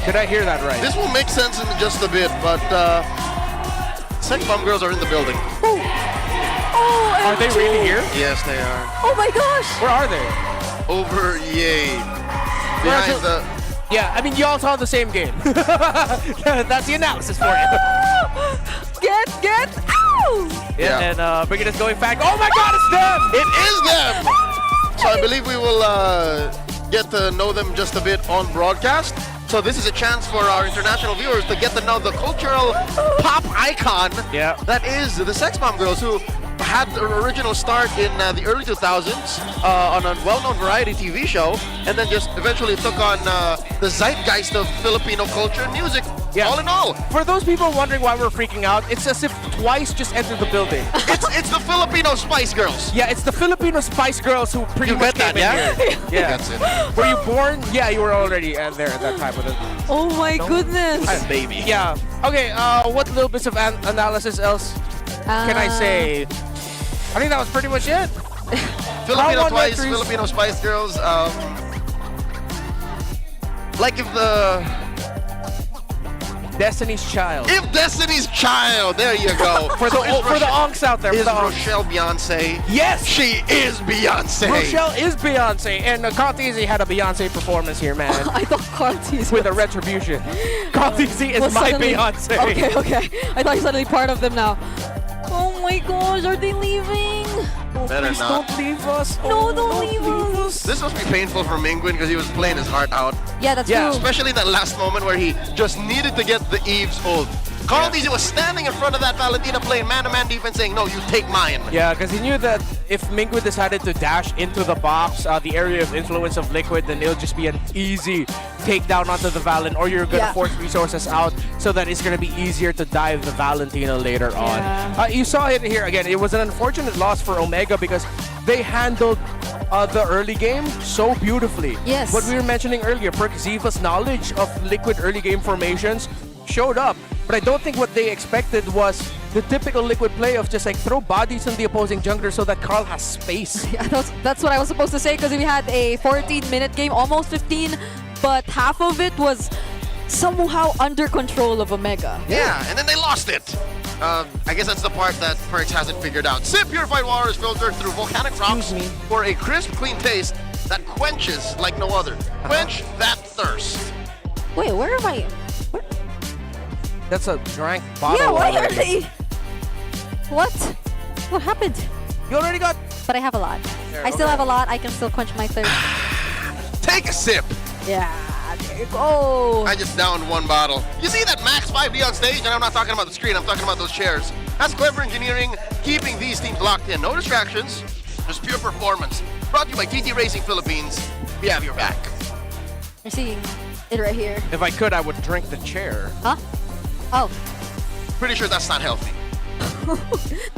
Did I hear that right? this will make sense in just a bit, but Sex Bomb Girls are in the building. Oh, Are they really here? Yes, they are. Oh my gosh! Where are they? Over, yay. Behind the... Yeah, I mean, you all saw the same game. That's the analysis for you. Get! Ow! Yeah, and Brigitte is going back. Oh my God, it's them! It is them! So I believe we will get to know them just a bit on broadcast. So this is a chance for our international viewers to get to know the cultural pop icon that is the Sex Bomb Girls, who had their original start in the early 2000s on a well-known variety TV show, and then just eventually took on the zeitgeist of Filipino culture and music. All in all, for those people wondering why we're freaking out, it's as if twice just entered the building. it's the Filipino Spice Girls. Yeah, it's the Filipino Spice Girls who pretty much came in here. Yeah, that's it. Were you born? Yeah, you were already there at that time. Oh my goodness! I'm baby. Yeah. Okay. What little bits of analysis else can I say? I think that was pretty much it. Filipino Twice, Filipino Spice Girls. Like if the Destiny's Child. If Destiny's Child, there you go. for the onks out there. Is Rochelle Beyonce? Yes, she is Beyonce. Rochelle is Beyonce, and Carl Tizzy had a Beyonce performance here, man. I thought Carl Tizzy with a retribution. Carl Tizzy is my Beyonce. Okay. I thought he's suddenly part of them now. Oh my gosh, are they leaving? Better Please not. don't leave us. No, don't leave us. This must be painful for Mingwin because he was playing his heart out. Yeah, that's true. Especially that last moment where he just needed to get the Eve's hold. Carl Tizzy was standing in front of that Valentina playing man-to-man defense saying, no, you take mine. Yeah, because he knew that if Mingwin decided to dash into the box, the area of influence of Liquid, then it'll just be an easy takedown onto the Valen, or you're going to force resources out so that it's going to be easier to dive the Valentina later on. You saw it here again. It was an unfortunate loss for Omega because they handled the early game so beautifully. Yes. What we were mentioning earlier, Perk Ziva's knowledge of Liquid early game formations showed up. But I don't think what they expected was the typical Liquid play of just like throw bodies on the opposing jungler so that Carl has space. Yeah, that's what I was supposed to say, because we had a 14-minute game, almost 15, but half of it was somehow under control of Omega. Yeah, and then they lost it. I guess that's the part that Perks hasn't figured out. Sip Purified Water is filtered through volcanic rocks for a crisp, clean taste that quenches like no other. Quench that thirst. Wait, where am I? That's a drank bottle. Yeah, why are already. they? What? What happened? You already got. But I have a lot. I still have a lot. I can still quench my thirst. Take a sip. Yeah, there you go. I just downed one bottle. You see that Max 5D on stage? And I'm not talking about the screen, I'm talking about those chairs. That's clever engineering, keeping these teams locked in. No distractions, just pure performance. Brought to you by TT Racing Philippines. We have your back. You're seeing it right here. If I could, I would drink the chair. Huh? Oh. Pretty sure that's not healthy.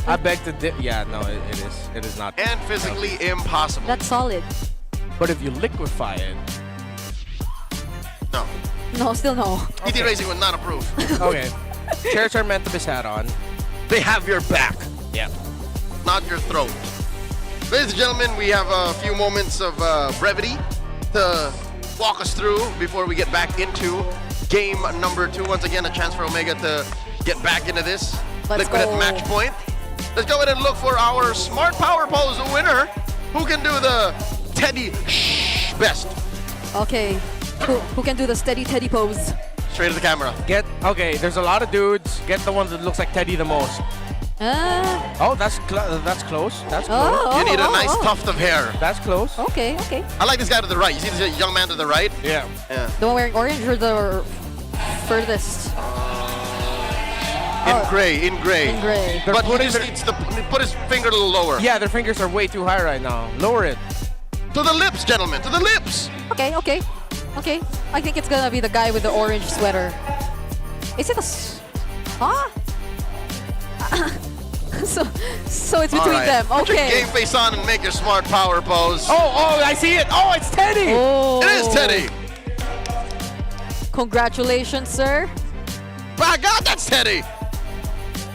I beg to differ. Yeah, no, it is. It is not. And physically impossible. That's solid. But if you liquefy it. No. No, still no. TT Racing would not approve. Okay. Chairs are meant to be sat on. They have your back. Yeah. Not your throat. Ladies and gentlemen, we have a few moments of brevity to walk us through before we get back into game number 2. Once again, a chance for Omega to get back into this. Let's Liquid go. at match point. Let's go ahead and look for our Smart Power Pose winner. Who can do the Teddy shh best? Okay. Who can do the steady Teddy pose? Straight to the camera. Okay, there's a lot of dudes. Get the one that looks like Teddy the most. Oh, that's close. That's close. You need a nice tuft of hair. That's close. Okay. I like this guy to the right. You see this young man to the right? Yeah. The one wearing orange or the furthest? In gray. In gray. But he just needs to put his finger a little lower. Yeah, their fingers are way too high right now. Lower it. To the lips, gentlemen. To the lips. Okay. I think it's gonna be the guy with the orange sweater. Is it a... Huh? so it's between them. Put your Okay. game face on and make your Smart Power Pose. Oh, I see it. Oh, it's Teddy. Oh. It is Teddy. Congratulations, sir. My God, that's Teddy!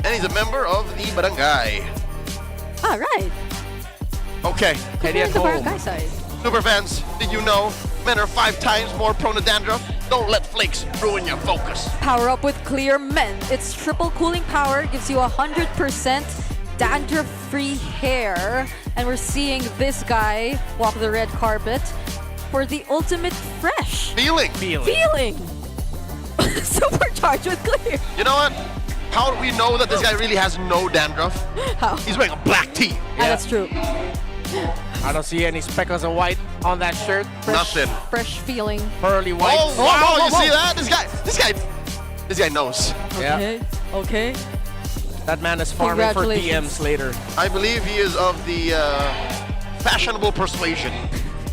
And he's a member of the barangay. All right. Okay, Teddy at home. Barangay side. Super fans, did you know men are 5 times more prone to dandruff? Don't let flakes ruin your focus. Power up with Clear Men. Its triple cooling power gives you 100% dandruff-free hair. And we're seeing this guy walk the red carpet for the ultimate fresh feeling. Supercharged with Clear. You know what? How do we know that this guy really has no dandruff? How? He's wearing a black tee. Yeah, that's true. I don't see any speckles of white on that shirt. Nothing. Fresh feeling. Pearly white. Oh, wow, you see that? This guy knows. Okay. Okay. That man is farming for DMs later. I believe he is of the fashionable persuasion.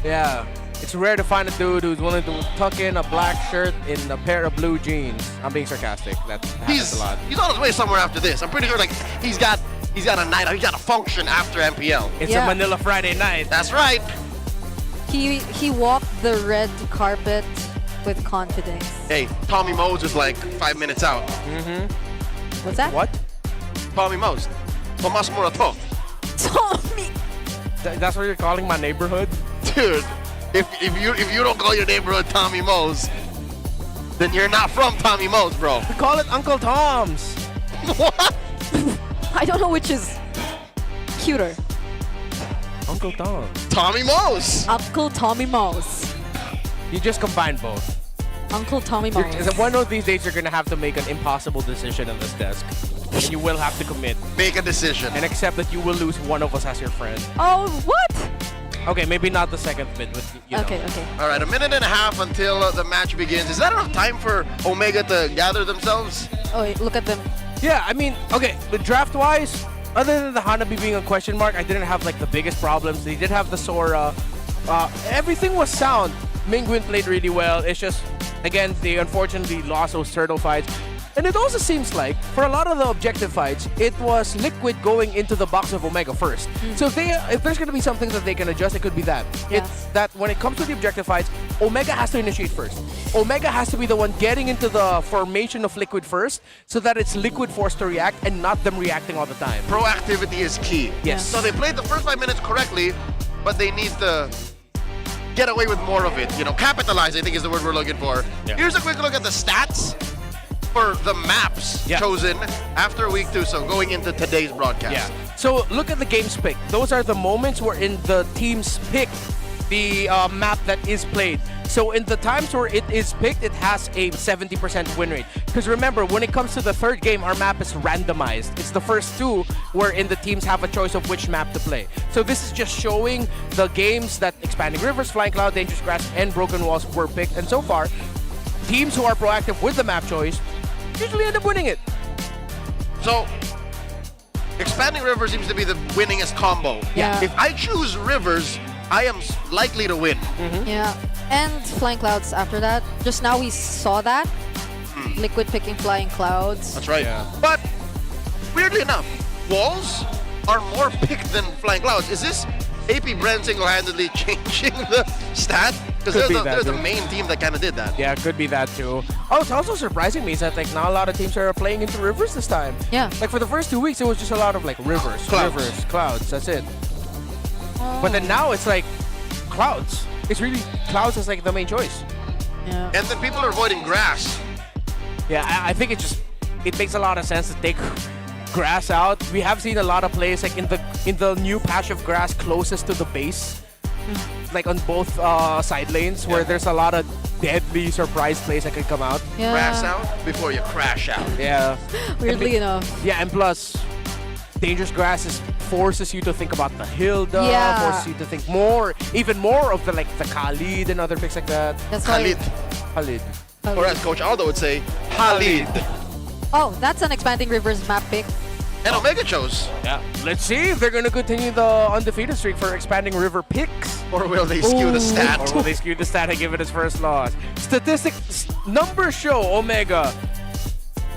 Yeah. It's rare to find a dude who's willing to tuck in a black shirt in a pair of blue jeans. I'm being sarcastic. That happens a lot. He's on his way somewhere after this. I'm pretty sure he's got a night out. He's got a function after MPL. It's a Manila Friday night. That's right. He walked the red carpet with confidence. Hey, Tommy Mose is like 5 minutes out. What's that? What? Tommy Mose. Tomas Morato. Tommy. That's what you're calling my neighborhood? Dude, if you don't call your neighborhood Tommy Mose, then you're not from Tommy Mose, bro. We call it Uncle Tom's. What? I don't know which is cuter. Uncle Tom. Tommy Mose. Uncle Tommy Mose. You just combine both. Uncle Tommy Mose. One of these days, you're going to have to make an impossible decision on this desk. And you will have to commit. Make a decision. And accept that you will lose one of us as your friend. Oh, what? Okay, maybe not the second bit, but you know. Okay. All right, 1.5 minutes until the match begins. Is that enough time for Omega to gather themselves? Oh, wait, look at them. Yeah, I mean, okay, but draft-wise, other than the Hanabi being a question mark, I didn't have like the biggest problems. They did have the Sora. Everything was sound. Mingwin played really well. It's just, again, they unfortunately lost those turtle fights. And it also seems like, for a lot of the objective fights, it was Liquid going into the box of Omega first. So if there's going to be something that they can adjust, it could be that. Yeah. It's that when it comes to the objective fights, Omega has to initiate first. Omega has to be the one getting into the formation of Liquid first, so that it's Liquid forced to react and not them reacting all the time. Proactivity is key. Yes. So they played the first 5 minutes correctly, but they need to get away with more of it. You know, capitalize, I think is the word we're looking for. Yeah. Here's a quick look at the stats for the maps chosen after week 2, so going into today's broadcast. Yeah. So look at the games picked. Those are the moments wherein the teams pick the map that is played. So in the times where it is picked, it has a 70% win rate. Because remember, when it comes to the third game, our map is randomized. It's the first 2 wherein the teams have a choice of which map to play. So this is just showing the games that Expanding Rivers, Flying Cloud, Dangerous Grass, and Broken Walls were picked. And so far, teams who are proactive with the map choice usually end up winning it. So, Expanding Rivers seems to be the winningest combo. Yeah. If I choose Rivers, I am likely to win. Yeah. And Flying Clouds after that. Just now we saw that. Liquid picking Flying Clouds. That's right. But, weirdly enough, Walls are more picked than Flying Clouds. Is this APBR single-handedly changing the stat? Because they're the main team that kind of did that. Yeah, could be that too. Oh, it's also surprising me is that like not a lot of teams are playing into Rivers this time. Yeah. Like for the first 2 weeks, it was just a lot of like Rivers, Clouds. That's it. But then now it's like Clouds. It's really Clouds is like the main choice. Yeah. And then people are avoiding Grass. Yeah, I think it makes a lot of sense to take Grass out. We have seen a lot of plays like in the new patch of Grass closest to the base. Like on both side lanes where there's a lot of deadly surprise plays that can come out. Yeah. Grass out before you crash out. Yeah. Weirdly enough. Yeah, and plus, Dangerous Grass forces you to think about the Hilda, forces you to think even more of the Khalid and other picks like that. That's Khalid. Khalid. Or as Coach Aldo would say, Khalid. Oh, that's an Expanding Rivers map pick. And Omega chose. Yeah. Let's see if they're going to continue the undefeated streak for Expanding River picks. Or will they skew the stat? Or will they skew the stat and give it its first loss? Statistics numbers show, Omega,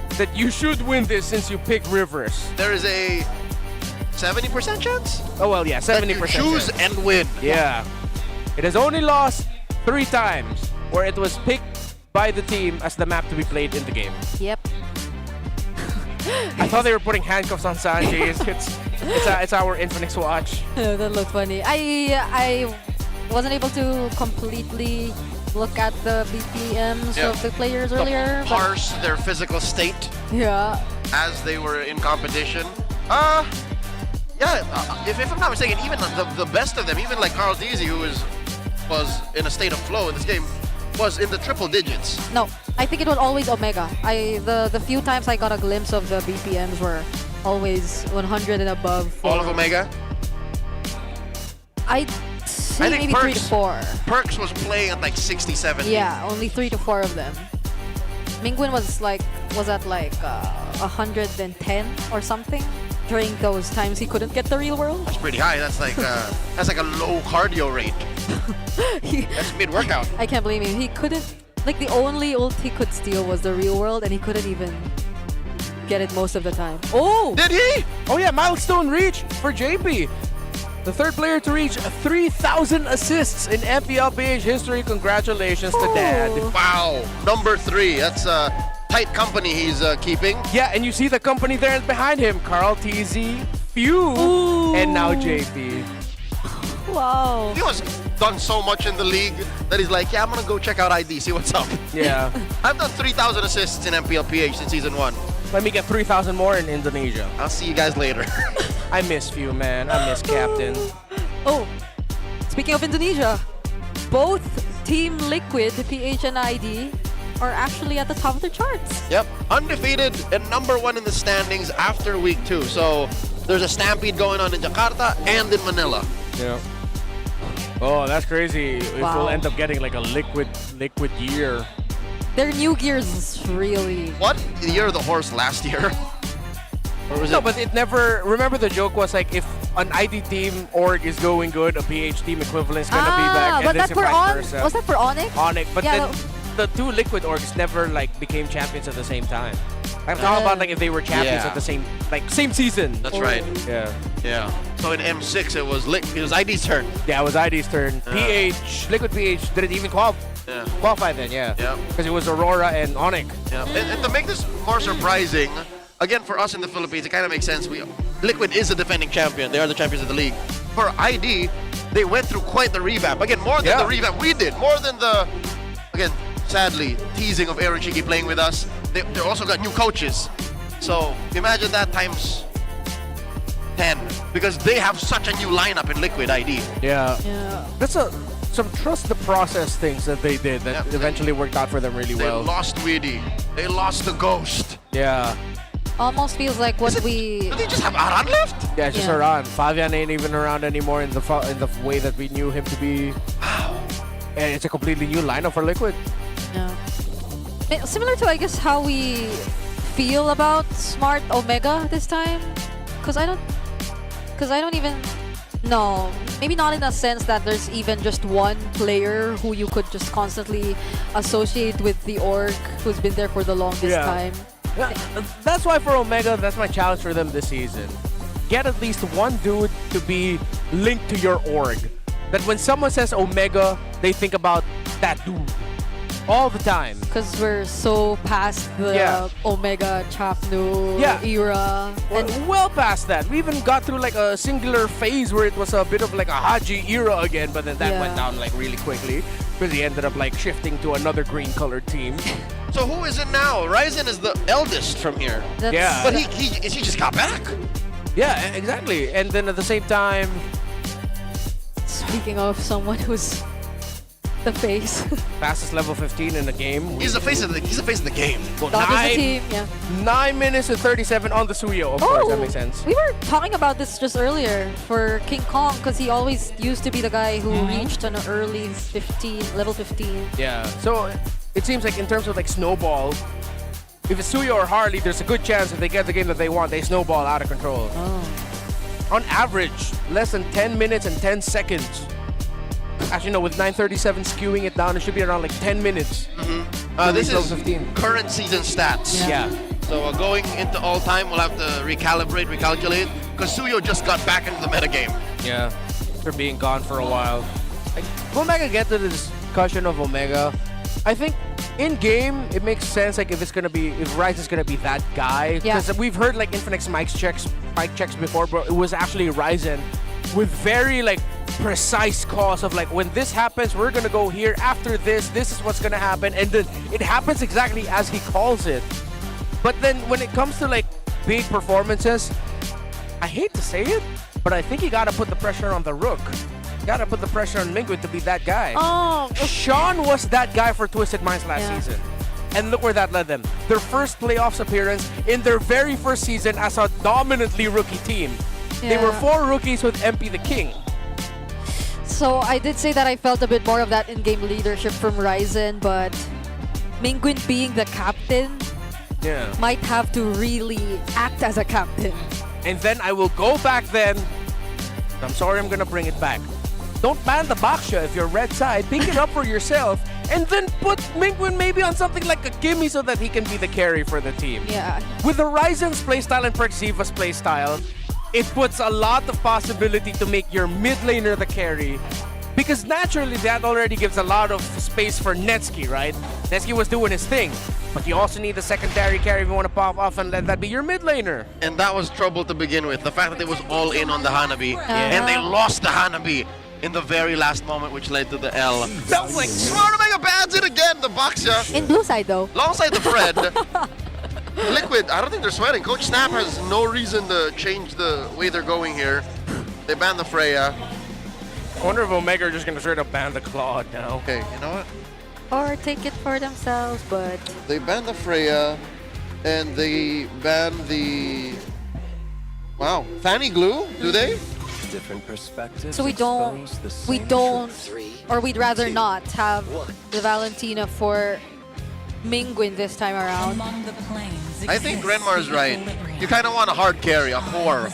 that you should win this since you picked Rivers. There is a 70% chance? Oh, well, yeah, 70%. That you choose chance. and win. Yeah. It has only lost 3 times, where it was picked by the team as the map to be played in the game. Yep. I thought they were putting handcuffs on Sanji. It's our Infinix watch. That looked funny. I wasn't able to completely look at the BPMs of the players earlier. To parse their physical state. Yeah. As they were in competition. If I'm not mistaken, even the best of them, even like Carl Deasy, who was in a state of flow in this game, was in the triple digits. No, I think it was always Omega. The few times I got a glimpse of the BPMs were always 100 and above. All of Omega? I'd say maybe 3 to 4. Perks was playing at like 60, 70. Yeah, only 3 to 4 of them. Mingwin was at like 110 or something during those times he couldn't get the real world. That's pretty high. That's like a low cardio rate. That's mid-workout. I can't believe him. He couldn't, like the only ult he could steal was the real world, and he couldn't even get it most of the time. Oh! Did he? Oh yeah, milestone reach for JP. The third player to reach 3,000 assists in MPLPH history. Congratulations to Dad. Wow, number 3. That's a tight company he's keeping. Yeah, and you see the company there behind him. Carl TZ, Few, and now JP. Wow. He was done so much in the league that he's like, yeah, I'm going to go check out ID, see what's up. Yeah. I've done 3,000 assists in MPLPH since Season 1. Let me get 3,000 more in Indonesia. I'll see you guys later. I miss Few, man. I miss Captain. Oh, speaking of Indonesia, both Team Liquid, PH and ID, are actually at the top of the charts. Yep, undefeated and number 1 in the standings after week 2. So there's a stampede going on in Jakarta and in Manila. Yeah. Oh, that's crazy. If we'll end up getting like a liquid year. Their new gears is really... What? The year of the horse last year? Or was no, but it never... Remember the joke was like, if an ID team org is going good, a PH team equivalent is gonna be back. But And that's vice for versa. was that for ONIC? ONIC, but Yeah, then the two liquid orgs never like became champions at the same time. I'm talking about like if they were champions at the same season. That's right. Yeah. Yeah. So in M6 it was ID's turn. Yeah, it was ID's turn. PH, Liquid PH didn't even qualify then, yeah. Because it was Aurora and ONIC. Yeah. And to make this more surprising, again for us in the Philippines, it kind of makes sense. Liquid is the defending champion. They are the champions of the league. For ID, they went through quite the revamp. Again, more than the revamp we did. More than the, again, sadly, teasing of Aaron Shiki playing with us. They also got new coaches. So imagine that times 10. Because they have such a new lineup in Liquid ID. Yeah. That's some trust the process things that they did that eventually worked out for them really well. They lost Weedy. They lost the Ghost. Yeah. Almost feels like what Do they just have Aran left? Yeah, just Aran. Fabian ain't even around anymore in the way that we knew him to be. And it's a completely new lineup for Liquid. Yeah. Similar to, I guess, how we feel about Smart Omega this time. Because I don't even... No, maybe not in a sense that there's even just one player who you could just constantly associate with the org who's been there for the longest time. Yeah, that's why for Omega, that's my challenge for them this season. Get at least one dude to be linked to your org. That when someone says Omega, they think about that dude. All the time. Because we're so past the Omega Chapnu era. And well past that. We even got through like a singular phase where it was a bit of like a Haji era again, but then that went down like really quickly because he ended up like shifting to another green colored team. So who is it now? Ryzen is the eldest from here. Yeah. But he just got back. Yeah, exactly. And then at the same time... Speaking of someone who's the face. Fastest level 15 in the game. He's the face of the game. Well, the team, 9 minutes and 37 on the Suyo. Of course, that makes sense. We were talking about this just earlier for King Kong because he always used to be the guy who reached an early level 15. Yeah. So it seems like in terms of like snowball, if it's Suyo or Harley, there's a good chance if they get the game that they want, they snowball out of control. On average, less than 10 minutes and 10 seconds. Actually, no, with 937 skewing it down, it should be around like 10 minutes. This is 15. Current season stats. Yeah. So going into all time, we'll have to recalibrate, recalculate, because Suyo just got back into the metagame. Yeah, they're being gone for a while. Like, we'll get to the discussion of Omega. I think in game it makes sense like if Ryze is gonna be that guy. Yeah. Because we've heard like Infinix mic checks before, but it was actually Ryzen with very like precise calls of like when this happens, we're gonna go here. After this is what's gonna happen, and then it happens exactly as he calls it. But then when it comes to like big performances, I hate to say it, but I think you gotta put the pressure on the Rook. You gotta put the pressure on Mingwin to be that guy. Oh, Sean was that guy for Twisted Minds last season. And look where that led them. Their first playoffs appearance in their very first season as a dominantly rookie team. They were 4 rookies with MP the King. So I did say that I felt a bit more of that in-game leadership from Ryzen, but Mingwin being the captain might have to really act as a captain. And then I will go back then. I'm sorry, I'm gonna bring it back. Don't ban the Baksha if you're red side. Pick it up for yourself. And then put Mingwin maybe on something like a gimme so that he can be the carry for the team. Yeah. With the Ryzen's playstyle and Perxiva's playstyle, it puts a lot of possibility to make your mid laner the carry. Because naturally, that already gives a lot of space for Netsky, right? Netsky was doing his thing. But you also need the secondary carry if you want to pop off and let that be your mid laner. And that was trouble to begin with. The fact that it was all in on the Hanabi. And they lost the Hanabi in the very last moment, which led to the L. That was like, Smart Omega bans it again, the Baksha. In blue side, though. Alongside the Fred. Liquid, I don't think they're sweating. Coach Snap has no reason to change the way they're going here. They banned the Freya. I wonder if Omega are just going to straight up ban the Claude now. Okay, you know what? Or take it for themselves, but... They banned the Freya, and they banned the... Wow, Fanny Glue, do they? Different perspectives. So we don't, or we'd rather not have the Valentina for Mingwin this time around. I think Renmar's right. You kind of want a hard carry, a core.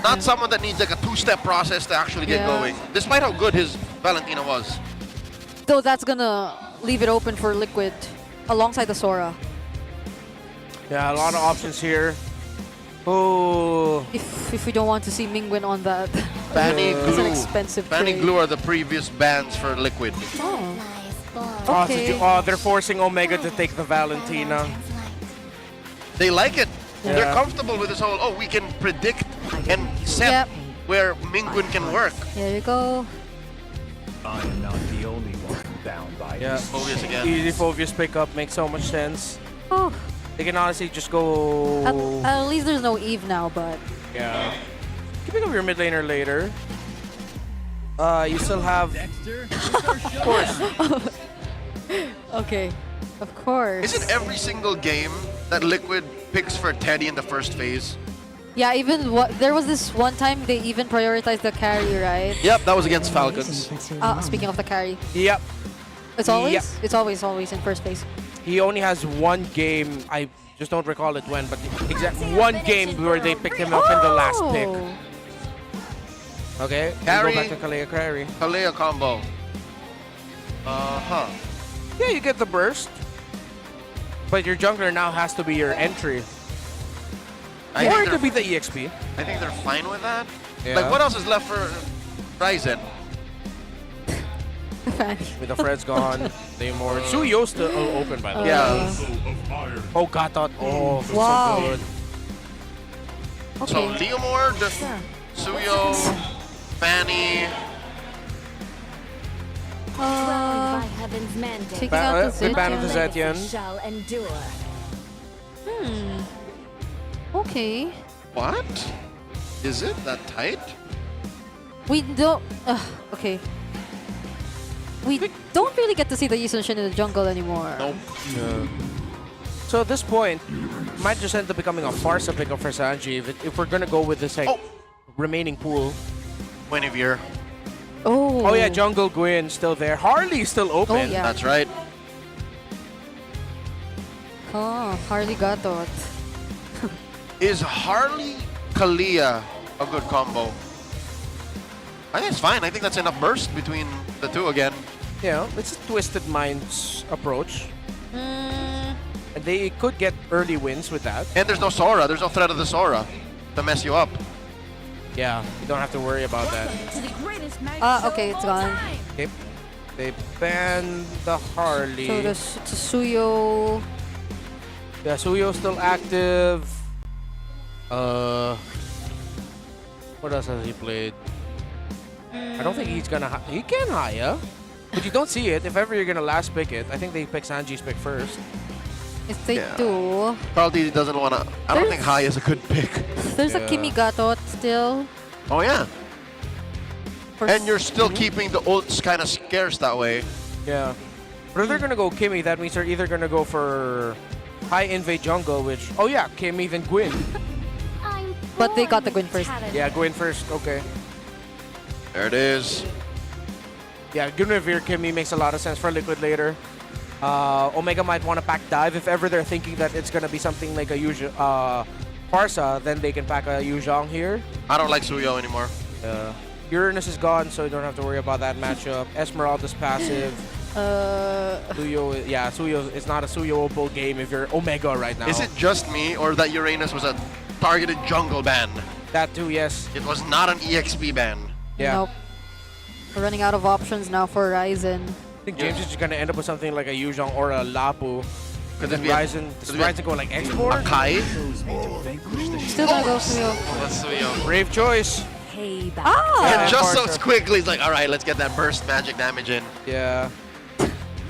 Not someone that needs like a 2-step process to actually get going, despite how good his Valentina was. Though that's gonna leave it open for Liquid alongside the Sora. Yeah, a lot of options here. Oh. If we don't want to see Mingwin on that. Fanny Glue. It's an expensive Fanny trade. Glue are the previous bans for Liquid. Oh. Okay. They're forcing Omega to take the Valentina. They like it. Yeah. They're comfortable with this whole, we can predict and set where Mingwin can work. Here you go. I am not the only one bound by this. Phobius again. Easy Phobius pickup makes so much sense. Oh. They can honestly just go... At least there's no Eve now, but... Yeah. You can pick up your mid laner later. You still have... Of course. Okay. Of course. Is it every single game that Liquid picks for Teddy in the first phase? Yeah, even there was this one time they even prioritized the carry, right? Yep, that was against Falcons. Speaking of the carry. Yep. It's always? Yep. It's always in first phase. He only has one game, I just don't recall it when, but one game where they picked him up in the last pick. Okay, Carry. Go back to Kalea carry. Kalea combo. Yeah, you get the burst. But your jungler now has to be your entry. Or it could be the EXP. I think they're fine with that. Yeah. Like, what else is left for Ryzen? With the Fred's gone, the Immortal. Suyo's still open, by the way. Yeah. Oh, Gatot. Oh, feels Wow. so good. So, Leomord, Suyo, Fanny. By heaven's mandate. Taking out the Good ban of the Zetian. Shall endure. Okay. What? Is it that tight? We don't... okay. We don't really get to see the Yisun in the jungle anymore. Nope. So at this point, might just end up becoming a farce pickup for Sanji if we're gonna go with this like, remaining pool. Guinevere. Oh yeah, Jungle Gwyn still there. Harley's still open. Oh, yeah. That's right. Oh, Harley Gatot. Is Harley Kalia a good combo? I think it's fine. I think that's enough burst between the two again. Yeah, it's a Twisted Minds approach. And they could get early wins with that. And there's no Sora. There's no threat of the Sora to mess you up. Yeah, you don't have to worry about that. Okay, it's gone. Okay. They banned the Harley. So the Suyo. Yeah, Suyo's still active. What else has he played? I don't think he's gonna. He can Haya, but you don't see it. If ever you're gonna last pick it, I think they pick Sanji's pick first. If they do, Carl D doesn't want to. I don't think High is a good pick. there's a Kimigato still. Oh yeah. And you're still keeping the ults kind of scarce that way. Yeah. But if they're gonna go Kimmy, that means they're either gonna go for high invade jungle, which Kimmy then Gwyn. But they got the Gwyn first. Yeah, Gwyn first. Okay. There it is. Yeah, Guinevere Kimmy makes a lot of sense for Liquid later. Omega might want to pack dive if ever they're thinking that it's gonna be something like a Farsa, then they can pack a Yuzhong here. I don't like Suyo anymore. Uranus is gone, so you don't have to worry about that matchup. Esmeralda's passive. Suyo, yeah, Suyo is not a Suyo-able game if you're Omega right now. Is it just me, or that Uranus was a targeted jungle ban? That too, yes. It was not an EXP ban. Yeah. Nope. We're running out of options now for Ryzen. I think James is just gonna end up with something like a Yuzhong or a Lapu. Because then Ryzen, does Ryzen go like export? Kai? Still gonna go Suyo. Oh, that's Suyo. Brave choice. And just so quickly, he's like, all right, let's get that burst magic damage in. Yeah.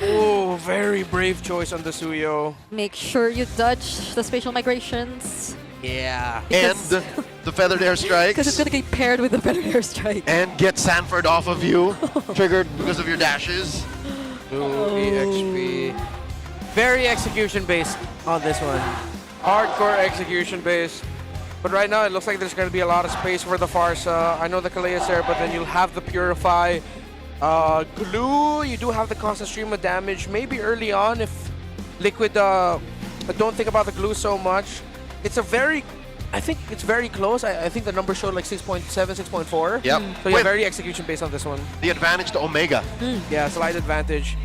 Oh, very brave choice on the Suyo. Make sure you dodge the spatial migrations. Yeah. And the feathered airstrikes. Because it's gonna get paired with the feathered airstrike. And get Sanford off of you, triggered because of your dashes. EXP. Very execution based on this one. Hardcore execution based. But right now it looks like there's going to be a lot of space for the Farsa. I know the Kalea is there, but then you'll have the Purify. Glue, you do have the constant stream of damage. Maybe early on if Liquid don't think about the glue so much. It's a very, I think it's very close. I think the number showed like 6.7, 6.4. Yep. So yeah, very execution based on this one. The advantage to Omega. Yeah, slight advantage.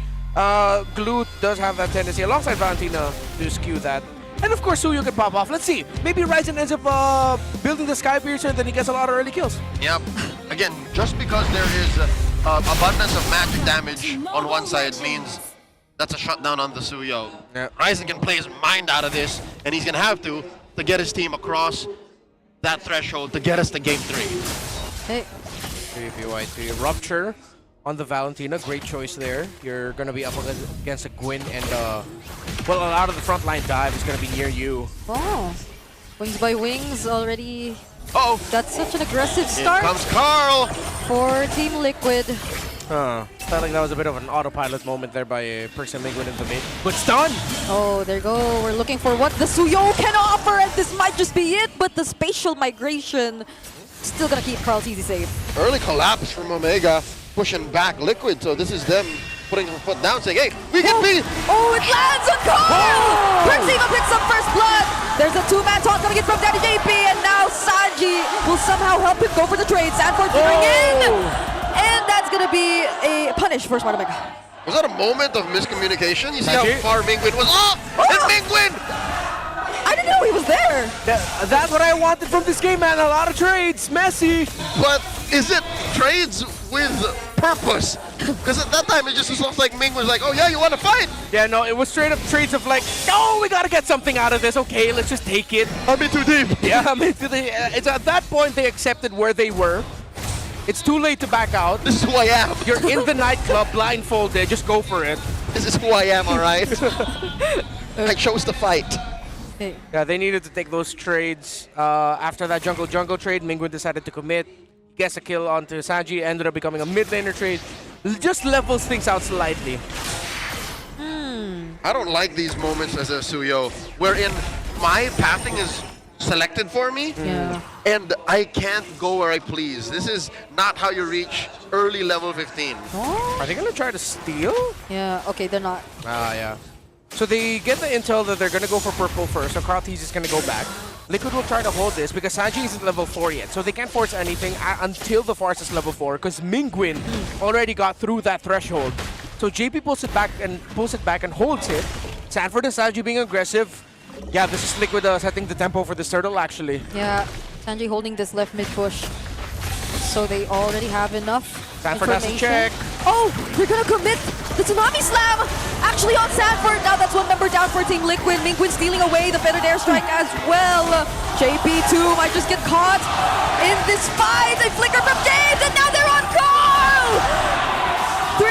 Glue does have that tendency alongside Valentina to skew that. And of course, Suyo can pop off. Let's see. Maybe Ryzen ends up building the Sky Piercer, then he gets a lot of early kills. Yep. Again, just because there is abundance of magic damage on one side means that's a shutdown on the Suyo. Yeah. Ryzen can play his mind out of this, and he's going to have to get his team across that threshold to get us to game 3. Hey. 3v3 Rupture on the Valentina. Great choice there. You're going to be up against a Gwyn and, well, a lot of the frontline dive is going to be near you. Oh. Wings by Wings already. Oh, that's such an aggressive start. Here comes Carl for Team Liquid. Felt like that was a bit of an autopilot moment there by Perks and Mingwin in the mid. But stun! Oh, there you go. We're looking for what the Suyo can offer, and this might just be it, but the spatial migration still gonna keep Carl's easy safe. Early collapse from Omega, pushing back Liquid, so this is them putting their foot down, saying, hey, we can beat! Oh, it lands on Carl! Perksima picks up first blood! There's a two-man toss coming in from Daddy JP, and now Sanji will somehow help him go for the trade. Sanford figuring in! And that's gonna be a punish for Smart Omega. Was that a moment of miscommunication? You see how far Mingwin was off? And Mingwin! I didn't know he was there! That's what I wanted from this game, man. A lot of trades. Messy. But is it trades with purpose? Because at that time, it just looks like Ming was like, oh yeah, you want to fight? Yeah, no, it was straight up trades of like, oh, we got to get something out of this. Okay, let's just take it. I'm in too deep. Yeah, I'm into the... It's at that point they accepted where they were. It's too late to back out. This is who I am. You're in the nightclub, blindfolded. Just go for it. This is who I am, all right? I chose to fight. Hey. Yeah, they needed to take those trades. After that jungle trade, Mingwin decided to commit. Gets a kill onto Sanji. Ended up becoming a mid laner trade. Just levels things out slightly. I don't like these moments as a Suyo, wherein my pathing is selected for me, and I can't go where I please. This is not how you reach early level 15. Are they gonna try to steal? Yeah, okay, they're not. Yeah. So they get the intel that they're gonna go for purple first, so Karthese is gonna go back. Liquid will try to hold this because Sanji isn't level 4 yet, so they can't force anything until the Farce is level 4, because Mingwin already got through that threshold. So JP pulls it back and holds it. Sanford and Sanji being aggressive. Yeah, this is Liquid setting the tempo for this turtle, actually. Yeah, Sanji holding this left mid push. So they already have enough Sanford has to check. Oh, they're gonna commit the Tsunami Slam! Actually on Sanford. Now that's one member down for Team Liquid. Mingwin stealing away the feathered airstrike as well. JP2 might just get caught in this fight. They flicker from James, and now they're on Carl! 3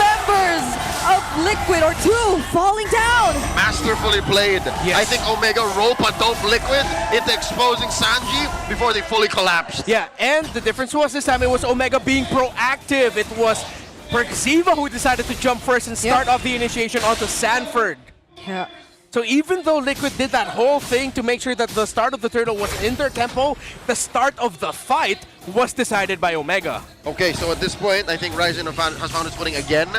members of Liquid, or 2, falling down. Masterfully played. Yes. I think Omega rope a dope Liquid into exposing Sanji before they fully collapsed. Yeah, and the difference was this time it was Omega being proactive. It was Perxiva who decided to jump first and start off the initiation onto Sanford. Yeah. So even though Liquid did that whole thing to make sure that the start of the turtle was in their tempo, the start of the fight was decided by Omega. Okay, so at this point, I think Ryzen has found its footing again.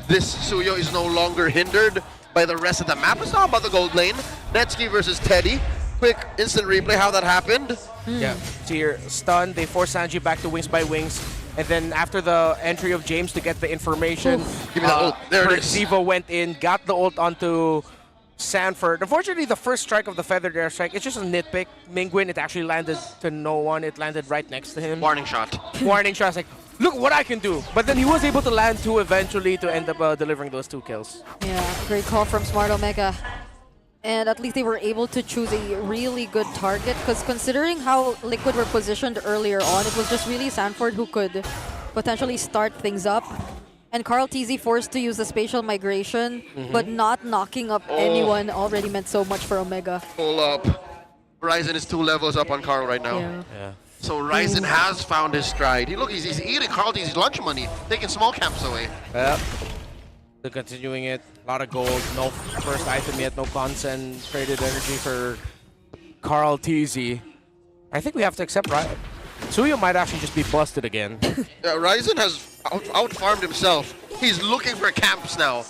This Suyo is no longer hindered by the rest of the map. It's not about the gold lane. Netsky versus Teddy. Quick instant replay how that happened. Yeah, so you're stunned. They force Sanji back to Wings by Wings. And then after the entry of James to get the information, Give me the ult. There it is. Perxiva went in, got the ult onto Sanford. Unfortunately, the first strike of the feathered airstrike, it's just a nitpick. Mingwin, it actually landed to no one. It landed right next to him. Warning shot. Warning shot. It's like, look what I can do. But then he was able to land 2 eventually to end up delivering those 2 kills. Yeah, great call from Smart Omega. And at least they were able to choose a really good target, because considering how Liquid were positioned earlier on, it was just really Sanford who could potentially start things up. And Carl TZ forced to use the spatial migration, but not knocking up anyone already meant so much for Omega. Pull up. Ryzen is 2 levels up on Carl right now. Yeah. So Ryzen has found his stride. He's eating Carl TZ's lunch money, taking small camps away. Yep. They're continuing it. A lot of gold. No first item yet. No concentrated energy for Carl TZ. I think we have to accept Suyo might actually just be busted again. Ryzen has out-farmed himself. He's looking for camps now.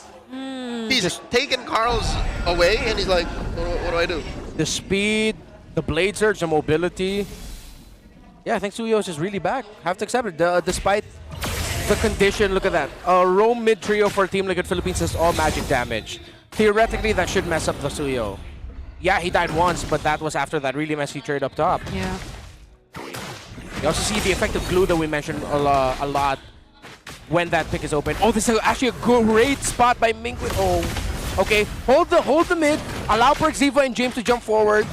He's just taken Carl's away, and he's like, what do I do? The speed, the blade surge, the mobility. Yeah, I think Suyo is just really back. Have to accept it. Despite the condition, look at that. Roam mid trio for Team Liquid Philippines is all magic damage. Theoretically, that should mess up the Suyo. Yeah, he died once, but that was after that really messy trade up top. Yeah. You also see the effective glue that we mentioned a lot when that pick is open. Oh, this is actually a great spot by Mingwin. Oh, okay. Hold the mid. Allow Perxiva and James to jump forward.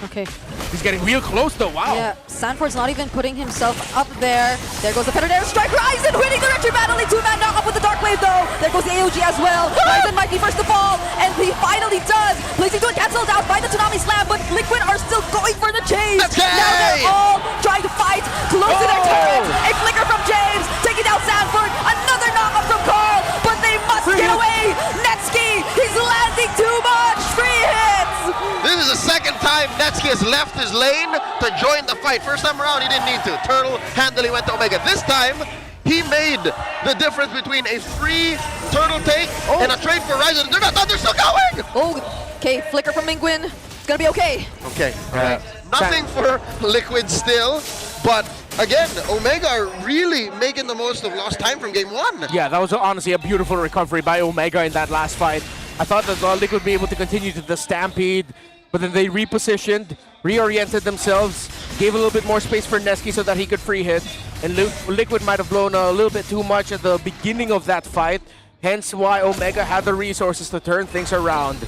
Okay. He's getting real close though. Wow. Yeah, Sanford's not even putting himself up there. There goes the feathered airstrike. Ryzen winning the retry battle. 2-man knock up with the Dark Wave though. There goes the AOG as well. Ryzen might be first to fall, and he finally does. Blazing Duel cancelled out by the Tsunami Slam, but Liquid are still going for the chase. Now they're all trying to fight close to their turret. A flicker from James, taking down Sanford. Another knock up from Carl, but they must get away. Netsky, he's landing too much. 3 hits. This is the second time Netsky has left his lane to join the fight. First time around, he didn't need to. Turtle handily went to Omega. This time, he made the difference between a free turtle take and a trade for Ryzen. They're not done, they're still going! Oh, okay, flicker from Mingwin. It's gonna be okay. Okay, alright. Nothing for Liquid still, but again, Omega are really making the most of lost time from game 1. Yeah, that was honestly a beautiful recovery by Omega in that last fight. I thought that Liquid would be able to continue to the Stampede, but then they repositioned, reoriented themselves, gave a little bit more space for Nesky so that he could free hit. And Liquid might have blown a little bit too much at the beginning of that fight, hence why Omega had the resources to turn things around.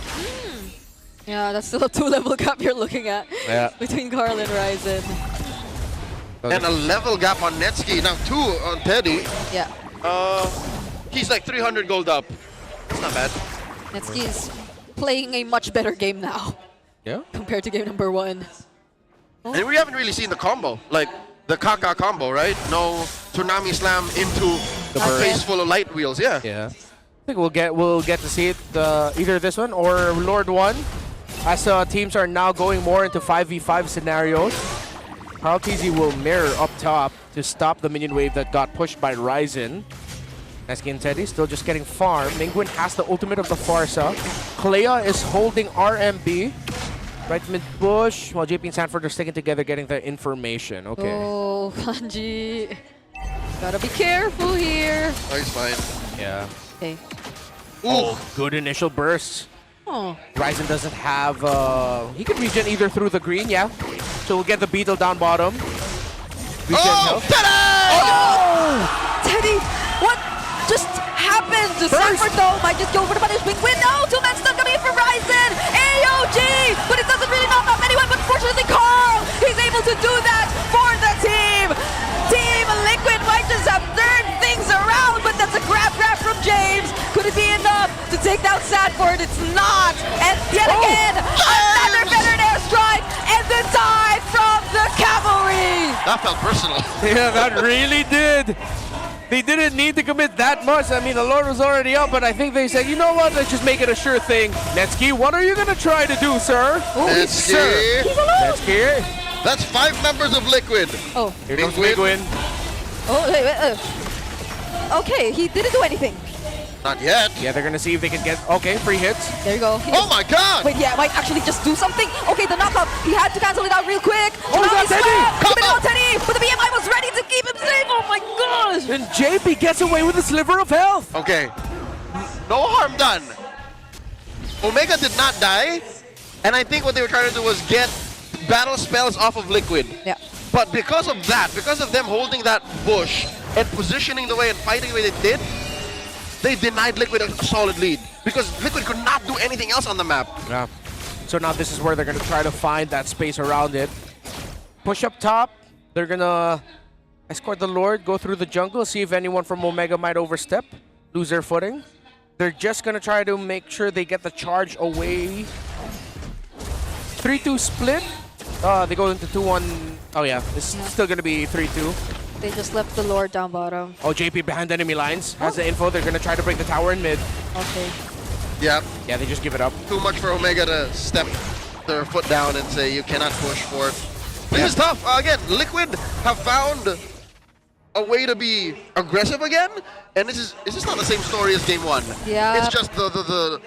Yeah, that's still a 2-level gap you're looking at between Carl and Ryzen. And a level gap on Netsky, now 2 on Teddy. Yeah. He's like 300 gold up. That's not bad. Netsky's playing a much better game now. Yeah. Compared to game number 1. And we haven't really seen the combo, like the Kaka combo, right? No Tsunami Slam into the face full of light wheels, yeah. Yeah. I think we'll get to see it either this one or Lord 1, as teams are now going more into 5v5 scenarios. Carl TZ will mirror up top to stop the minion wave that got pushed by Ryzen. Nesky and Teddy still just getting farm. Mingwin has the ultimate of the Farsa. Clea is holding RMB. Right mid bush, while JP and Sanford are sticking together getting the information. Okay. Oh, Kanji. Gotta be careful here. Oh, he's fine. Yeah. Okay. Oh, good initial burst. Oh. Ryzen doesn't have... he can regen either through the green, yeah. So we'll get the beetle down bottom. Regen health. Teddy! Oh! Teddy! What? just happened. Sanford though might just go for the punish wing window. Two-man stun coming in from Ryzen. AOG, but it doesn't really knock off anyone. But fortunately, Carl, he's able to do that for the team. Team Liquid might just have turned things around, but that's a grab from James. Could it be enough to take down Sanford? It's not. And yet again, another feathered airstrike and the die from the cavalry. That felt personal. Yeah, that really did. They didn't need to commit that much. I mean, the Lord was already up, but I think they said, you know what, let's just make it a sure thing. Netsky, what are you going to try to do, sir? Netsky. Netsky. That's 5 members of Liquid. Oh. Here comes Big Win. Oh, wait. Okay, he didn't do anything. Not yet. Yeah, they're going to see if they can get, okay, free hits. There you go. Oh my god! Wait, yeah, might actually just do something. Okay, the knockup, he had to cancel it out real quick. Oh, Now that's he's Teddy! keeping it on Teddy, but the BMI was ready to keep him safe. Oh my gosh! And JP gets away with a sliver of health. Okay. No harm done. Omega did not die, and I think what they were trying to do was get battle spells off of Liquid. Yeah. But because of that, because of them holding that bush and positioning the way and fighting the way they did, they denied Liquid a solid lead. Because Liquid could not do anything else on the map. Yeah. So now this is where they're going to try to find that space around it. Push up top. They're going to escort the Lord, go through the jungle, see if anyone from Omega might overstep, lose their footing. They're just going to try to make sure they get the charge away. 3-2 split. They go into 2-1. Oh yeah, it's still going to be 3-2. They just left the Lord down bottom. Oh, JP behind enemy lines. Has the info. They're going to try to break the tower in mid. Okay. Yep. Yeah, they just give it up. Too much for Omega to step their foot down and say you cannot push for it. This is tough. Again, Liquid have found a way to be aggressive again, and this is not the same story as Game 1. Yeah. It's just the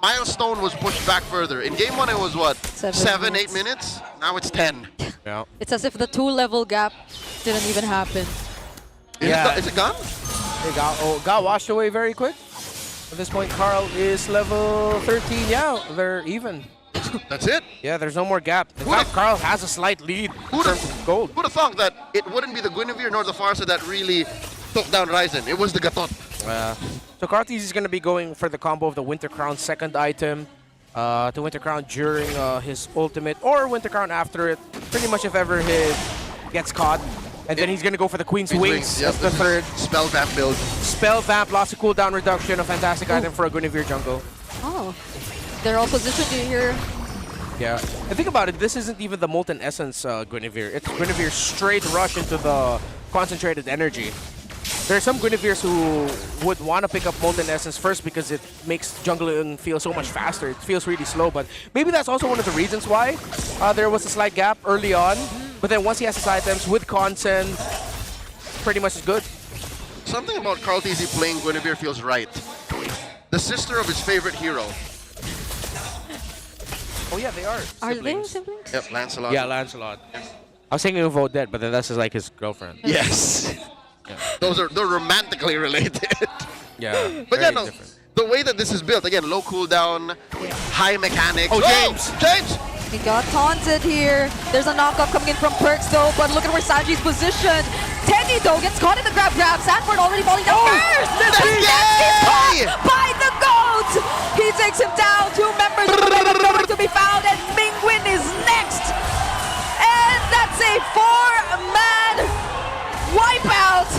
milestone was pushed back further. In Game 1 it was what? 7, 8 minutes? Now it's 10. Yeah. It's as if the 2-level gap didn't even happen. Is it gone? It got washed away very quick. At this point, Carl is level 13. Yeah, they're even. That's it? Yeah, there's no more gap. In fact, Carl has a slight lead in terms of gold. Who'd have thought that it wouldn't be the Guinevere nor the Farsa that really took down Ryzen? It was the Gatot. So Kartis is going to be going for the combo of the Winter Crown second item to Winter Crown during his ultimate, or Winter Crown after it, pretty much if ever he gets caught. And then he's going to go for the Queen's Wings as the third. Spell Vamp build. Spell Vamp, lots of cooldown reduction, a fantastic item for a Guinevere jungle. Oh. They're all positioned here. Yeah. And think about it, this isn't even the Molten Essence Guinevere. It's Guinevere's straight rush into the concentrated energy. There are some Guineveres who would want to pick up Molten Essence first because it makes jungling feel so much faster. It feels really slow, but maybe that's also one of the reasons why there was a slight gap early on. But then once he has his items with Consent, pretty much is good. Something about Carl TZ playing Guinevere feels right. The sister of his favorite hero. Oh yeah, they are. Are they siblings? Yep, Lancelot. Yeah, Lancelot. I was thinking of Odette, but then that's like his girlfriend. Yes. They're romantically related. Yeah. But yeah, no, the way that this is built, again, low cooldown, high mechanics. Oh, James! James! He got taunted here. There's a knockup coming in from Perks though, but look at where Sanji's positioned. Teddy though gets caught in the grab. Sanford already falling down first! He's caught by the GOAT! He takes him down. 2 members of the Mega nowhere to be found, and Mingwin is next! And that's a 4-man wipeout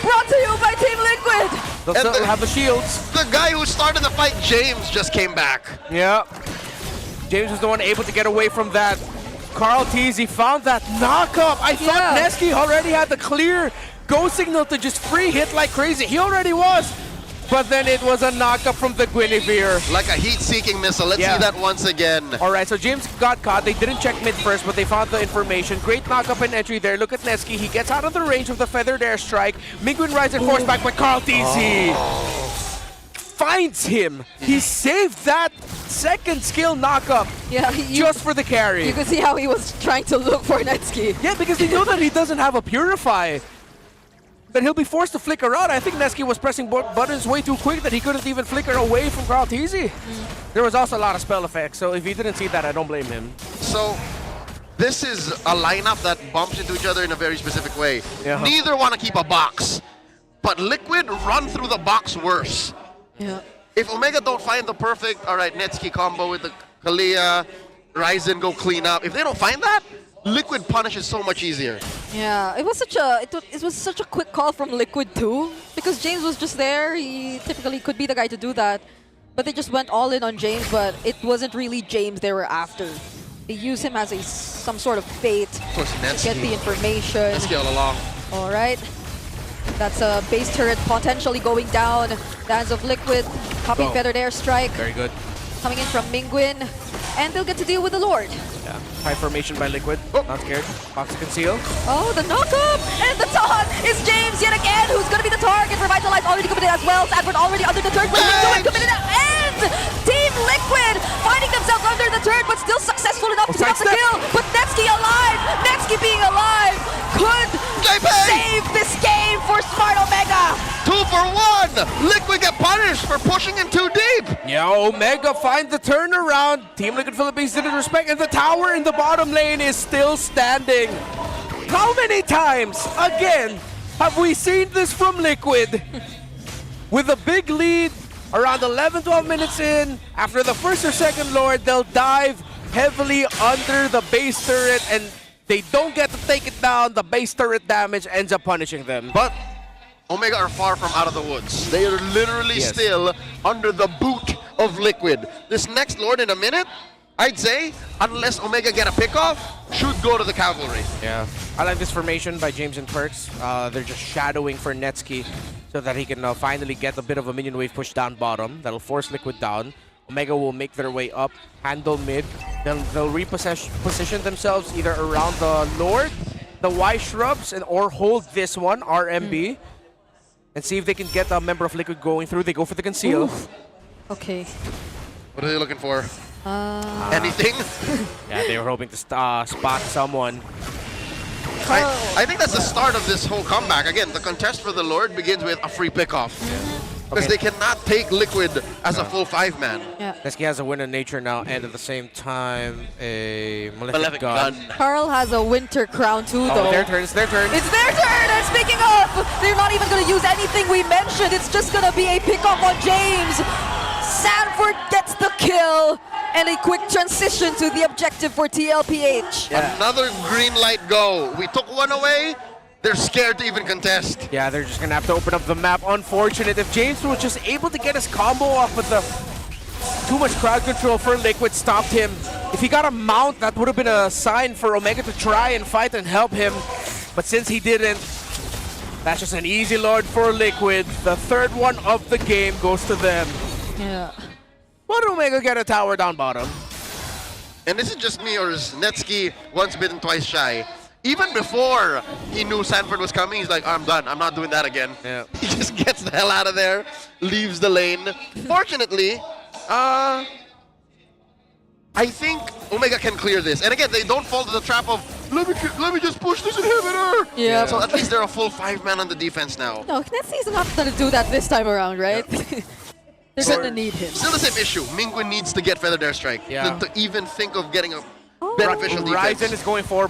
brought to you by Team Liquid! They'll still have the shields. The guy who started the fight, James, just came back. Yeah. James was the one able to get away from that. Carl TZ found that knockup. I thought Nesky already had the clear go signal to just free hit like crazy. He already was. But then it was a knockup from the Guinevere. Like a heat-seeking missile. Let's see that once again. All right, so James got caught. They didn't check mid first, but they found the information. Great knockup and entry there. Look at Nesky. He gets out of the range of the feathered airstrike. Mingwin rides and forced back by Carl TZ. Finds him. He saved that second skill knockup just for the carry. You could see how he was trying to look for Netsky. Yeah, because he knew that he doesn't have a Purify. That he'll be forced to flicker out. I think Nesky was pressing buttons way too quick that he couldn't even flicker away from Carl TZ. There was also a lot of spell effects, so if he didn't see that, I don't blame him. So, this is a lineup that bumps into each other in a very specific way. Yeah. Neither want to keep a box. but Liquid run through the box worse. Yeah. If Omega don't find the perfect, all right, Netsuki combo with the Kalia, Ryzen go clean up. If they don't find that, Liquid punishes so much easier. Yeah, it was such a quick call from Liquid too, because James was just there. He typically could be the guy to do that, but they just went all in on James. But it wasn't really James they were after. They use him as some sort of bait Of course, to get the information. Netsuki all along. All right. That's a base turret potentially going down. The hands of Liquid, popping feathered airstrike. Very good. Coming in from Mingwin. And they'll get to deal with the Lord. Yeah. High formation by Liquid. Not scared. Box to conceal. Oh, the knockup! And the taunt is James yet again, who's going to be the target. Revitalize already committed as well. Sanford already under the turret. Committed and Team Liquid finding themselves under the turret, but still successful enough to get the kill. But Netsuki alive! Netsuki being alive could save this game for Smart Omega! 2 for 1! Liquid get punished for pushing in too deep! Yeah, Omega find the turnaround. Team Liquid Philippines didn't respect, and the tower in the bottom lane is still standing. How many times, again, have we seen this from Liquid? With a big lead, around 11-12 minutes in, after the first or second Lord, they'll dive heavily under the base turret, and they don't get to take it down. The base turret damage ends up punishing them. But Omega are far from out of the woods. They are literally still under the boot of Liquid. This next Lord in a minute, I'd say, unless Omega get a pickoff, should go to the Cavalry. Yeah, I like this formation by James and Perks. They're just shadowing for Netsuki so that he can finally get a bit of a minion wave push down bottom. That'll force Liquid down. Omega will make their way up, handle mid. They'll reposition themselves either around the Lord, the Y Shrubs, or hold this one, RMB, and see if they can get a member of Liquid going through. They go for the conceal. Oof. Okay. What are they looking for? Anything? Yeah, they were hoping to spot someone. I think that's the start of this whole comeback. Again, the contest for the Lord begins with a free pickoff. Because they cannot take Liquid as a full 5-man. Yeah. Netsuki has a Wind of Nature now, and at the same time, a Malefic Gun. Carl has a Winter Crown too, though. Their turn, it's their turn. It's their turn! And speaking of, they're not even going to use anything we mentioned. It's just going to be a pickoff on James. Sanford gets the kill. And a quick transition to the objective for TLPH. Yeah. Another green light go. We took one away. They're scared to even contest. Yeah, they're just going to have to open up the map. Unfortunate. If James was just able to get his combo off, but too much crowd control for Liquid stopped him. If he got a mount, that would have been a sign for Omega to try and fight and help him. But since he didn't, that's just an easy Lord for Liquid. The third one of the game goes to them. Yeah. But Omega get a tower down bottom. And this is just me, or is Netsuki once bitten, twice shy? Even before he knew Sanford was coming, he's like, I'm done. I'm not doing that again. Yeah. He just gets the hell out of there, leaves the lane. Fortunately, I think Omega can clear this. And again, they don't fall to the trap of, let me just push this inhibitor. Yeah. So at least they're a full 5-man on the defense now. No, Netsuki's not going to do that this time around, right? Yeah. They're going to need him. Still the same issue. Mingwin needs to get Feathered Airstrike to even think of getting a beneficial defense. Ryzen is going for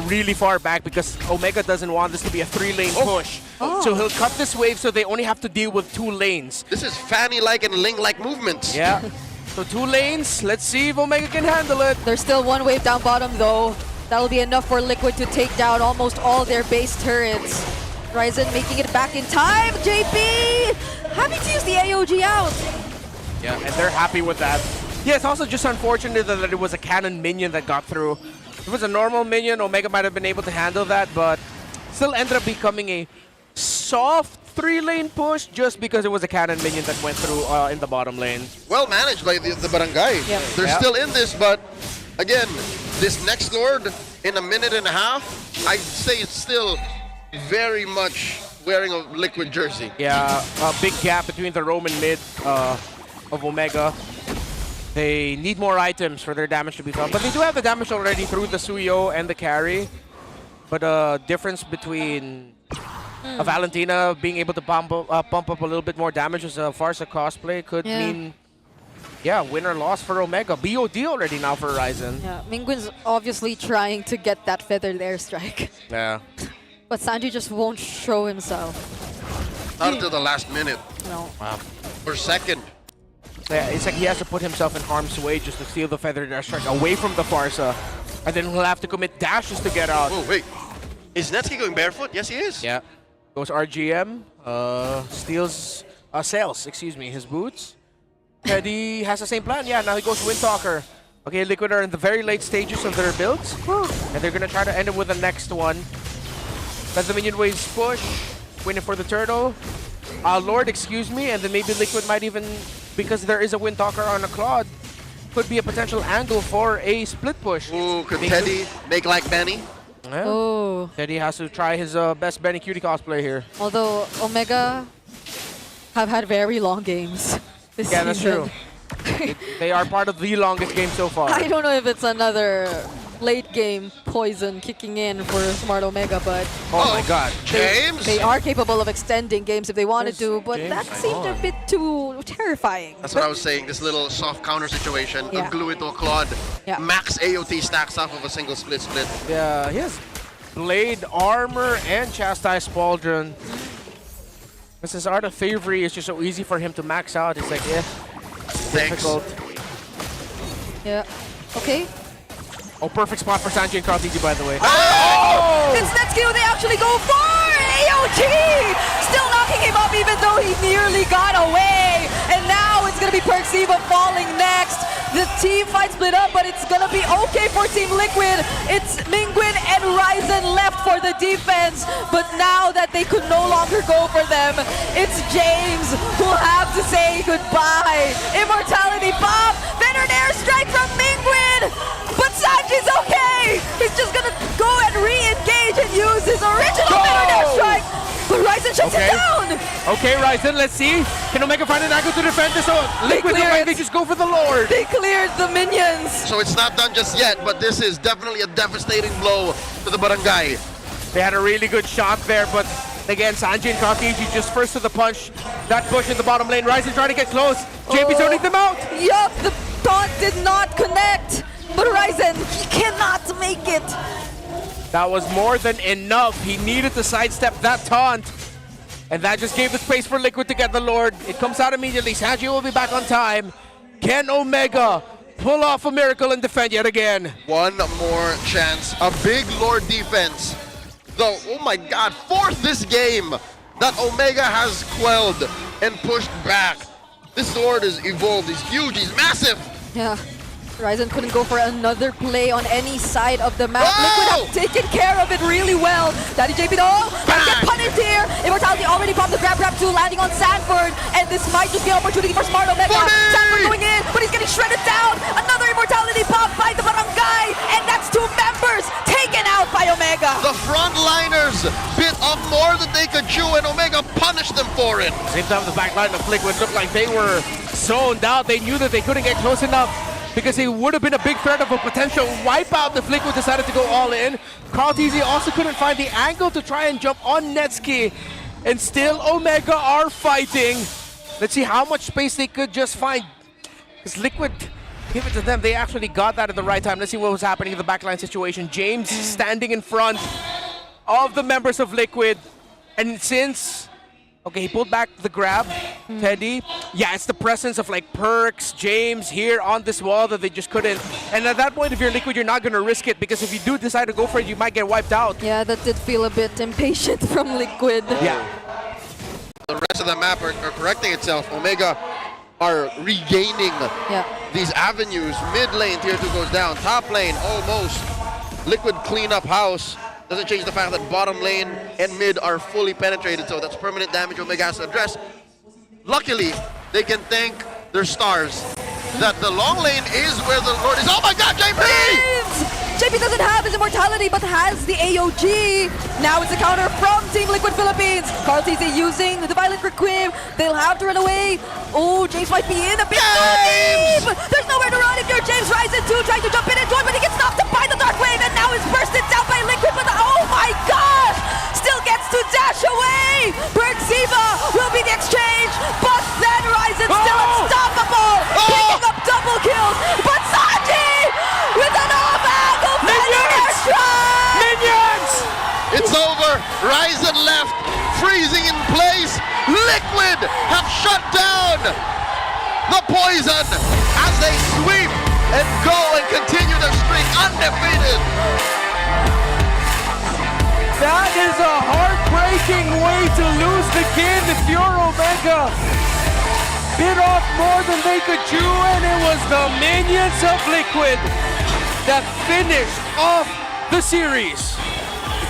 really far back because Omega doesn't want this to be a 3-lane push. So he'll cut this wave so they only have to deal with 2 lanes. This is Fanny-like and Ling-like movements. Yeah. So 2 lanes. Let's see if Omega can handle it. There's still 1 wave down bottom though. That'll be enough for Liquid to take down almost all their base turrets. Ryzen making it back in time. JP having to use the AOG out. Yeah, and they're happy with that. Yeah, it's also just unfortunate that it was a cannon minion that got through. If it was a normal minion, Omega might have been able to handle that, but still ended up becoming a soft 3-lane push just because it was a cannon minion that went through in the bottom lane. Well managed by the barangay. Yep. They're still in this, but again, this next Lord in a minute and a half, I'd say it's still very much wearing a Liquid jersey. Yeah, a big gap between the Roman mid of Omega. They need more items for their damage to be felt, but they do have the damage already through the Suyo and the carry. But difference between a Valentina being able to pump up a little bit more damage as far as a cosplay could mean, win or loss for Omega. BOD already now for Ryzen. Yeah, Mingwin's obviously trying to get that feathered airstrike. Yeah. But Sanji just won't show himself. Not until the last minute. No. Wow. Or second. Yeah, it's like he has to put himself in harm's way just to steal the Feather Dash strike away from the Farsa. And then he'll have to commit dashes to get out. Oh, wait. Is Netsky going barefoot? Yes, he is. Yeah. Goes RGM. Steals... Sales, excuse me, his boots. Teddy has the same plan. Yeah, now he goes Windtalker. Okay, Liquid are in the very late stages of their builds. And they're going to try to end it with the next one. Let the minion waves push. Waiting for the turtle. Lord, excuse me. And then maybe Liquid might even, because there is a Windtalker on a Claude, could be a potential angle for a split push. Ooh, could Teddy make like Benny? Yeah. Oh. Teddy has to try his best Benny Cutie cosplay here. Although Omega have had very long games this Yeah, that's season. true. They are part of the longest game so far. I don't know if it's another late game poison kicking in for Smart Omega, but Oh my god. James? they are capable of extending games if they wanted to, but James that seemed a bit too terrifying. That's what I was saying. This little soft counter situation. Yeah. Glue it to a Claude. Yeah. Max AOT stacks off of a single split. Yeah, he has Blade, Armor, and Chastise Pauldron. Because his Art of Thievery is just so easy for him to max out. It's like, difficult. Yeah. Okay. Oh, perfect spot for Sanji and Kartiji, by the way. Oh! It's Netsky who they actually go for! AOT! Still knocking him up even though he nearly got away! And now it's gonna be Perxiva falling next. The team fight split up, but it's gonna be okay for Team Liquid. It's Mingwin and Ryzen left for the defense. But now that they could no longer go for them, it's James who'll have to say goodbye. Immortality Bomb! Veteran airstrike from Mingwin! But Sanji's okay! He's just gonna go and re-engage and use his original Veteran airstrike! But Ryzen shuts it down! Okay, Ryzen, let's see. Can Omega find an angle to defend this? So Liquid, they just go for the Lord. They cleared the minions. So it's not done just yet, but this is definitely a devastating blow to the barangay. They had a really good shot there, but again, Sanji and Kartiji just first to the punch. That push in the bottom lane. Ryzen trying to get close. JP zoning them out. Yup, the taunt did not connect. But Ryzen, he cannot make it. That was more than enough. He needed to sidestep that taunt. And that just gave the space for Liquid to get the Lord. It comes out immediately. Sanji will be back on time. Can Omega pull off a miracle and defend yet again? One more chance. A big Lord defense. Though, oh my god, fourth this game that Omega has quelled and pushed back. This Lord is evolved. He's huge. He's massive. Yeah. Ryzen couldn't go for another play on any side of the map. Liquid have taken care of it really well. Daddy JP though, gonna get punished here. Immortality already popped the grab 2, landing on Sanford. And this might just be an opportunity for Smart Omega. Sanford going in, but he's getting shredded down. Another Immortality pop by the barangay. And that's 2 members taken out by Omega. The frontliners bit off more than they could chew, and Omega punished them for it. Same time, the back line of Liquid looked like they were zoned out. They knew that they couldn't get close enough, because it would have been a big threat of a potential wipeout if Liquid decided to go all in. Kartiji also couldn't find the angle to try and jump on Netsky. And still Omega are fighting. Let's see how much space they could just find. Because Liquid, give it to them. They actually got that at the right time. Let's see what was happening in the backline situation. James standing in front of the members of Liquid. And since... Okay, he pulled back the grab, Teddy. Yeah, it's the presence of like Perks, James here on this wall that they just couldn't. And at that point, if you're Liquid, you're not going to risk it, because if you do decide to go for it, you might get wiped out. Yeah, that did feel a bit impatient from Liquid. Yeah. The rest of the map are correcting itself. Omega are regaining these avenues. Mid lane, tier 2 goes down. Top lane, almost. Liquid clean up house. Doesn't change the fact that bottom lane and mid are fully penetrated, so that's permanent damage Omega has to address. Luckily, they can thank their stars that the long lane is where the Lord is. Oh my god, JP! JP doesn't have his immortality, but has the AOG. Now it's a counter from Team Liquid Philippines. Kartiji using the Violent Requiem. They'll have to run away. Oh, James might be in a bit too deep. There's nowhere to run if you're James. Ryzen 2 trying to jump in and join, but he gets knocked up by the Dark Wave, and now is bursted down by Liquid. But oh my gosh! Still gets to dash away. Perxiva will be the exchange, but then Ryzen still unstoppable. Picking up double kills, but Sanji with an off-angle Minions! Minions! It's over. Ryzen left, freezing in place. Liquid have shut down the Poison as they sweep and go and continue their streak undefeated. That is a heartbreaking way to lose the game if you're Omega. Bit off more than they could chew, and it was the minions of Liquid that finished off the series.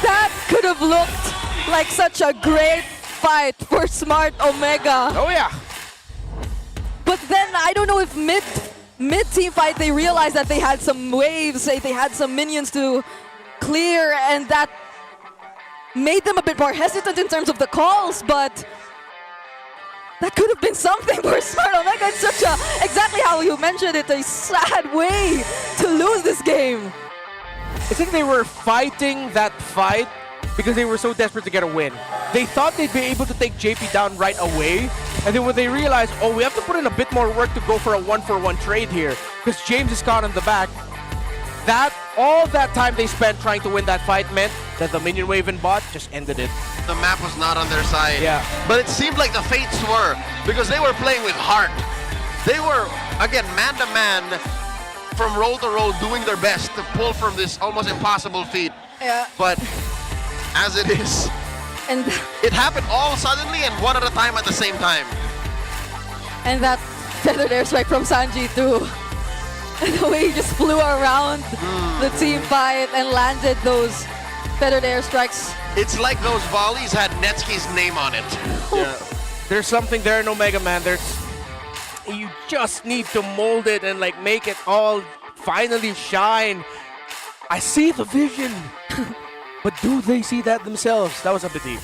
That could have looked like such a great fight for Smart Omega. Oh yeah. But then I don't know if mid team fight they realized that they had some waves, they had some minions to clear, and that made them a bit more hesitant in terms of the calls, but that could have been something for Smart Omega. It's such a, exactly how you mentioned it, a sad way to lose this game. I think they were fighting that fight because they were so desperate to get a win. They thought they'd be able to take JP down right away, and then when they realized, oh, we have to put in a bit more work to go for a 1-for-1 trade here, because James is caught in the back, all that time they spent trying to win that fight meant that the minion wave and bot just ended it. The map was not on their side. Yeah. But it seemed like the fates were, because they were playing with heart. They were, again, man to man, from roll to roll, doing their best to pull from this almost impossible feat. Yeah. But as it is, and it happened all suddenly and one at a time at the same time. And that feathered airstrike from Sanji too. The way he just flew around the team fight and landed those feathered airstrikes. It's like those volleys had Netsky's name on it. Yeah. There's something there in Omega, man. You just need to mold it and like make it all finally shine. I see the vision, but do they see that themselves? That was a bit deep.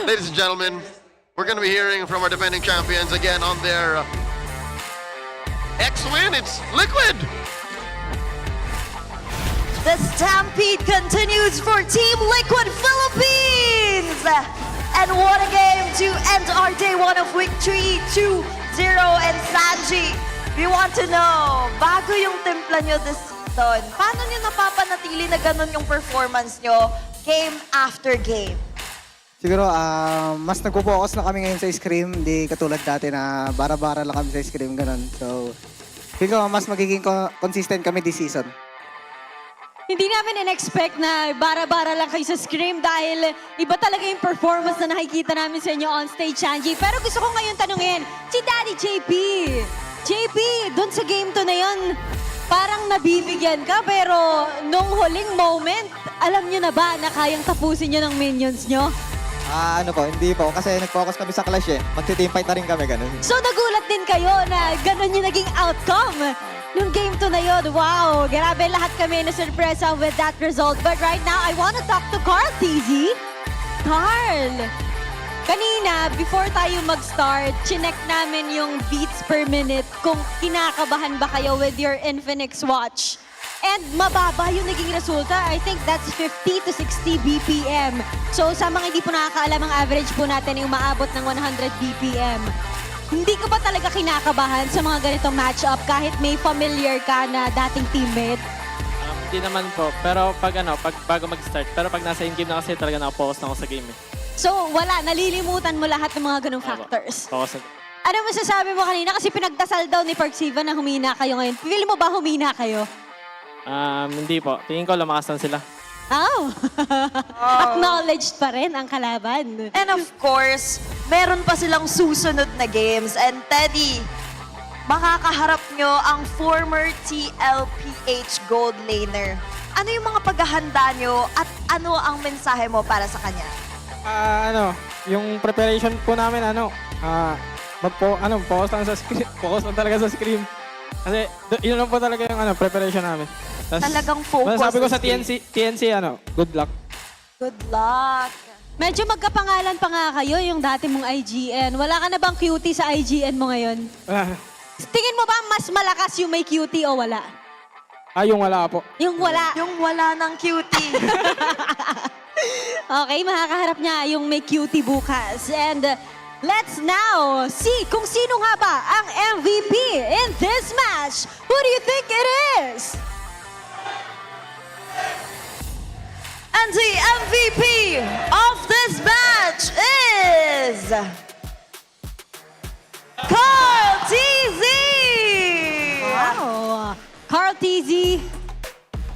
Ladies and gentlemen, we're going to be hearing from our defending champions again on their X-Win. It's Liquid. The stampede continues for Team Liquid Philippines! And what a game to end our day one of week 3, 2-0. And Sanji, we want to know, bago yung timpla nyo this season, paano nyo napapanatili na ganun yung performance nyo game after game? Siguro, mas nagpo-focus na kami ngayon sa scrim, hindi katulad dati na bara-bara lang kami sa scrim, ganun. So, siguro mas magiging consistent kami this season. Hindi namin in-expect na bara-bara lang kayo sa scrim dahil iba talaga yung performance na nakikita namin sa inyo on stage, Sanji. Pero gusto ko ngayon tanungin, si Daddy JP. JP, dun sa game to na yun, parang nabibigyan ka pero nung huling moment, alam nyo na ba na kayang tapusin nyo ng minions nyo? Ano po, hindi po. Kasi nag-focus kami sa clash eh. Magti-teamfight na rin kami, ganun. So nagulat din kayo na ganun yung naging outcome nung game to na yun. Wow, grabe lahat kami na surpresa with that result. But right now, I want to talk to Carl TZ. Carl, kanina, before tayo mag-start, chinek namin yung beats per minute kung kinakabahan ba kayo with your Infinix watch. And mababa yung naging resulta. I think that's 50 to 60 BPM. So sa mga hindi po nakakaalam, ang average po natin ay umaabot ng 100 BPM. Hindi ka ba talaga kinakabahan sa mga ganitong matchup kahit may familiar ka na dating teammate? Hindi naman po. Pero pag bago mag-start. Pero pag nasa in-game na kasi talaga nakapokus na ako sa game. So wala, nalilimutan mo lahat ng mga ganong factors. Focus na. Ano masasabi mo kanina? Kasi pinagdasal daw ni Parksiva na humina kayo ngayon. Feel mo ba humina kayo? Hindi po. Tingin ko lumakas lang sila. Oh. Acknowledged pa rin ang kalaban. And of course, meron pa silang susunod na games. And Teddy, makakaharap nyo ang former TLPH gold laner. Ano yung mga paghahanda nyo at ano ang mensahe mo para sa kanya? Yung preparation po namin, focus lang sa screen. Focus lang talaga sa screen. Kasi yun lang po talaga yung preparation namin. Talagang focus. Sabi ko sa TNC, good luck. Good luck. Medyo magkapangalan pa nga kayo yung dati mong IGN. Wala ka na bang cutie sa IGN mo ngayon? Tingin mo ba mas malakas yung may cutie o wala? Yung wala po. Yung wala. Yung wala ng cutie. Okay, makakaharap niya yung may cutie bukas. And let's now see kung sino nga ba ang MVP in this match. Who do you think it is? And the MVP of this match is is Carl TZ! Wow! Carl TZ,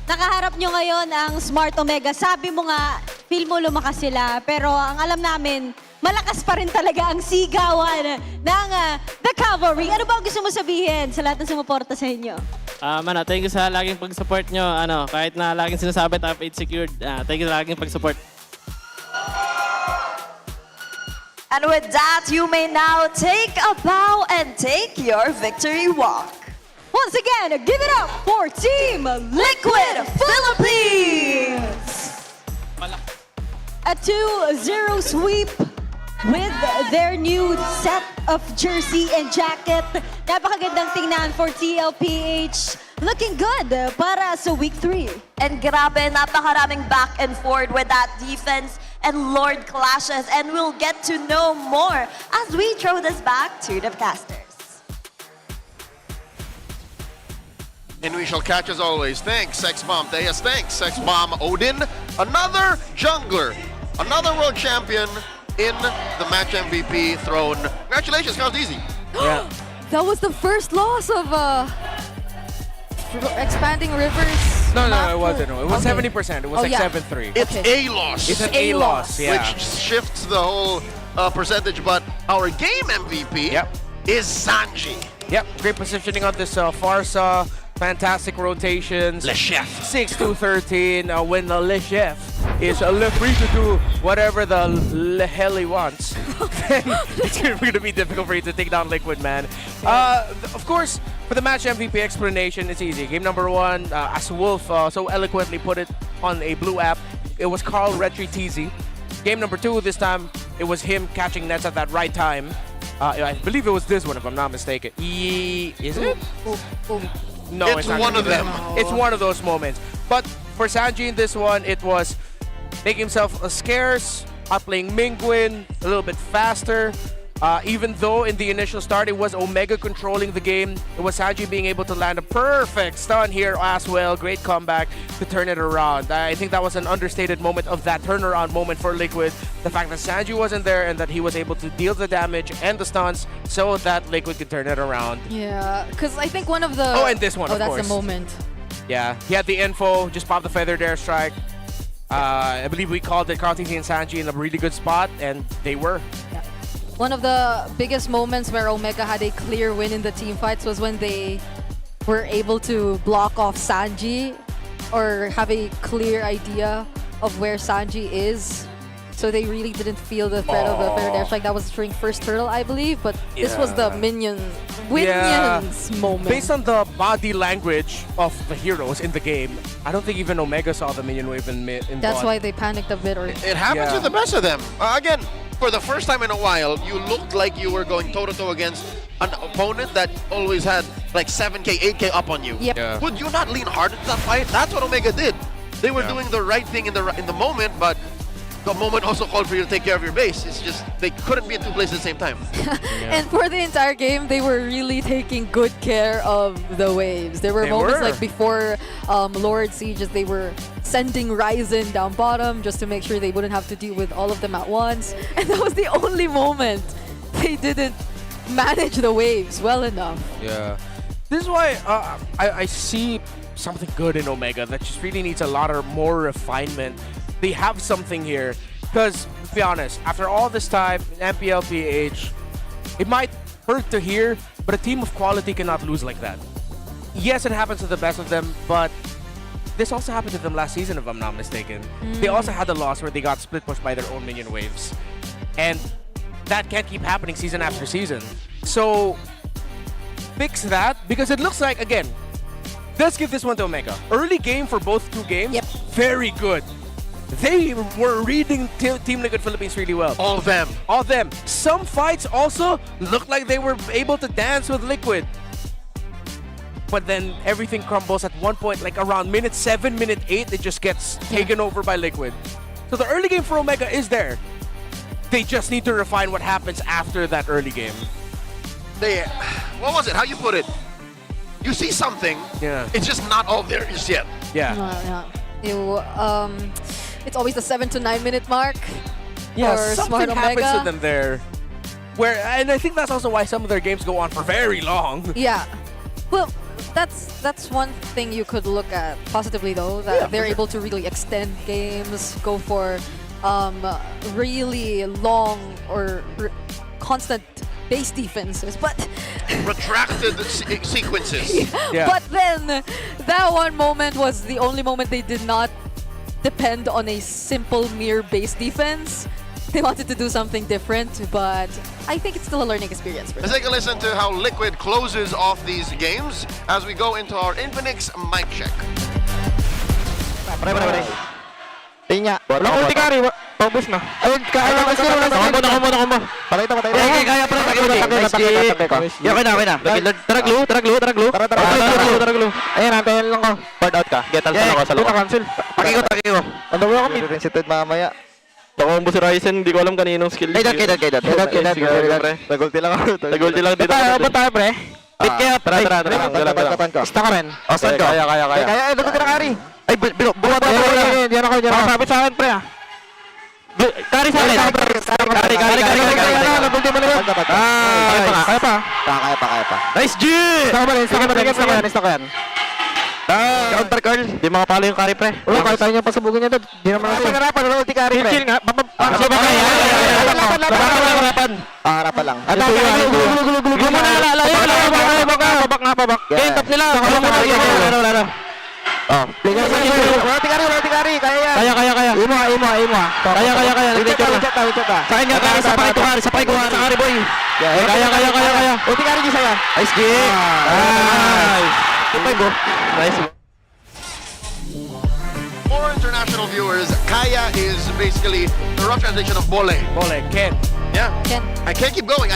nakaharap nyo ngayon ang Smart Omega. Sabi mo nga, feel mo lumakas sila. Pero ang alam namin, malakas pa rin talaga ang sigawan ng The Cavalry. Ano ba ang gusto mo sabihin sa lahat ng sumuporta sa inyo? Thank you sa laging pag-support nyo. Kahit na laging sinasabi top 8 secured, thank you sa laging pag-support. And with that, you may now take a bow and take your victory walk. Once again, give it up for Team Liquid Philippines! A 2-0 sweep with their new set of jersey and jacket. Napakagandang tingnan for TLPH. Looking good para sa week 3. And grabe, napakaraming back and forth with that defense and Lord clashes. And we'll get to know more as we throw this back to the casters. And we shall catch as always. Thanks, Sex Bomb Tejas. Thanks, Sex Bomb Odin. Another jungler, another world champion in the match MVP throne. Congratulations, Carl Deasy. Yeah. That was the first loss of Expanding Rivers. No, map it wasn't. It was Okay. 70%. It was like yeah. 7-3. It's a loss. It's an A loss, yeah. Which shifts the whole percentage. But our game MVP is Sanji. Yep, great positioning on this Farsa. Fantastic rotations. Le Chef. 6-2-13 when the Le Chef is free to do whatever the hell he wants. Then it's going to be difficult for you to take down Liquid, man. Of course, for the match MVP explanation, it's easy. Game number 1, as Wolf so eloquently put it on a blue app, it was Carl Retri TZ. Game number 2, this time, it was him catching nets at that right time. I believe it was this one, if I'm not mistaken. Is it? No, it's not one gonna of be them. that. It's one of those moments. But for Sanji in this one, it was making himself scarce, outplaying Mingwin, a little bit faster. Even though in the initial start it was Omega controlling the game, it was Sanji being able to land a perfect stun here as well. Great comeback to turn it around. I think that was an understated moment of that turnaround moment for Liquid. The fact that Sanji wasn't there and that he was able to deal the damage and the stuns so that Liquid could turn it around. Yeah, because I think one of the... Oh, and this one, of that's course. the moment. Yeah, he had the info, just popped the feathered airstrike. I believe we called it Carl TZ and Sanji in a really good spot, and they were. Yeah. One of the biggest moments where Omega had a clear win in the team fights was when they were able to block off Sanji or have a clear idea of where Sanji is. So they really didn't feel the threat of the feathered airstrike. That was during first turtle, I believe, but this was the minions moment. Based on the body language of the heroes in the game, I don't think even Omega saw the minion wave in That's bot. why they panicked a bit. It happens with the best of them. Again, for the first time in a while, you looked like you were going toe-to-toe against an opponent that always had like 7K, 8K up on you. Yep. Yeah. Would you not lean hard into that fight? That's what Omega did. They were doing the right thing in the moment, but the moment also called for you to take care of your base. It's just they couldn't be in two places at the same time. And for the entire game, they were really taking good care of the waves. There were moments like before Lord Sieges, they were sending Ryzen down bottom just to make sure they wouldn't have to deal with all of them at once. And that was the only moment they didn't manage the waves well enough. Yeah. This is why I see something good in Omega that just really needs a lot of more refinement. They have something here. Because, to be honest, after all this time, MPL PH, it might hurt to hear, but a team of quality cannot lose like that. Yes, it happens to the best of them, but this also happened to them last season, if I'm not mistaken. They also had a loss where they got split pushed by their own minion waves. And that can't keep happening season after season. So, fix that, because it looks like, again, let's give this one to Omega. Early game for both two games, very good. They were reading Team Liquid Philippines really well. All of them. All of them. Some fights also looked like they were able to dance with Liquid. But then everything crumbles at one point, like around minute 7, minute 8, it just gets taken over by Liquid. So the early game for Omega is there. They just need to refine what happens after that early game. What was it? How you put it? You see something, it's just not all there just yet. Yeah. It's always the 7 to 9 minute mark. Yeah, for something Smart happens Omega. to them there. And I think that's also why some of their games go on for very long. Yeah. Well, that's one thing you could look at positively though, that they're able to really extend games, go for really long or constant base defenses, but Retracted sequences. but then that one moment was the only moment they did not depend on a simple mere base defense. They wanted to do something different, but I think it's still a learning experience for Let's them. take a listen to how Liquid closes off these games as we go into our Infinix mic check. Tinya. Wala ko ulti kari. Paubos na. Ayun, kaya na kasi. Nako mo. Patay. Kaya pre. Okay na. Taraglo. Ayun, antayin lang ko. Bird out ka. Get out ako sa loob. Cancel. Pakiko. Ano mo kami? Sensitive mamaya. Nakombo si Ryzen, hindi ko alam kaninong skill. Kaya. Tagulti lang dito. Ba't tayo pre? Wait kaya. Tara. Ista ka rin. Saan ka? Kaya. Luto ka na kari. Ay, buhat ako. Diyan ako. Sabit sa akin, pre, ah. Kari sa akin. Kari. Nabulti mo na yun. Kaya pa. Nice G! Ista ko yan. Counter curl. Di makapalo yung kari, pre. Wala, kahit tayo niya pasabugin niya doon. Di naman natin. Pangarapan, wala ulti kari, pre. Chill nga. Pangarapan lang. Gulo mo na lalayo. Babak. Game top nila. Wala. Oh. Ulti kari. Kaya. Imo. Kaya. Kain nga kari. Sapay ko. Sa kari, boy. Kaya. Ulti kari di saya. Nice game. Nice. Nice. For international viewers, Kaya is basically the rough translation of Bole. Ken. Yeah. I can't keep going.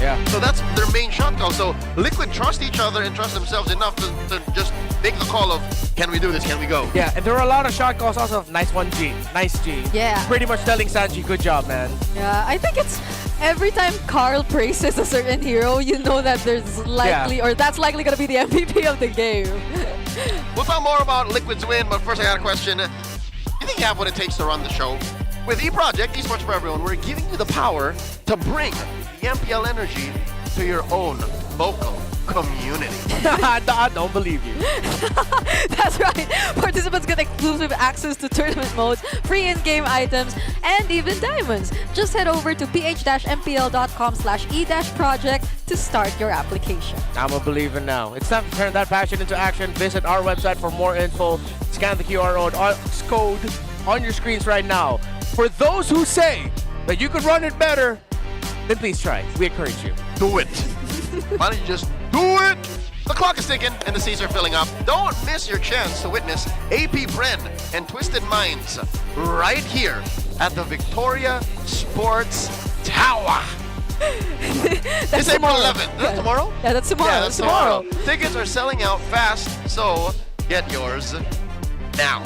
Yeah. So that's their main shot call. So Liquid trust each other and trust themselves enough to just make the call of, can we do this? Can we go? Yeah, and there were a lot of shot calls also of nice one G. Nice G. Yeah. Pretty much telling Sanji, good job, man. Yeah, I think it's every time Carl praises a certain hero, you know that there's likely or that's likely gonna be the MVP of the game. We'll talk more about Liquid's win, but first I got a question. You think you have what it takes to run the show? With eProject, Esports for Everyone, we're giving you the power to bring the MPL energy to your own local community. I don't believe you. That's right. Participants get exclusive access to tournament modes, free in-game items, and even diamonds. Just head over to ph-mpl.com/e-project to start your application. I'm a believer now. It's time to turn that passion into action. Visit our website for more info. Scan the QR code on your screens right now. For those who say that you could run it better, then please try. We encourage you. Do it. Why don't you just do it? The clock is ticking and the seats are filling up. Don't miss your chance to witness AP Bren and Twisted Minds right here at the Victoria Sports Tower. It's April 11th. Is that tomorrow? Yeah, that's tomorrow. Yeah, that's tomorrow. Tickets are selling out fast, so get yours now.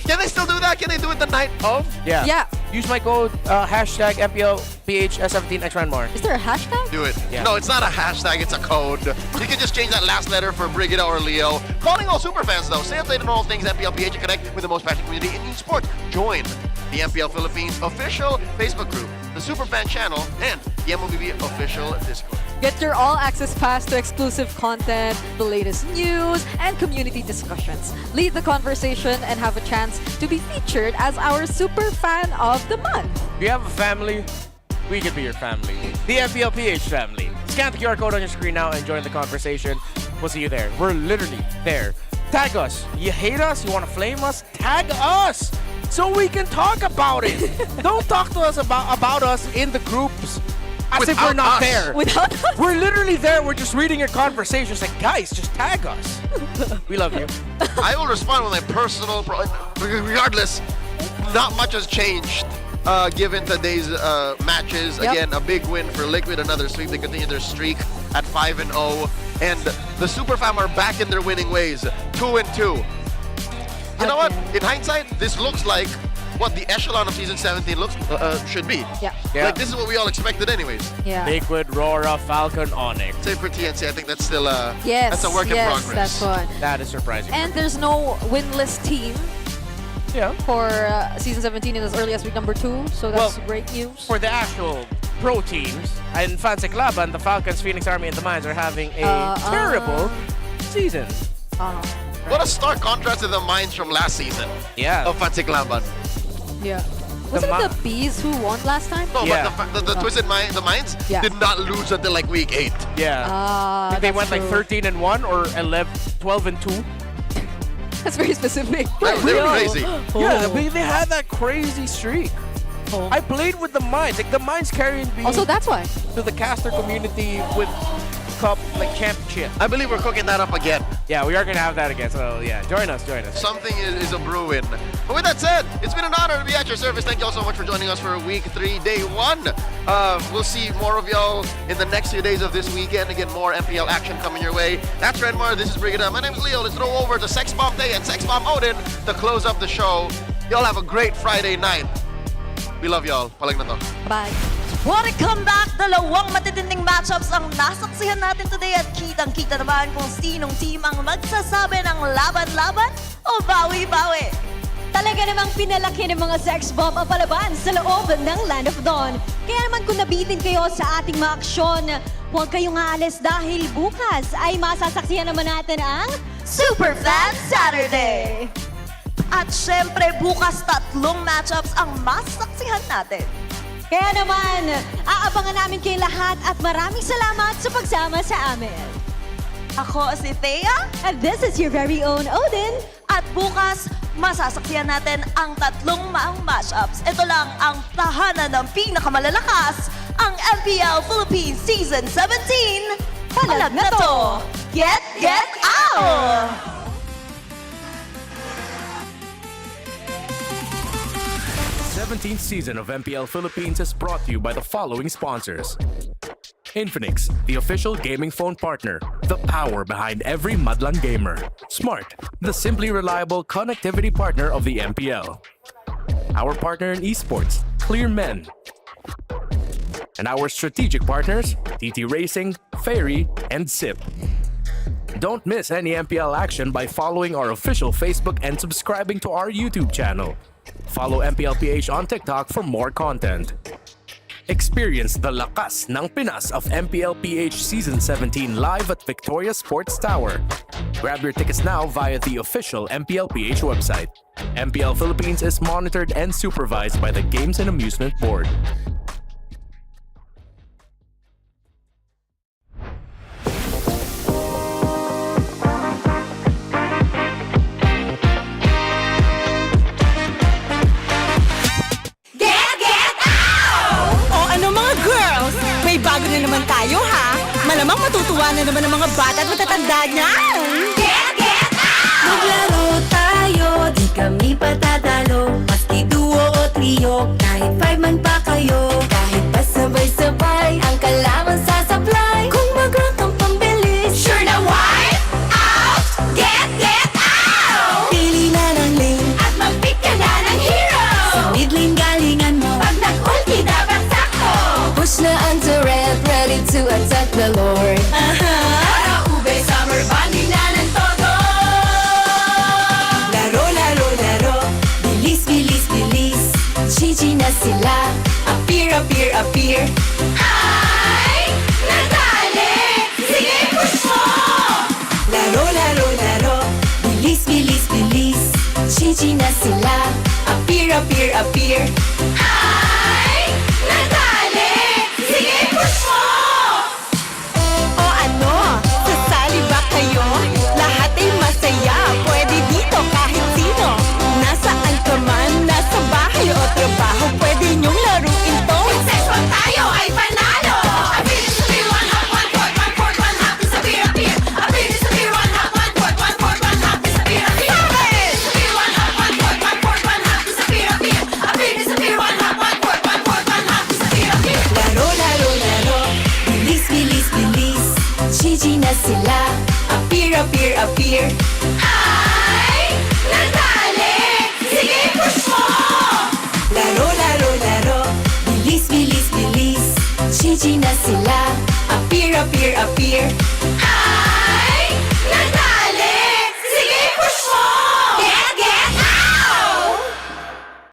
Can they still do that? Can they do it the night of? Yeah. Use my code hashtag MPL PH S17 X more. Is there a hashtag? Do it. Yeah. No, it's not a hashtag, it's a code. You can just change that last letter for Brigida or Leo. Calling all superfans though. Stay updated on all things MPL PH and connect with the most passionate community in esports. Join the MPL Philippines official Facebook group, the Superfan channel, and the MOBB official Discord. Get your all-access pass to exclusive content, the latest news, and community discussions. Lead the conversation and have a chance to be featured as our super fan of the month. If you have a family, we could be your family. The MPL PH family. Scan the QR code on your screen now and join the conversation. We'll see you there. We're literally there. Tag us. You hate us? You want to flame us? Tag us so we can talk about it. Don't talk to us about us in the groups as if we're not there. Without us? We're literally there. We're just reading your conversations. Like, guys, just tag us. We love you. I will respond with my personal... Regardless, not much has changed given today's matches. Yep. Again, a big win for Liquid, another sweep. They continue their streak at 5-0. And the Superfam are back in their winning ways. 2-2. You know what? In hindsight, this looks like what the echelon of Season 17 should be. Yeah. Like, this is what we all expected anyways. Yeah. Liquid, Rora, Falcon, ONIC. Same for TNC, I think that's still Yes. that's a work in progress. That's what. That is surprising. And there's no winless team for Season 17 in as early as week number 2. So that's great news. For the actual pro teams, in Fancy Laban, the Falcons, Phoenix Army, and the Mines are having a terrible season. What a stark contrast to the Mines from last season. Yeah. Of Fancy Laban. Yeah. Wasn't it the Bees who won last time? No, but the Twisted Mines, the Mines did not lose until like week 8. Yeah. I think they went like 13-1 or 12-2. That's very specific. They were crazy. Yeah, they had that crazy streak. I played with the Mines. Like the Mines carrying me. Also, that's why. To the caster community with Cup like championship. I believe we're cooking that up again. Yeah, we are gonna have that again. So yeah, join us. Something is a brewing. But with that said, it's been an honor to be at your service. Thank you all so much for joining us for week 3, day 1. We'll see more of y'all in the next few days of this weekend. Again, more MPL action coming your way. That's Renmar. This is Brigida. My name is Leo. Let's throw over to Sex Bomb Day and Sex Bomb Odin to close up the show. Y'all have a great Friday night. We love y'all. Palag na to. Bye. What a comeback! Dalawang matitinding matchups ang nasaksihan natin today at kitang-kita naman kung sinong team ang magsasabi ng laban-laban o bawi-bawi. Talaga namang pinalaki ng mga sex bomb ang palaban sa loob ng Land of Dawn. Kaya naman kung nabitin kayo sa ating mga aksyon, huwag kayong aalis dahil bukas ay masasaksihan naman natin ang Super Fan Saturday! At syempre, bukas 3 matchups ang masasaksihan natin. Kaya naman, aabangan namin kayo lahat at maraming salamat sa pagsama sa amin. Ako si Thea. And this is your very own Odin. At bukas, masasaksihan natin ang 3 maang matchups. Ito lang ang tahanan ng pinakamalalakas, ang MPL Philippines Season 17. Palag na to! Get out! 17th season of MPL Philippines is brought to you by the following sponsors. Infinix, the official gaming phone partner, the power behind every Madlang gamer. Smart, the simply reliable connectivity partner of the MPL. Our partner in esports, Clear Men. And our strategic partners, TT Racing, Ferry, and SIP. Don't miss any MPL action by following our official Facebook and subscribing to our YouTube channel. Follow MPLPH on TikTok for more content. Experience the lakas ng Pinas of MPLPH Season 17 live at Victoria Sports Tower. Grab your tickets now via the official MPLPH website. MPL Philippines is monitored and supervised by the Games and Amusement Board. May bago na naman tayo, ha? Malamang matutuwa na naman ang mga bata at matatanda niyan! Get out! Maglaro tayo, di kami patatalo. Maski duo o trio, kahit 5 man pa kayo. Kahit pa sabay-sabay, ang kalaban sasablay. Kung mag-rank ang pambilis, Sure na wipe out! Get out! pili na ng lane. At mag-pick ka na ng hero! Sa mid lane galingan mo. Pag nag-ulti, dapat sakto! Push na ang turret, ready to attack the Lord. Para ube, summer bonding na ng todo! Laro, laro, laro. Bilis, bilis, bilis. GG na sila. Appear, appear, appear. Ay! Natali! Sige, push mo! Laro, laro, laro. Bilis, bilis, bilis. GG na sila. Appear, appear, appear. Ay! Natali! Sige, push mo! O ano? Sasali ba kayo? Lahat ay masaya. Pwede dito kahit sino. Nasaan ka man, nasa bahay o trabaho, pwede niyong laruin to. Success one tayo ay panalo! Abilis to be one half, one fourth, one fourth, one half, disappear, appear. Abilis to be one half, one fourth, one fourth, one half, disappear, appear. Abilis to be one half, one fourth, one fourth, one half, disappear, appear. Abilis to be one half, one fourth, one fourth, one half, disappear, appear. Laro, laro, laro. Bilis, bilis, bilis. GG na sila. Appear, appear, appear. Ay! Natali! Sige, push mo! Laro, laro, laro. Bilis, bilis, bilis. GG na sila. Appear, appear, appear.